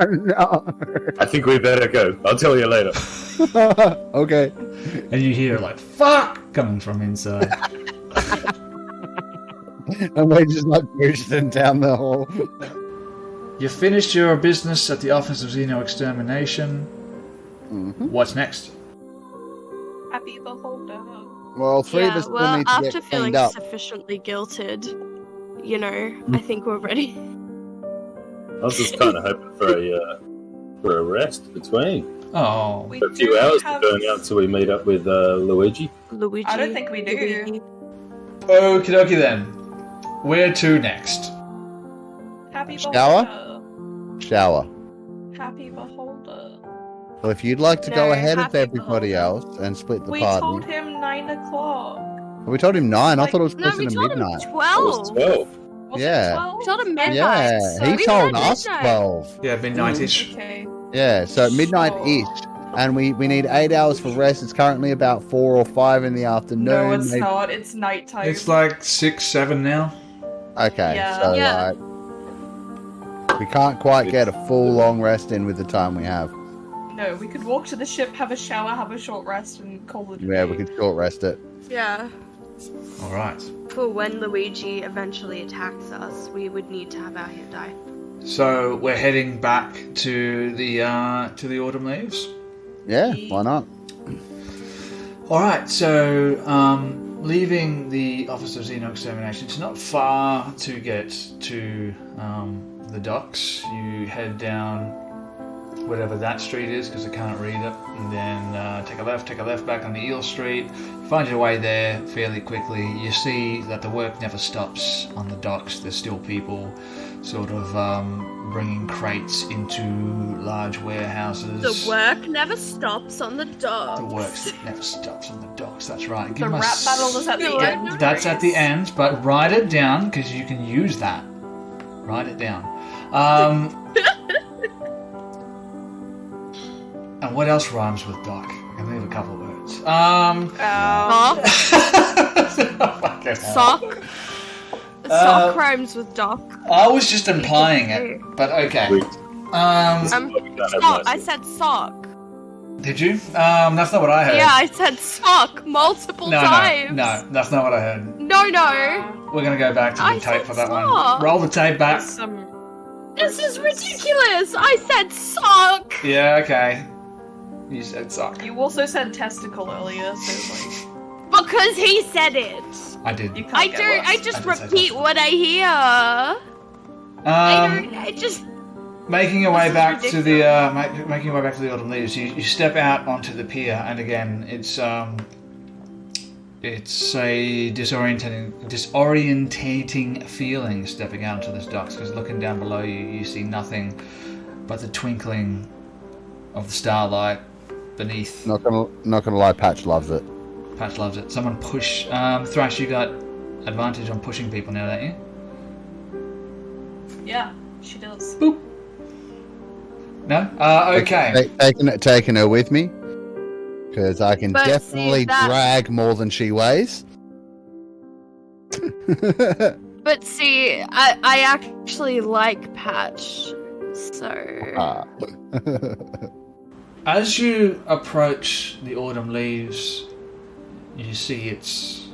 No. I think we better go. I'll tell you later. Okay. And you hear fuck coming from inside. And we're just boosting down the hall. You finished your business at the Office of Xeno Extermination. Mm-hmm. What's next? Happy beholder. Well, three of us still need to after get feeling cleaned up. sufficiently guilted, I think we're ready. I was just kind of hoping for a rest between. Oh. We A few do hours have... to burn out till we meet up with Luigi. Luigi. I don't think we do. Luigi. Okie dokie then. Where to next? Happy Shower? beholder. Shower. Happy beholder. Well, if you'd like to go No, ahead of happy everybody beholder. else and split the We party. told him 9 o'clock. We told him 9. I Like- thought it was No, closer we to told him midnight. 12. 12. Was Yeah. it 12? We told him midnight. Yeah, so he we told said us midnight. 12. Yeah, midnight-ish. Okay. Yeah, so midnight-ish. And we need 8 hours for rest. It's currently about 4 or 5 in the afternoon. No, it's Maybe- not. It's nighttime. It's like 6, 7 now. Okay, Yeah. so Yeah. we can't quite get a full long rest in with the time we have. No, we could walk to the ship, have a shower, have a short rest, and call it a Yeah, day. we can short rest it. Yeah. Alright. For when Luigi eventually attacks us, we would need to have our hit die. So we're heading back to the autumn leaves. Yeah, why not? Alright, so leaving the Office of Xeno Extermination, it's not far to get to the docks. You head down whatever that street is, because I can't read it, and then take a left back on the Eel Street. Find your way there fairly quickly. You see that the work never stops on the docks. There's still people sort of bringing crates into large warehouses. The work never stops on the docks. The work never stops on the docks, that's right. The rap battle is at the Yeah, end. That's at the end, but write it down because you can use that. Write it down. And what else rhymes with dock? I can think of a couple of words. Fucking hell. Sock. Sock rhymes with dock. I was just implying it, but okay. We- Sock. I said sock. Did you? That's not what I heard. Yeah, I said sock multiple no, times. no, that's not what I heard. No. We're gonna go back to the I tape said for that one. sock. Roll the tape back. This is ridiculous. I said sock. Yeah, okay. You said sock. You also said testicle earlier, so Because he said it. I did. you can't I get don't. lost. I just I did say repeat sock. what I hear. I just. Making your way This is back to the ridiculous. making your way back to the autumn leaves, you step out onto the pier, and again, it's a disorientating feeling stepping out onto this docks, because looking down below you, you see nothing but the twinkling of the starlight beneath. Not gonna lie, Patch loves it. Patch loves it. Someone push. Thrash, you got advantage on pushing people now, don't you? Yeah, she does. Boop. No? Okay. Taking her with me, because I can But see, definitely that- drag more than she weighs. But see, I actually like Patch, so. As you approach the autumn leaves, you see its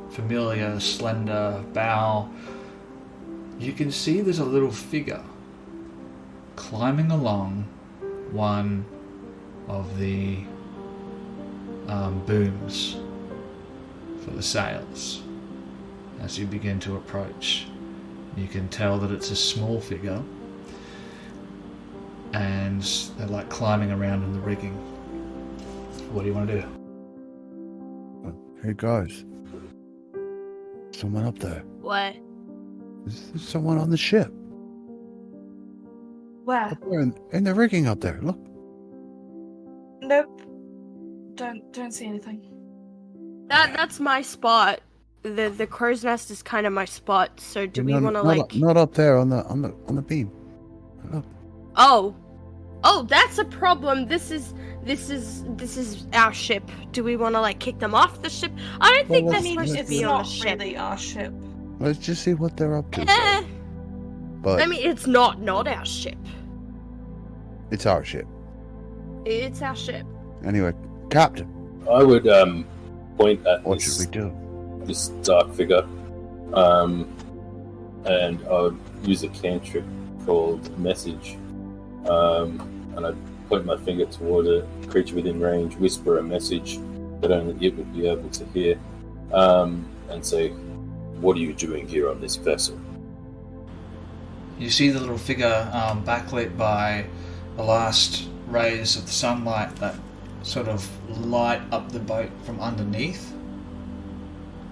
familiar, slender bough. You can see there's a little figure climbing along one of the booms for the sails. As you begin to approach, you can tell that it's a small figure, and they're like climbing around in the rigging. What do you want to do? Hey guys, someone up there. What? There's someone on the ship. Where? Up there in the rigging up there. Look. Nope. Don't see anything. That's my spot. The crow's nest is kind of my spot. So do we want to like? Not up there on the beam. Look. Oh, that's a problem. This is our ship. Do we want to like kick them off the ship? I don't think they're supposed to be on the ship. It's not really our ship. Let's just see what they're up to. But I mean, it's not our ship. it's our ship. It's our ship. Anyway, Captain, I would point at what should we do? this dark figure, and I would use a cantrip called Message, and I'd point my finger toward a creature within range, whisper a message that only it would be able to hear, and say, "What are you doing here on this vessel?" You see the little figure backlit by the last rays of the sunlight that sort of light up the boat from underneath.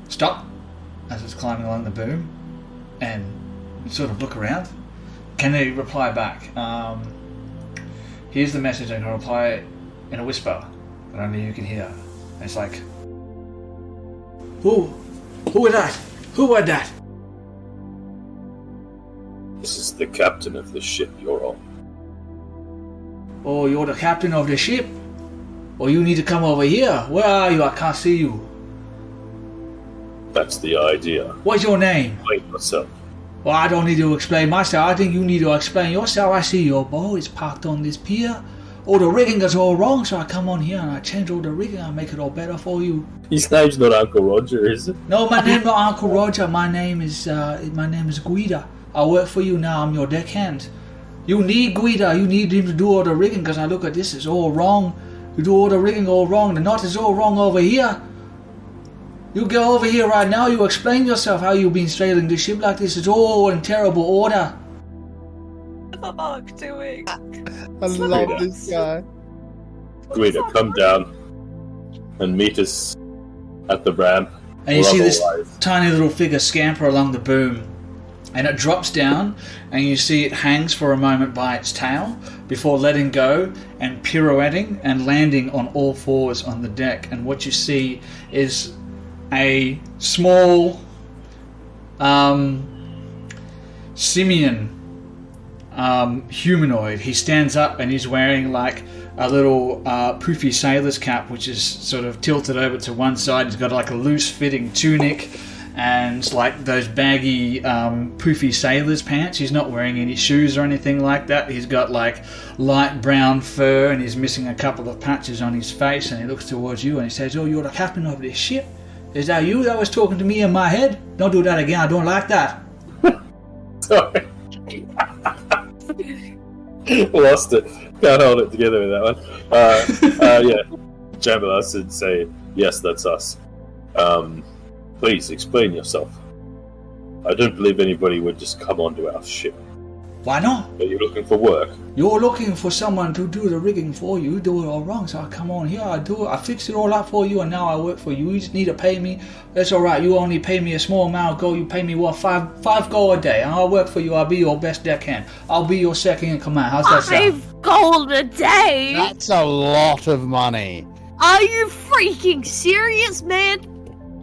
Stop! As it's climbing along the boom, and sort of look around. Can they reply back? Here's the message, and can reply in a whisper that only you can hear. And it's like, Who was that? Who was that? This is the captain of the ship you're on. Oh, you're the captain of the ship? Or you need to come over here. Where are you? I can't see you. That's the idea. What's your name? Wait yourself. Well, I don't need to explain myself. I think you need to explain yourself. I see your boat is parked on this pier. All the rigging is all wrong, so I come on here and I change all the rigging. I make it all better for you. His name's not Uncle Roger, is it? No, my name's not Uncle Roger. My name is Guida. I work for you now. I'm your deckhand. You need Guida. You need him to do all the rigging, because I look at this. It's all wrong. You do all the rigging all wrong. The knot is all wrong over here. You go over here right now. You explain yourself how you've been sailing the ship like this. It's all in terrible order. What's the Mark doing? I love this guy. Guida, come down and meet us at the ramp. And you or see this otherwise. tiny little figure scamper along the boom. And it drops down, and you see it hangs for a moment by its tail before letting go and pirouetting and landing on all fours on the deck. And what you see is a small simian humanoid. He stands up and he's wearing like a little poofy sailor's cap, which is sort of tilted over to one side. He's got like a loose fitting tunic and like those baggy poofy sailor's pants. He's not wearing any shoes or anything like that. He's got like light brown fur, and he's missing a couple of patches on his face, and he looks towards you and he says, "Oh, you're the captain of this ship? Is that you that was talking to me in my head? Don't do that again. I don't like that." Sorry. Lost it. Can't hold it together with that one. Yeah. Jabber us and say, "Yes, that's us. Please explain yourself. I don't believe anybody would just come onto our ship. Why not? Are you looking for work?" You're looking for someone to do the rigging for you. You do it all wrong, so I come on here, I do it, I fix it all up for you, and now I work for you. You just need to pay me. That's alright, you only pay me a small amount of gold. You pay me what, five gold a day, and I'll work for you. I'll be your best deckhand. I'll be your second in command. How's that sound? 5 gold a day? That's a lot of money. Are you freaking serious, man?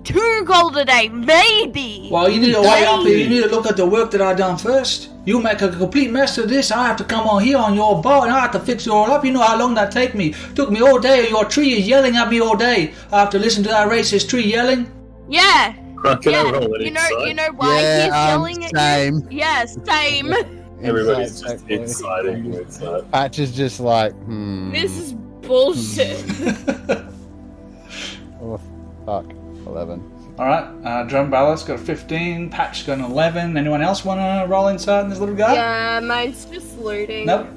2 gold a day, maybe. Well, you need to wait up here. You need to look at the work that I've done first. You make a complete mess of this. I have to come on here on your boat, and I have to fix it all up. You know how long that take me? Took me all day. Your tree is yelling at me all day. I have to listen to that racist tree yelling. Yeah. Can I Yeah. roll it You inside? know why he's yelling at same. you? Yeah, same. Everybody's just Exactly. inciting. It's Patch is just like, This is bullshit. Oh, fuck. 11. Alright, Drum Ballas got a 15, Patch got an 11. Anyone else want to roll inside in this little guy? Yeah, mine's just looting. Nope.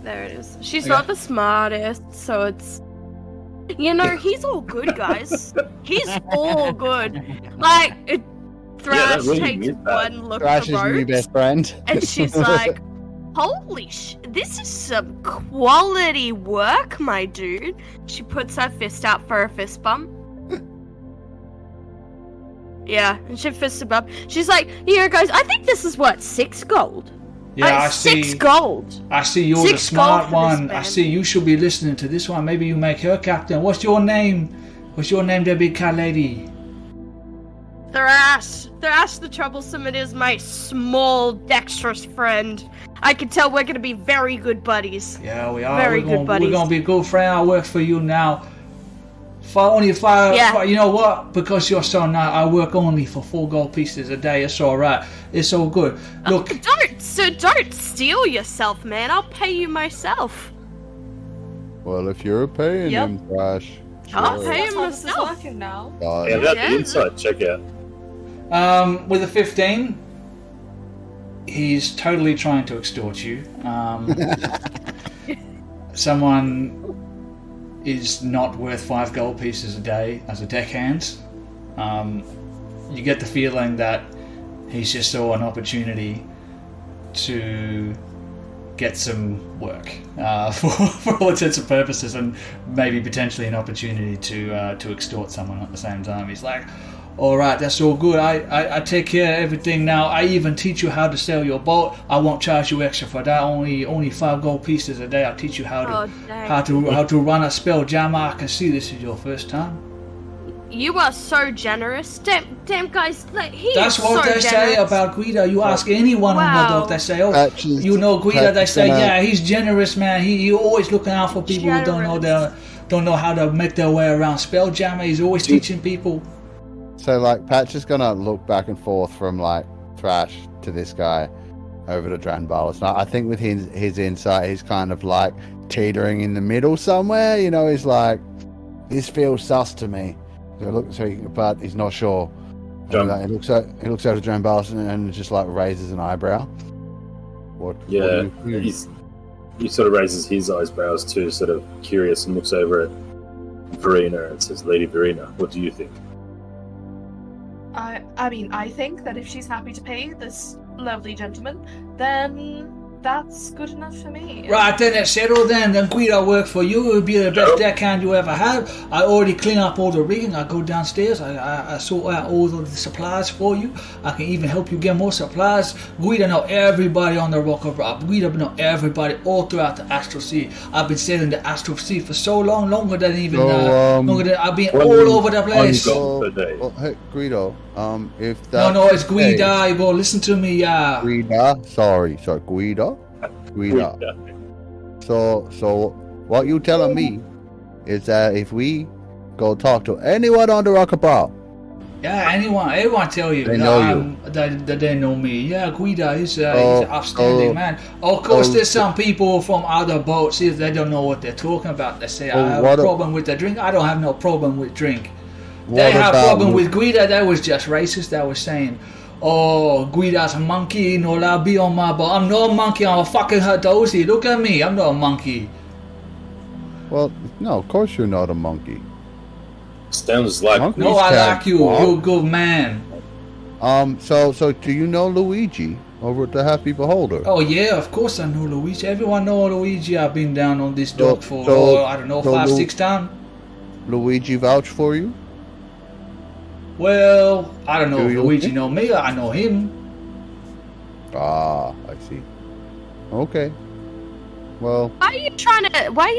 There it is. She's Okay. not the smartest, so it's... You know, he's all good, guys. He's all good. Like, Thrash really takes is bad. one look Thrash at is the my ropes, best friend. and she's like, holy this is some quality work, my dude. She puts her fist out for a fist bump. Yeah, and she fists him up. She's like, here, guys, I think this is what, 6 gold? Yeah, I see. 6 gold. I see you're 6 the smart gold for this one. I man. see you should be listening to this one. Maybe you make her captain. What's your name? What's your name, there, big cat lady? Thrash, the troublesome, it is my small, dexterous friend. I can tell we're gonna be very good buddies. Yeah, we are. Very we're good buddies. We're gonna be good friends. I work for you now. Yeah. You know what? Because you're so nice, I work only for 4 gold pieces a day. It's all right. It's all good. Look, Don't steal yourself, man. I'll pay you myself. Well, if you're paying Yep. him, Thrash. I'll sure. pay That's him how this is myself. working now. Yeah, that's Yeah. the inside check out. with a 15, he's totally trying to extort you. Someone is not worth 5 gold pieces a day as a deckhand. You get the feeling that he's just saw an opportunity to get some work for all intents and purposes, and maybe potentially an opportunity to extort someone at the same time. He's like, all right, that's all good. I take care of everything now. I even teach you how to sail your boat. I won't charge you extra for that. Only 5 gold pieces a day. I'll teach you how to run a spell jammer. I can see this is your first time. You are so generous. Damn guys, like he That's is what so they say generous. about Guida. You ask anyone on the Wow. dock, they say, oh, Patch is- you know Guida. Patch They is say, gonna- yeah, he's generous, man. He always looking out for people who don't know how to make their way around Spelljammer. He's always teaching people. So, like, Patch is gonna look back and forth from, like, Thrash to this guy over to Dranbalis. Now, I think with his insight, he's kind of, like, teetering in the middle somewhere. You know, he's like, this feels sus to me. But he's not sure. Drum- He looks over to Dranbalis and just, like, raises an eyebrow. What Yeah, do you- he sort of raises his eyebrows too, sort of curious, and looks over at Verena and says, Lady Verena, what do you think? I mean, I think that if she's happy to pay this lovely gentleman, then that's good enough for me. Right, then it's settled then. Then Guido work for you. It would be the best deckhand you ever had. I already clean up all the rigging. I go downstairs. I sort out all the supplies for you. I can even help you get more supplies. Guido know everybody on the Rock of Rock. Guido know everybody all throughout the Astral Sea. I've been sailing the Astral Sea for so long, longer than even longer than I've been all over the place. gold per day. Well, hey, Guido, if that... No, it's Guida. You go listen to me, yeah. Guida? Sorry, Guida? Guida. So what you telling me is that if we go talk to anyone on the Rockaball, Yeah, everyone tell you They that, know you. that they know me. Yeah, Guida, he's an upstanding man. Of course, there's some people from other boats, if they don't know what they're talking about, they say, I have a problem with the drink. I don't have no problem with drink. They have a problem with Guida. That was just racist. That was saying, oh, Guida's a monkey, no allowed be on my boat. I'm not a monkey, I'm a fucking Hatoshi. Look at me, I'm not a monkey. Well, no, of course you're not a monkey. Sounds like Monkey. No, I can't like you. walk. You're a good man. So do you know Luigi over at the Happy Beholder? Oh yeah, of course I know Luigi. Everyone know Luigi. I've been down on this dock for, I don't know, 5-6 times. Luigi vouch for you? Well, I don't know Do if you Luigi think? know me. I know him. Ah, I see. Okay. Well, Why are you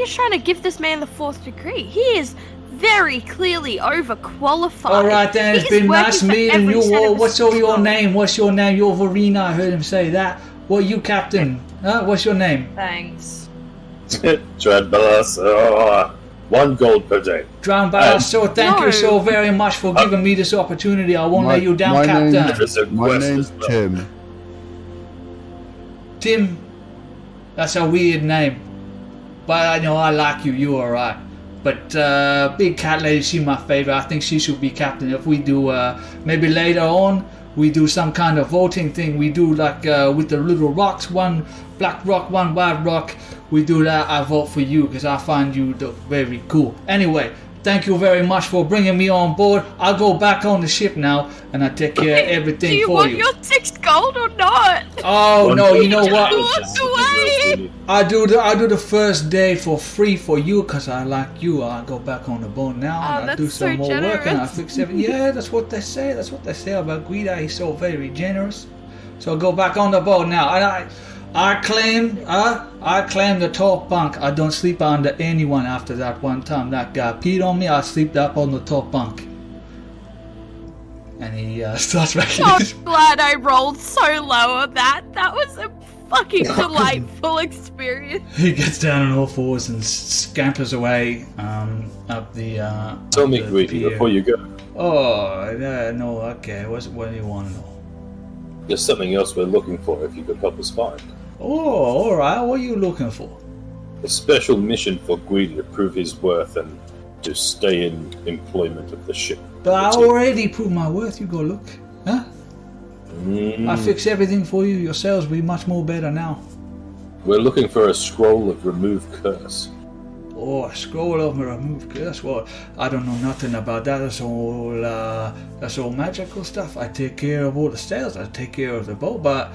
trying to give this man the 4th degree? He is very clearly overqualified. All right then, it's He is been nice working for meeting every you. cent of Well, the what's all your system. name? What's your name? You're Verena. I heard him say that. What you, Captain? What's your name? Thanks. Dranbalas, 1 gold per day. Drown by us. So thank you so very much for giving me this opportunity. I won't let you down, Captain. There's a my quest name's as well. Tim. Tim. That's a weird name. But I know I like you. You alright. But big cat lady, she my favorite. I think she should be captain. If we do, maybe later on, we do some kind of voting thing. We do like with the little rocks, one black rock, one white rock. We do that. I vote for you because I find you very cool. Anyway, thank you very much for bringing me on board. I'll go back on the ship now and I take care of everything for you. Do you want your 6 gold or not? Oh no, you know what? Walk away. I do the first day for free for you because I like you. I go back on the boat now and I do some more work and I fix everything. Yeah, that's what they say. That's what they say about Guida. He's so very generous. So I go back on the boat now. And I claim the top bunk. I don't sleep under anyone after that one time. That guy peed on me. I slept up on the top bunk. And he starts making I'm glad I rolled so low on that. That was a fucking delightful experience. He gets down on all fours and scampers away up the. Tell me, Greedy, before you go. Oh no, okay. What do you want to know? There's something else we're looking for. If you could help us find. Oh, all right. What are you looking for? A special mission for Greedy to prove his worth and to stay in employment of the ship. But I already proved my worth. You go look, huh? I fix everything for you. Your sales will be much more better now. We're looking for a scroll of remove curse. Oh, a scroll of remove curse. Well, I don't know nothing about that. That's all magical stuff. I take care of all the sales. I take care of the boat. But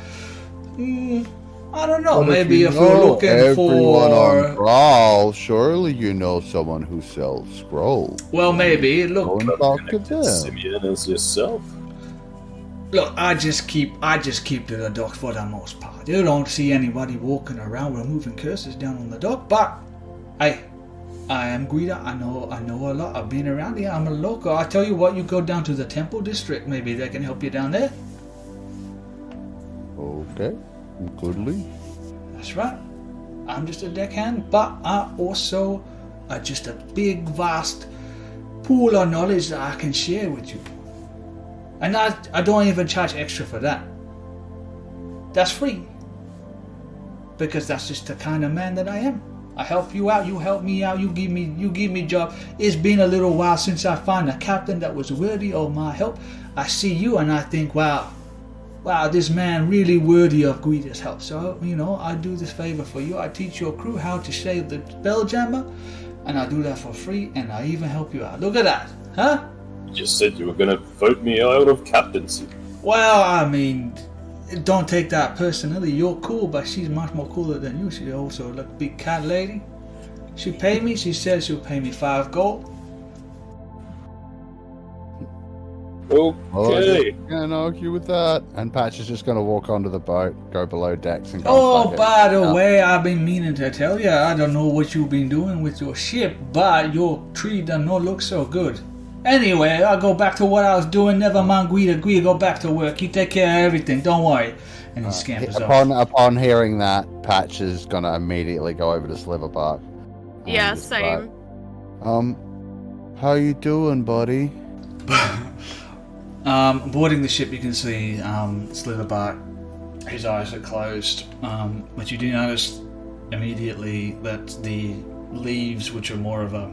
I don't know. But maybe if you we're know looking everyone for on Bral, surely you know someone who sells scrolls. well, maybe look. Go and talk to them. Simeon as yourself. Look, I just keep to the dock for the most part. You don't see anybody walking around removing curses down on the dock. But I am Guida. I know a lot. I've been around here. I'm a local. I tell you what, you go down to the Temple District. Maybe they can help you down there. Okay, goodly. That's right. I'm just a deckhand, but I also are just a big, vast pool of knowledge that I can share with you. And I don't even charge extra for that. That's free. Because that's just the kind of man that I am. I help you out, you help me out, you give me job. It's been a little while since I found a captain that was worthy of my help. I see you and I think, wow, this man really worthy of Guida's help. So, I do this favor for you. I teach your crew how to save the Spelljammer, and I do that for free, and I even help you out. Look at that, huh? You just said you were going to vote me out of captaincy. Well, I mean, don't take that personally. You're cool, but she's much more cooler than you. She's also a big cat lady. She paid me. She said she'll pay me 5 gold. Okay. Can't argue with that. And Patch is just going to walk onto the boat, go below decks, and go. Oh, by the way, I've been meaning to tell you. I don't know what you've been doing with your ship, but your tree does not look so good. Anyway, I'll go back to what I was doing. Never mind, Guida, go back to work. You take care of everything. Don't worry. And he scampers off. Upon hearing that, Patch is going to immediately go over to Sliverbark. Yeah, same. How you doing, buddy? Boarding the ship, you can see Slitherbark. His eyes are closed, but you do notice immediately that the leaves, which are more of a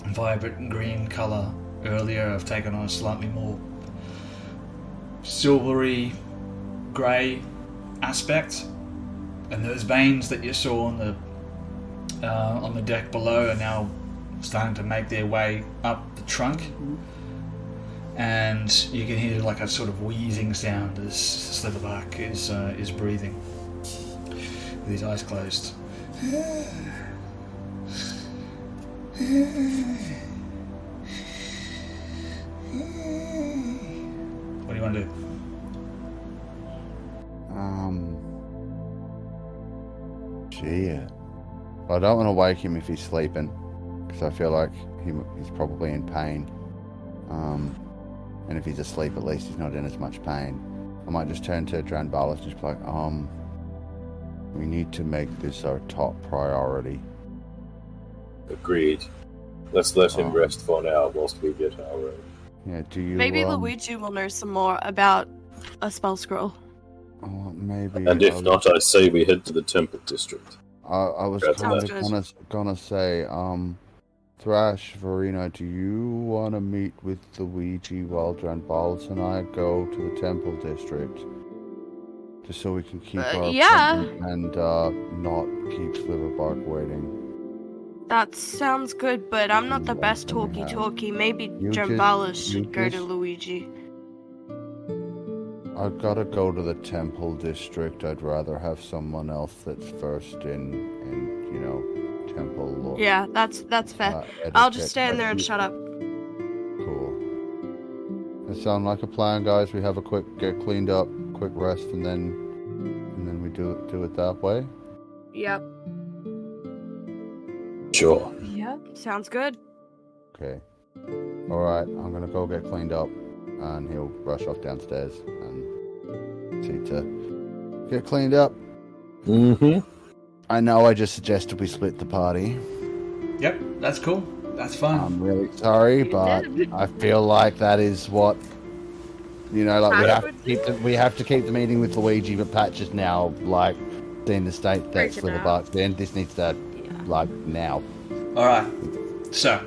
vibrant green colour earlier, have taken on a slightly more silvery grey aspect, and those veins that you saw on the deck below are now starting to make their way up the trunk. And you can hear like a sort of wheezing sound as Slitherbark is breathing with his eyes closed. What do you want to do? Shit. I don't want to wake him if he's sleeping, because I feel like he's probably in pain. And if he's asleep, at least he's not in as much pain. I might just turn to Dranbalis and just be like, we need to make this our top priority. Agreed. Let's let him rest for now whilst we get our own. Yeah, do you... Maybe Luigi will know some more about a spell scroll. Maybe... And if not, I say we head to the Temple District. I was That's kind good. of gonna say, Thrash, Verena, do you want to meet with Luigi while Dranbalis and I go to the Temple District? Just so we can keep our yeah. appointment and not keep Sliverbark waiting. That sounds good, but I'm not the best talkie-talkie. Maybe Drambalis should go to Luigi. I've got to go to the Temple District. I'd rather have someone else that's versed in Temple lore. Yeah, that's fair. I'll just stand there and shut up. Cool. That sound like a plan, guys? We have a get cleaned up, quick rest, and then we do it that way. Yep. Sure. Yeah. Sounds good. Okay. All right. I'm gonna go get cleaned up, and he'll rush off downstairs and see to get cleaned up. Mm-hmm. I know I just suggested we split the party. Yep, that's cool. That's fine. I'm really sorry, but I feel like that is what we have to keep the meeting with Luigi, but Patch is now like seeing the state that Sliverbark's in. This needs to now. All right. So,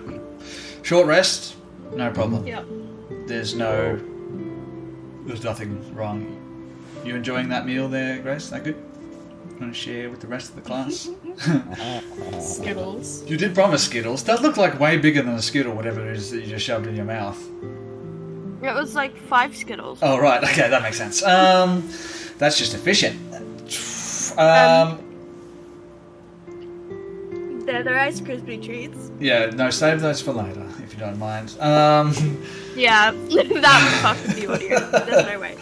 short rest, no problem. Yep. There's nothing wrong. You enjoying that meal there, Grace? That good? Want to share with the rest of the class? Skittles. You did promise Skittles. That looked like way bigger than a Skittle, whatever it is that you just shoved in your mouth. It was like 5 Skittles. Oh, right. Okay, that makes sense. That's just efficient. They're the Rice Krispie treats. Yeah, no, save those for later, if you don't mind. Yeah, that would fuck with the audio. There's no way.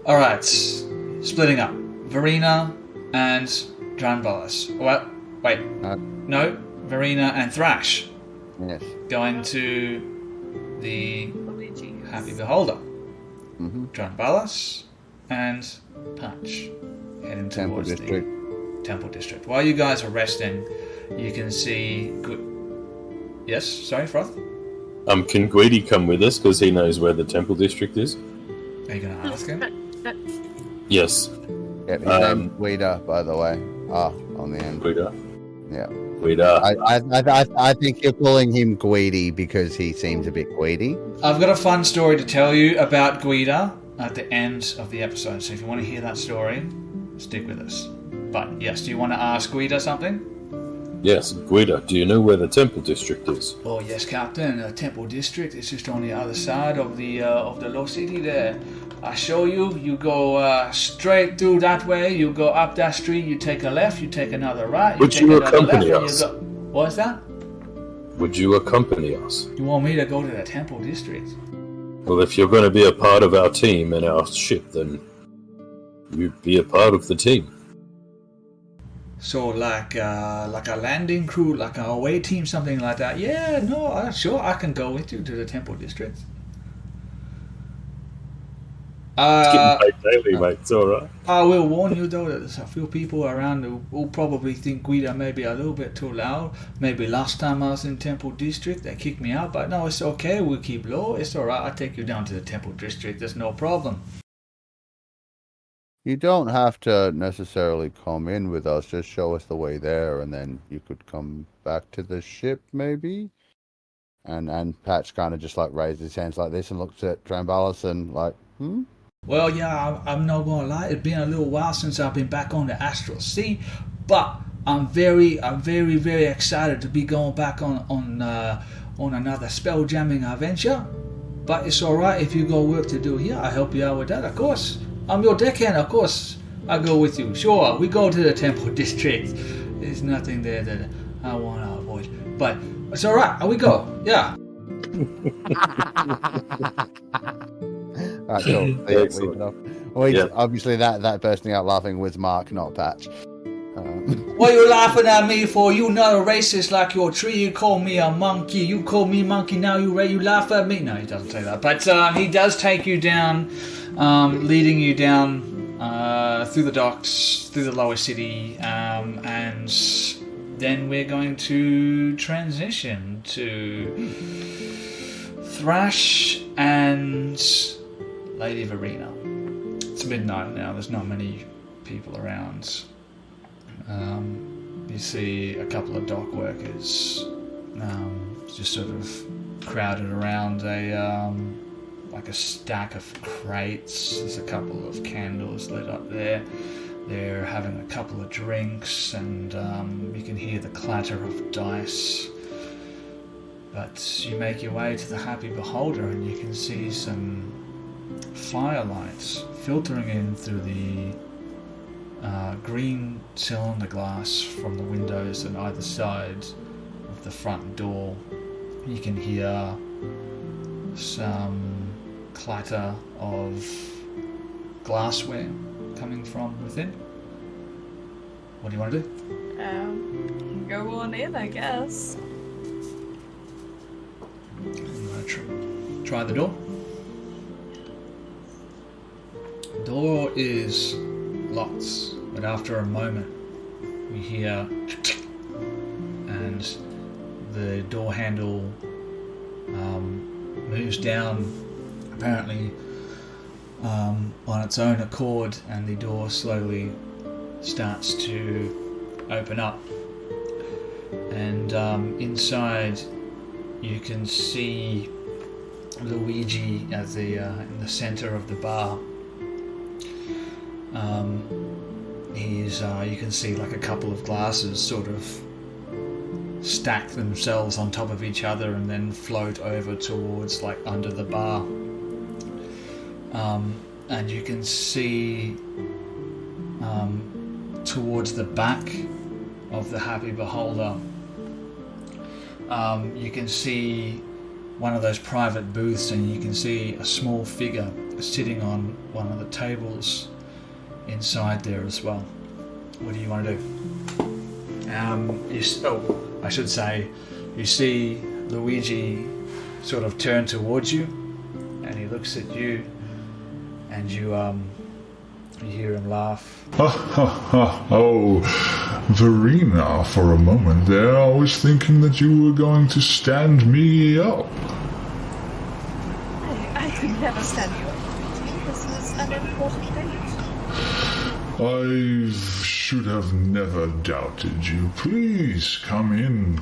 Alright, splitting up. Verena and Dranbalis. Wait. No, Verena and Thrash. Yes. Going to the Luigi. Happy Beholder. Mm-hmm. Dranbalis and Patch. Heading Temple towards District. the Temple District. While you guys are resting, you can see... Yes? Sorry, Froth? Can Guidi come with us because he knows where the Temple District is? Are you going to ask him? Yes. Yeah, his name's Guida, by the way. On the end. Guida. Yeah. Guida. I think you're calling him Guidi because he seems a bit Guidi. I've got a fun story to tell you about Guida at the end of the episode, so if you want to hear that story, stick with us. But yes, do you want to ask Guida something? Yes, Guida, do you know where the Temple District is? Oh yes, Captain. The Temple District is just on the other side of the low city there. I show you. You go straight through that way. You go up that street. You take a left. You take another right. Would you accompany us? What is that? Would you accompany us? You want me to go to the Temple District? Well, if you're going to be a part of our team and our ship, then you'd be a part of the team. So like a landing crew, like a away team, something like that. Yeah, no, sure, I can go with you to the Temple District. It's getting paid daily, mate. It's all right. I will warn you though that there's a few people around who will probably think Guida may be a little bit too loud. Maybe last time I was in Temple District they kicked me out, but no, it's okay. We'll keep low. It's all right. I'll take you down to the Temple District. There's no problem. You don't have to necessarily come in with us. Just show us the way there, and then you could come back to the ship, maybe. And Patch kind of just like raised his hands like this and looked at Dranbalis and like, Well, yeah, I'm not gonna lie. It's been a little while since I've been back on the Astral Sea, but I'm very, very excited to be going back on another spell jamming adventure. But it's all right if you got work to do here. I'll help you out with that, of course. I'm your deckhand, of course. I'll go with you. Sure, we go to the Temple District. There's nothing there that I want to avoid. But it's all right. We go. Yeah. Alright, cool. Obviously, that bursting out laughing was Mark, not Patch. What are you laughing at me for? You not a racist like your tree. You call me a monkey. You call me monkey. Now you laugh at me. No, he doesn't say that. But he does take you down, leading you down through the docks, through the lower city, and then we're going to transition to Thrash and Lady Verena. It's midnight now. There's not many people around. You see a couple of dock workers just sort of crowded around like a stack of crates. There's a couple of candles lit up there. They're having a couple of drinks, and you can hear the clatter of dice. But you make your way to the Happy Beholder, and you can see some firelights filtering in through the green cylinder glass from the windows on either side of the front door. You can hear some clatter of glassware coming from within. What do you want to do? Go on in, I guess. You want to try the door? The door is locked, but after a moment you hear and the door handle moves down apparently on its own accord, and the door slowly starts to open up, and inside you can see Luigi at the in the center of the bar. You can see like a couple of glasses sort of stack themselves on top of each other and then float over towards like under the bar. And you can see towards the back of the Happy Beholder, you can see one of those private booths, and you can see a small figure sitting on one of the tables inside there as well. What do you want to do? I should say, you see Luigi sort of turn towards you, and he looks at you, and you hear him laugh. Oh, Verena, for a moment there I was thinking that you were going to stand me up. I could never stand you up. This is an important date. I should have never doubted you. Please, come in,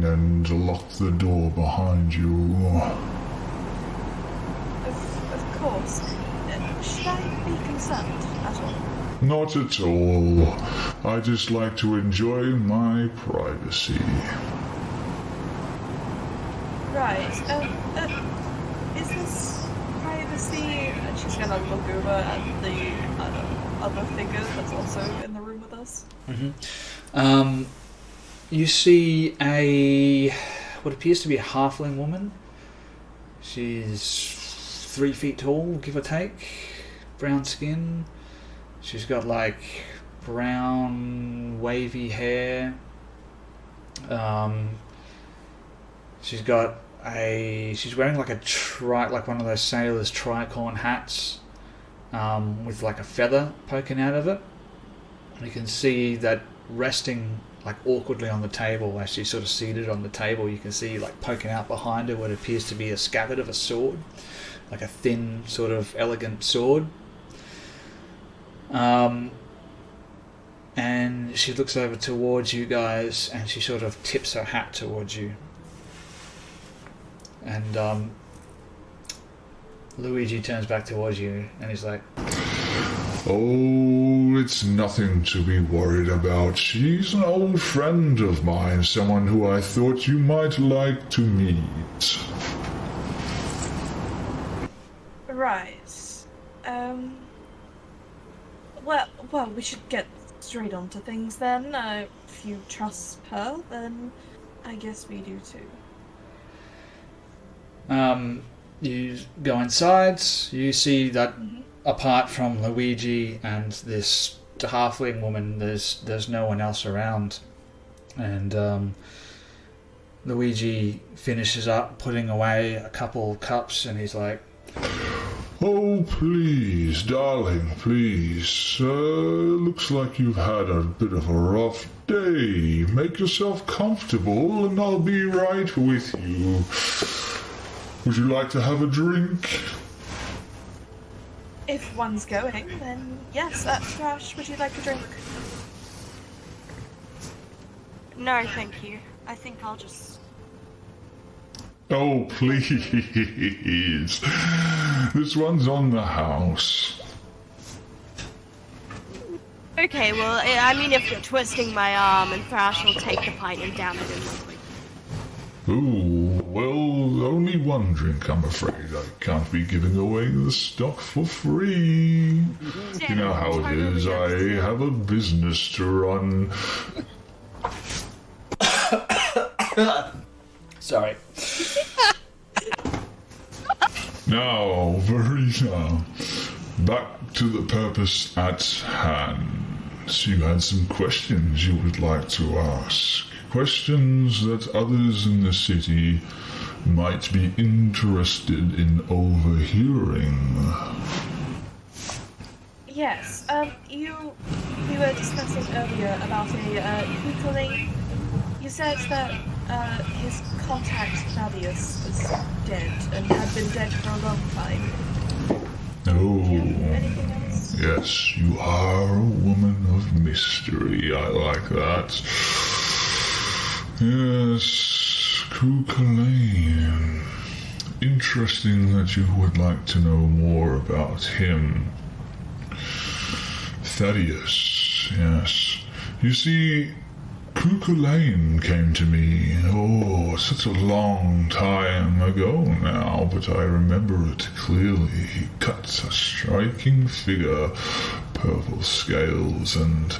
and lock the door behind you. Of course. Should I be concerned at all? Not at all. I just like to enjoy my privacy. Right. Is this privacy? And she's gonna look over at the other figure that's also in the room with us. Mm-hmm. You see what appears to be a halfling woman. She's 3 feet tall, give or take. Brown skin. She's got like brown wavy hair. She's wearing like like one of those sailors' tricorn hats, with like a feather poking out of it. You can see that resting like awkwardly on the table as she's sort of seated on the table. You can see like poking out behind her what appears to be a scabbard of a sword, like a thin sort of elegant sword. And she looks over towards you guys, and she sort of tips her hat towards you. And Luigi turns back towards you, and he's like, Oh, it's nothing to be worried about. She's an old friend of mine, someone who I thought you might like to meet. Right. Well, we should get straight on to things then. If you trust her, then I guess we do too. You go inside. You see that apart from Luigi and this halfling woman, there's no one else around. And Luigi finishes up putting away a couple cups, and he's like, Oh, please, darling, please. Looks like you've had a bit of a rough day. Make yourself comfortable, and I'll be right with you. Would you like to have a drink? If one's going, then yes. Trash, would you like a drink? No, thank you. I think I'll just... Oh, please. This one's on the house. Okay, well, I mean, if you're twisting my arm, and Thrash will take the pint and down it in liquid. Ooh, well, only one drink, I'm afraid. I can't be giving away the stock for free. You know how it is. I have a business to run. Sorry. Now, Verena, back to the purpose at hand. You had some questions you would like to ask. Questions that others in the city might be interested in overhearing. Yes, we were discussing earlier about a ukulele. You said that his contact Thaddeus was dead and had been dead for a long time. Oh, Anything else? yes, you are a woman of mystery. I like that. Yes, Kukulane. Interesting that you would like to know more about him. Thaddeus, yes. You see, Kukulane came to me, such a long time ago now, but I remember it clearly. He cut a striking figure, purple scales and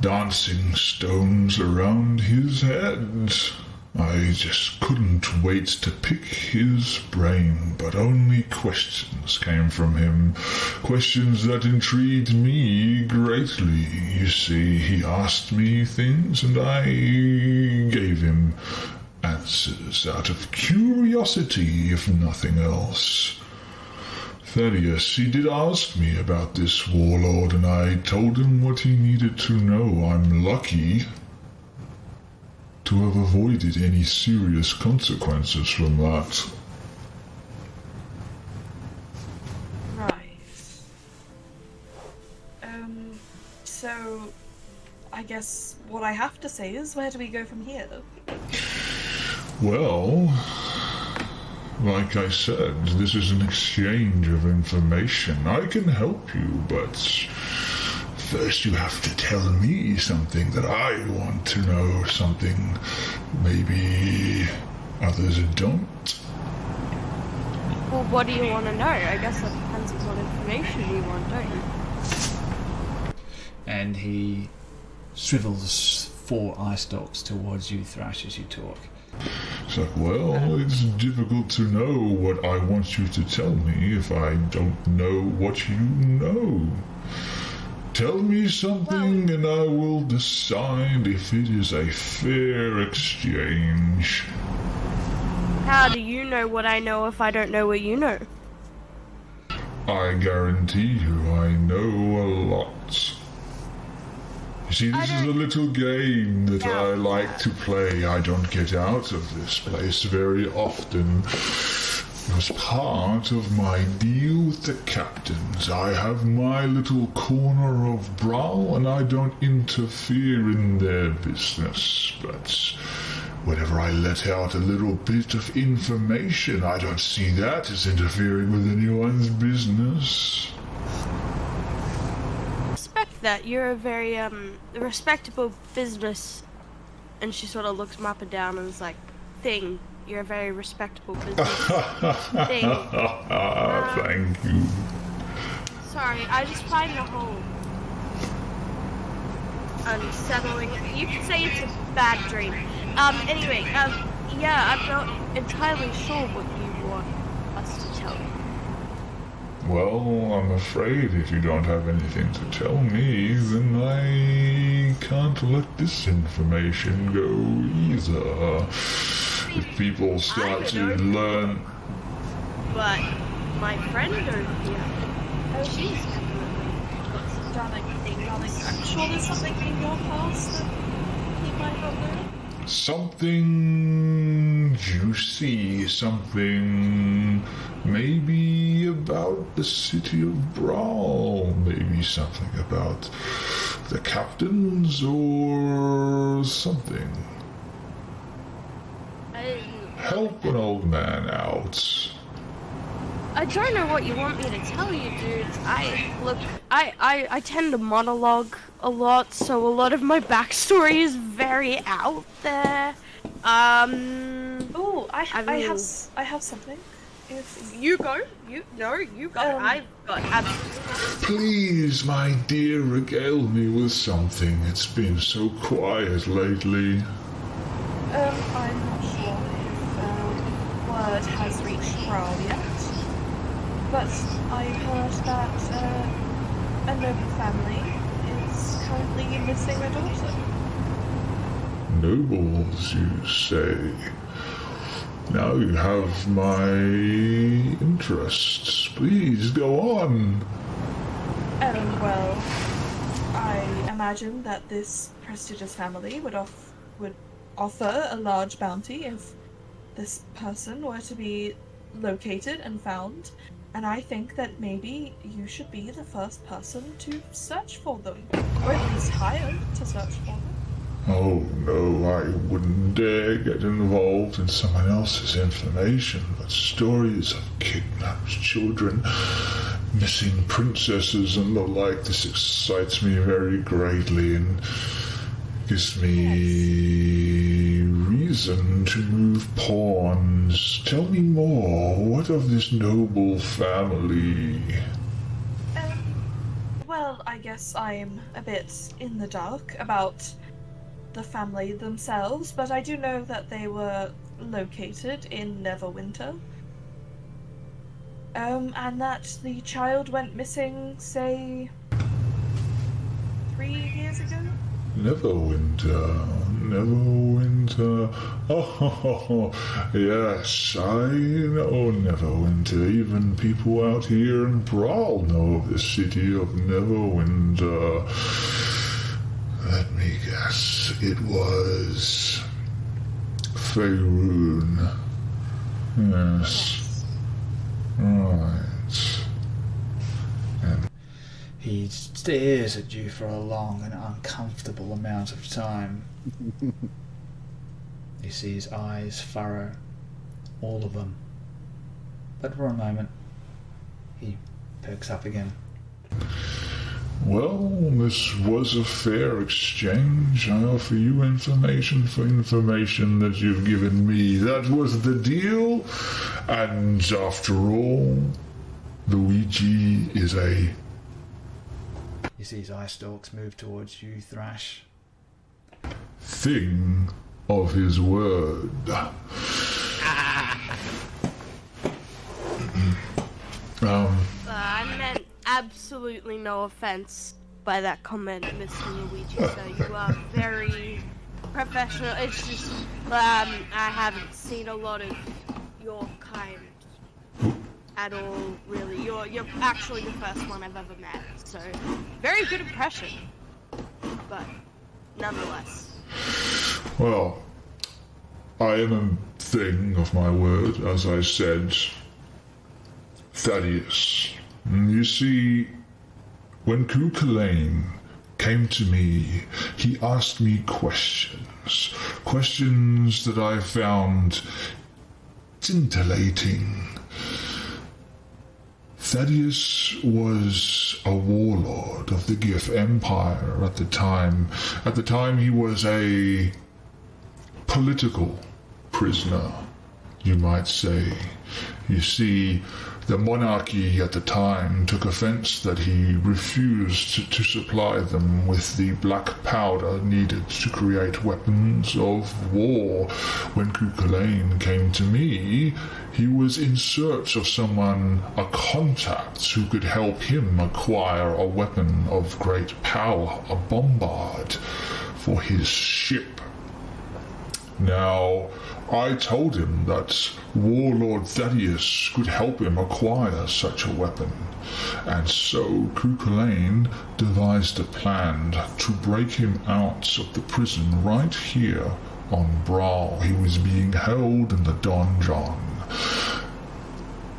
dancing stones around his head. I just couldn't wait to pick his brain, but only questions came from him. Questions that intrigued me greatly. You see, he asked me things and I gave him answers out of curiosity, if nothing else. Thaddeus, he did ask me about this warlord, and I told him what he needed to know. I'm lucky to have avoided any serious consequences from that. Right. So I guess what I have to say is, where do we go from here? Well, like I said, this is an exchange of information. I can help you, but first you have to tell me something that I want to know, something maybe others don't. Well, what do you want to know? I guess that depends on what information you want, don't you? And he swivels 4 eye stalks towards you, Thrash, as you talk. It's like, well, it's difficult to know what I want you to tell me if I don't know what you know. Tell me something and I will decide if it is a fair exchange. How do you know what I know if I don't know what you know? I guarantee you I know a lot. You see, this is a little game that I like to play. I don't get out of this place very often. It was part of my deal with the captains. I have my little corner of Bral, and I don't interfere in their business. But whenever I let out a little bit of information, I don't see that as interfering with anyone's business. Respect that. You're a very, respectable business. And she sort of looks him up and down and is like, thing. You're a very respectable business thing. Thank you. Sorry, I just find the whole unsettling. You could say it's a bad dream. Anyway, yeah, I'm not entirely sure what you want us to tell you. Well, I'm afraid if you don't have anything to tell me, then I can't let this information go either. If people start to learn... But my friend over here, she's Darling, I'm sure there's something in your past that he might not know. Something juicy, something maybe about the city of Bral, maybe something about the captains or something? Help an old man out. I don't know what you want me to tell you, dude. I tend to monologue a lot, so a lot of my backstory is very out there. Oh, I have something. If You go. You go. I've got absolutely. Please, my dear, regale me with something. It's been so quiet lately. I'm not sure if word has reached Bral yet, but I've heard that a noble family is currently missing a daughter. Nobles, you say? Now you have my interests. Please go on. Well, I imagine that this prestigious family would offer a large bounty if this person were to be located and found, and I think that maybe you should be the first person to search for them, or at least hired to search for them. Oh no, I wouldn't dare get involved in someone else's information, but stories of kidnapped children, missing princesses and the like, this excites me very greatly and gives me reason to move pawns. Tell me more. What of this noble family? Well, I guess I'm a bit in the dark about the family themselves, but I do know that they were located in Neverwinter. And that the child went missing, say, 3 years ago? Neverwinter. Oh, yes, I know Neverwinter. Even people out here in Bral know of the city of Neverwinter. Let me guess, it was Faerun. Yes. Right. And He stares at you for a long and uncomfortable amount of time. You see his eyes furrow, all of them. But for a moment, he perks up again. well, this was a fair exchange. I offer you information for information that you've given me. That was the deal. And after all, Luigi is a... You see his eye stalks move towards you, Thrash. thing of his word. I meant absolutely no offense by that comment, Mr. Luigi, so you are very professional. It's just, I haven't seen a lot of your kind at all, really. You're actually the first one I've ever met, so very good impression, but nonetheless. Well, I am a thing of my word, as I said. Thaddeus. You see, when Cuchulainn came to me, he asked me questions. Questions that I found scintillating. Thaddeus was a warlord of the Gith Empire at the time. At the time, he was a political prisoner, you might say. You see, the monarchy at the time took offense that he refused to supply them with the black powder needed to create weapons of war. When Cuchulainn came to me, he was in search of someone, a contact, who could help him acquire a weapon of great power, a bombard, for his ship. Now, I told him that Warlord Thaddeus could help him acquire such a weapon, and so Cuchulainn devised a plan to break him out of the prison right here on Bral. He was being held in the donjon.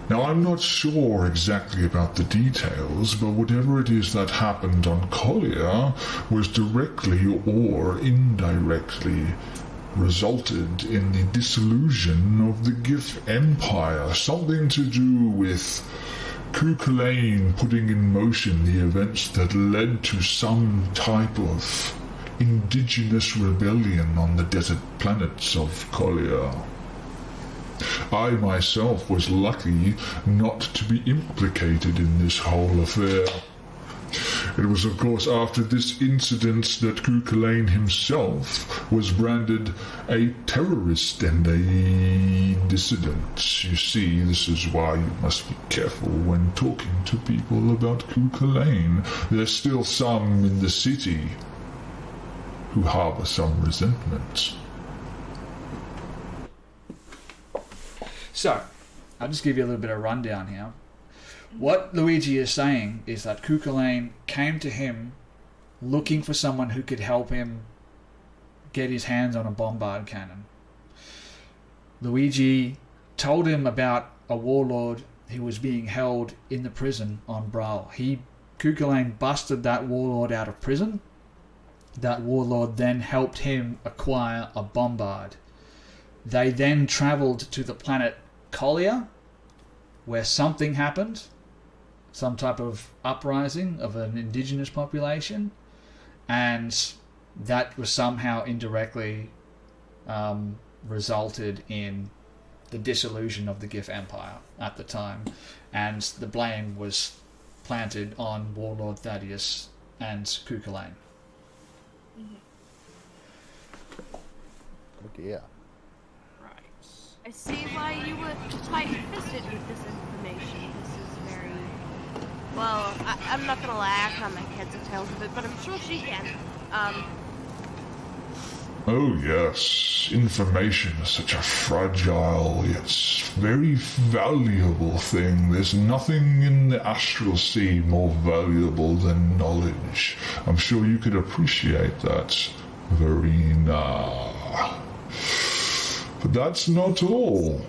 Now, I'm not sure exactly about the details, but whatever it is that happened on Collier was directly or indirectly resulted in the dissolution of the Gif Empire. Something to do with Kukulane putting in motion the events that led to some type of indigenous rebellion on the desert planets of Collier. I myself was lucky not to be implicated in this whole affair. It was, of course, after this incident that Kukulane himself was branded a terrorist and a dissident. You see, this is why you must be careful when talking to people about Kukulane. There's still some in the city who harbor some resentment. So, I'll just give you a little bit of rundown here. What Luigi is saying is that Kukulane came to him looking for someone who could help him get his hands on a bombard cannon. Luigi told him about a warlord who was being held in the prison on Bral. Kukulane busted that warlord out of prison. That warlord then helped him acquire a bombard. They then travelled to the planet Collier, where something happened, some type of uprising of an indigenous population, and that was somehow indirectly resulted in the dissolution of the Gif Empire at the time, and the blame was planted on Warlord Thaddeus and Kukulane. Oh dear. I see why you were tight-fisted with this information. This is very... Well, I'm not gonna lie, I can't make heads or tails of it, but I'm sure she can. Oh yes, information is such a fragile yet very valuable thing. There's nothing in the astral sea more valuable than knowledge. I'm sure you could appreciate that, Verena. But that's not all.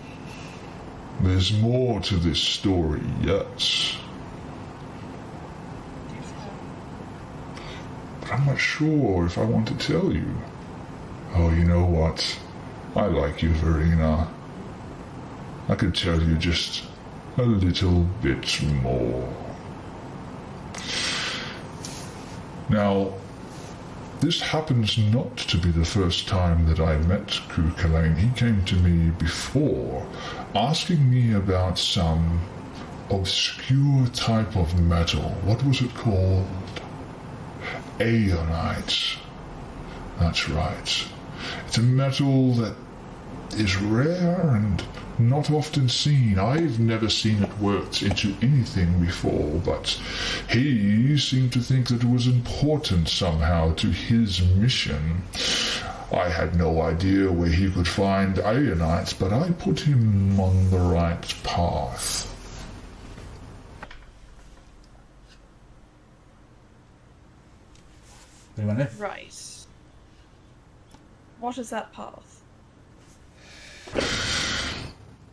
There's more to this story yet. But I'm not sure if I want to tell you. Oh, you know what? I like you, Verena. I could tell you just a little bit more. Now, this happens not to be the first time that I met Kukulane. He came to me before, asking me about some obscure type of metal. What was it called? Aeonite. That's right. It's a metal that is rare and not often seen. I've never seen it worked into anything before, but he seemed to think that it was important somehow to his mission. I had no idea where he could find Aeonites, but I put him on the right path. Anyone there? Right. What is that path?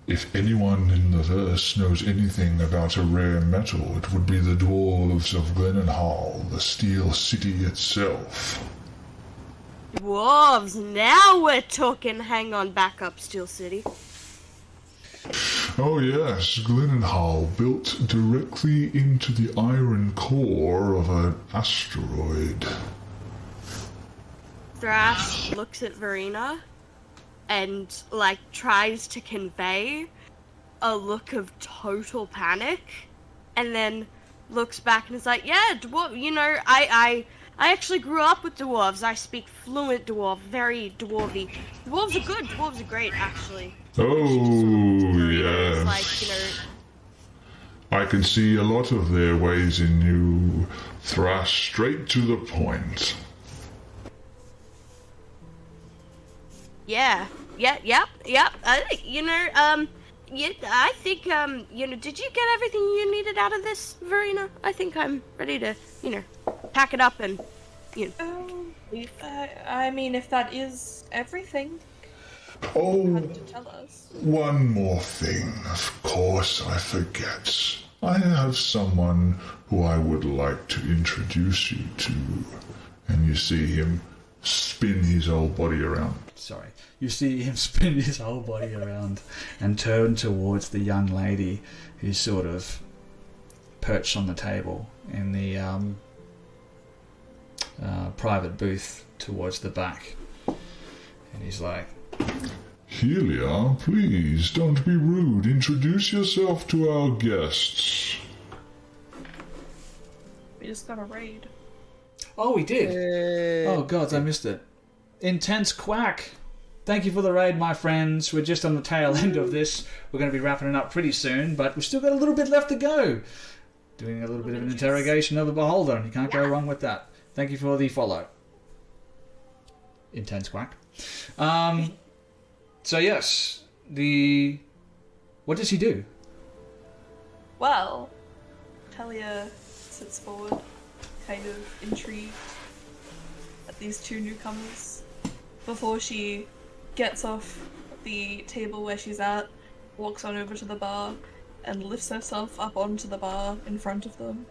If anyone in the verse knows anything about a rare metal, it would be the dwarves of Glenenhall, the Steel City itself. Dwarves, now we're talking. Hang on, back up, Steel City. Oh yes, Glenenhall, built directly into the iron core of an asteroid. Thrash looks at Verena and, tries to convey a look of total panic, and then looks back and is like, yeah, I actually grew up with dwarves. I speak fluent dwarf, very dwarvy. Dwarves are good, dwarves are great, actually. Oh, yes. I can see a lot of their ways in you, Thrash, straight to the point. Yep. I think, did you get everything you needed out of this, Verena? I think I'm ready to, pack it up and, leave. I mean, if that is everything. Oh, had to tell us. one more thing. Of course, I forget. I have someone who I would like to introduce you to. And you see him spin his whole body around. Sorry. You see him spin his whole body around and turn towards the young lady who's sort of perched on the table in the private booth towards the back. And he's like, Helia, please don't be rude. Introduce yourself to our guests. We just got a raid. oh, we did. Yay. Oh, gods, I missed it. Intense Quack. Thank you for the raid, my friends. We're just on the tail end of this. We're going to be wrapping it up pretty soon, but we've still got a little bit left to go. Doing a little bit of an interrogation of a beholder, and you can't go wrong with that. Thank you for the follow. Intense Quack. So yes, what does he do? Well, Talia sits forward, kind of intrigued at these two newcomers, before she gets off the table where she's at, walks on over to the bar, and lifts herself up onto the bar in front of them,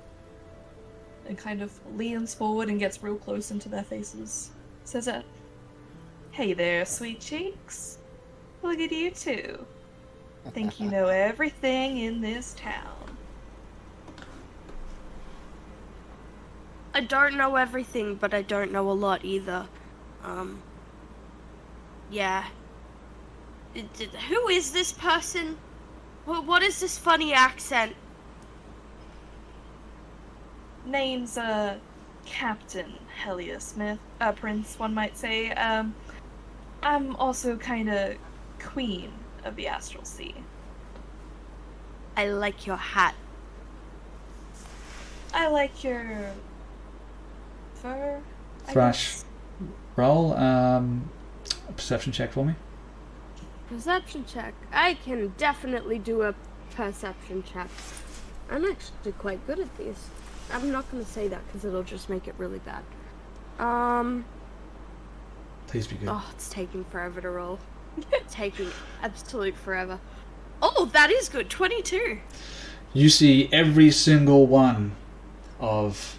and kind of leans forward and gets real close into their faces. Says it. Hey there, sweet cheeks. Look at you two. Think you know everything in this town. I don't know everything, but I don't know a lot either. Yeah. Who is this person? What is this funny accent? Name's, Captain Helia Smith. Prince, one might say. I'm also kinda queen of the Astral Sea. I like your hat. I like your fur. I Thrash. guess. Roll a perception check for me. Perception check. I can definitely do a perception check. I'm actually quite good at these. I'm not going to say that because it'll just make it really bad. Please be good. Oh, it's taking forever to roll. Taking absolute forever. Oh, that is good. 22. You see every single one of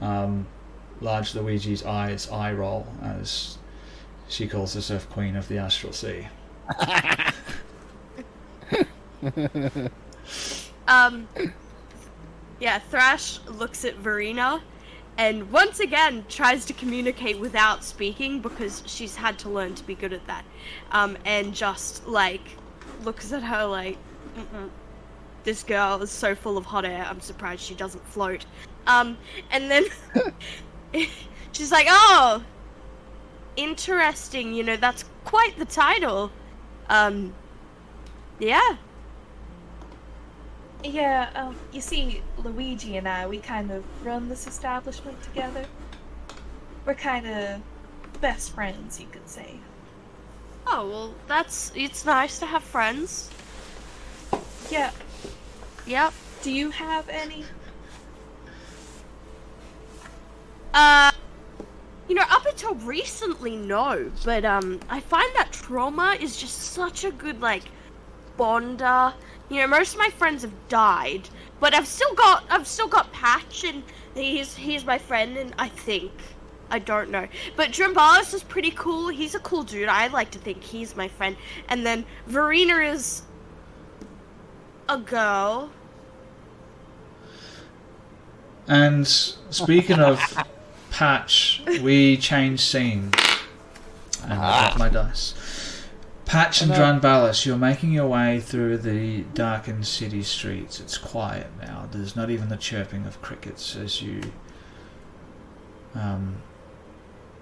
Large Luigi's eyes eye roll as she calls herself Queen of the Astral Sea. Yeah, Thrash looks at Verena and once again tries to communicate without speaking because she's had to learn to be good at that. And just like looks at her like, this girl is so full of hot air, I'm surprised she doesn't float. And then she's like, oh, interesting, you know, that's quite the title. Yeah. Yeah, you see, Luigi and I, we kind of run this establishment together. We're kind of best friends, you could say. Oh, well, it's nice to have friends. Yeah. Yep. Do you have any? You know, up until recently, no. But, I find that trauma is just such a good, like, bonder. You know, most of my friends have died, but I've still got Patch, and he's my friend, and I don't know. But Drimbalis is pretty cool. He's a cool dude. I like to think he's my friend. And then Verena is a girl. And speaking of Patch, we changed scenes. And I got my dice. Patch and Dranbalis, you're making your way through the darkened city streets. It's quiet now. There's not even the chirping of crickets as you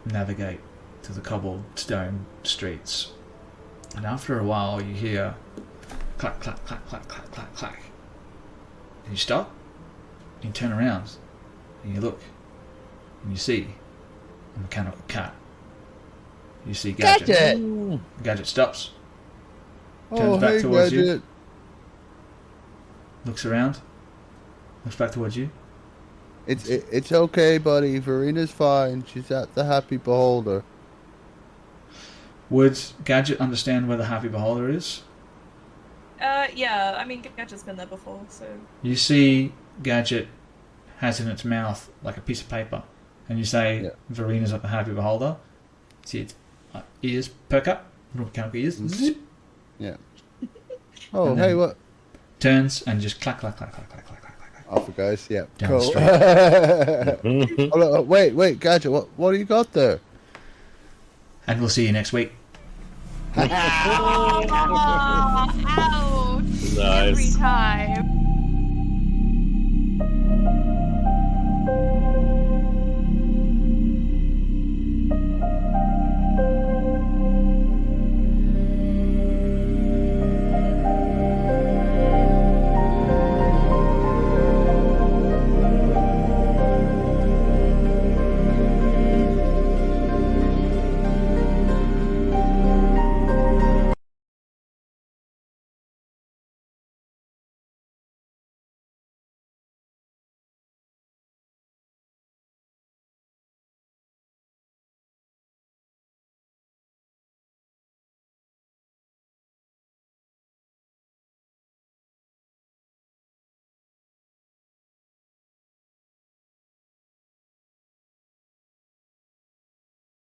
navigate through the cobblestone streets. And after a while, you hear clack, clack, clack, clack, clack, clack, clack. And you stop, and you turn around, and you look, and you see a mechanical cat. You see Gadget. Gadget stops. Turns back towards you. Looks around. Looks back towards you. It's okay, buddy. Verena's fine. She's at the Happy Beholder. Would Gadget understand where the Happy Beholder is? Yeah, I mean, Gadget's been there before, so... You see Gadget has in its mouth like a piece of paper, and you say, Verena's at the Happy Beholder. See its ears perk up, little mechanical ears, zip. Yeah. Oh, And hey, then what? turns and just clack, clack, clack, clack, clack, clack, clack, clack. Off it goes. Yeah. Down Cool. the Oh, look, wait, Gadget. What do you got there? And we'll see you next week. Oh, ouch! Nice. Every time.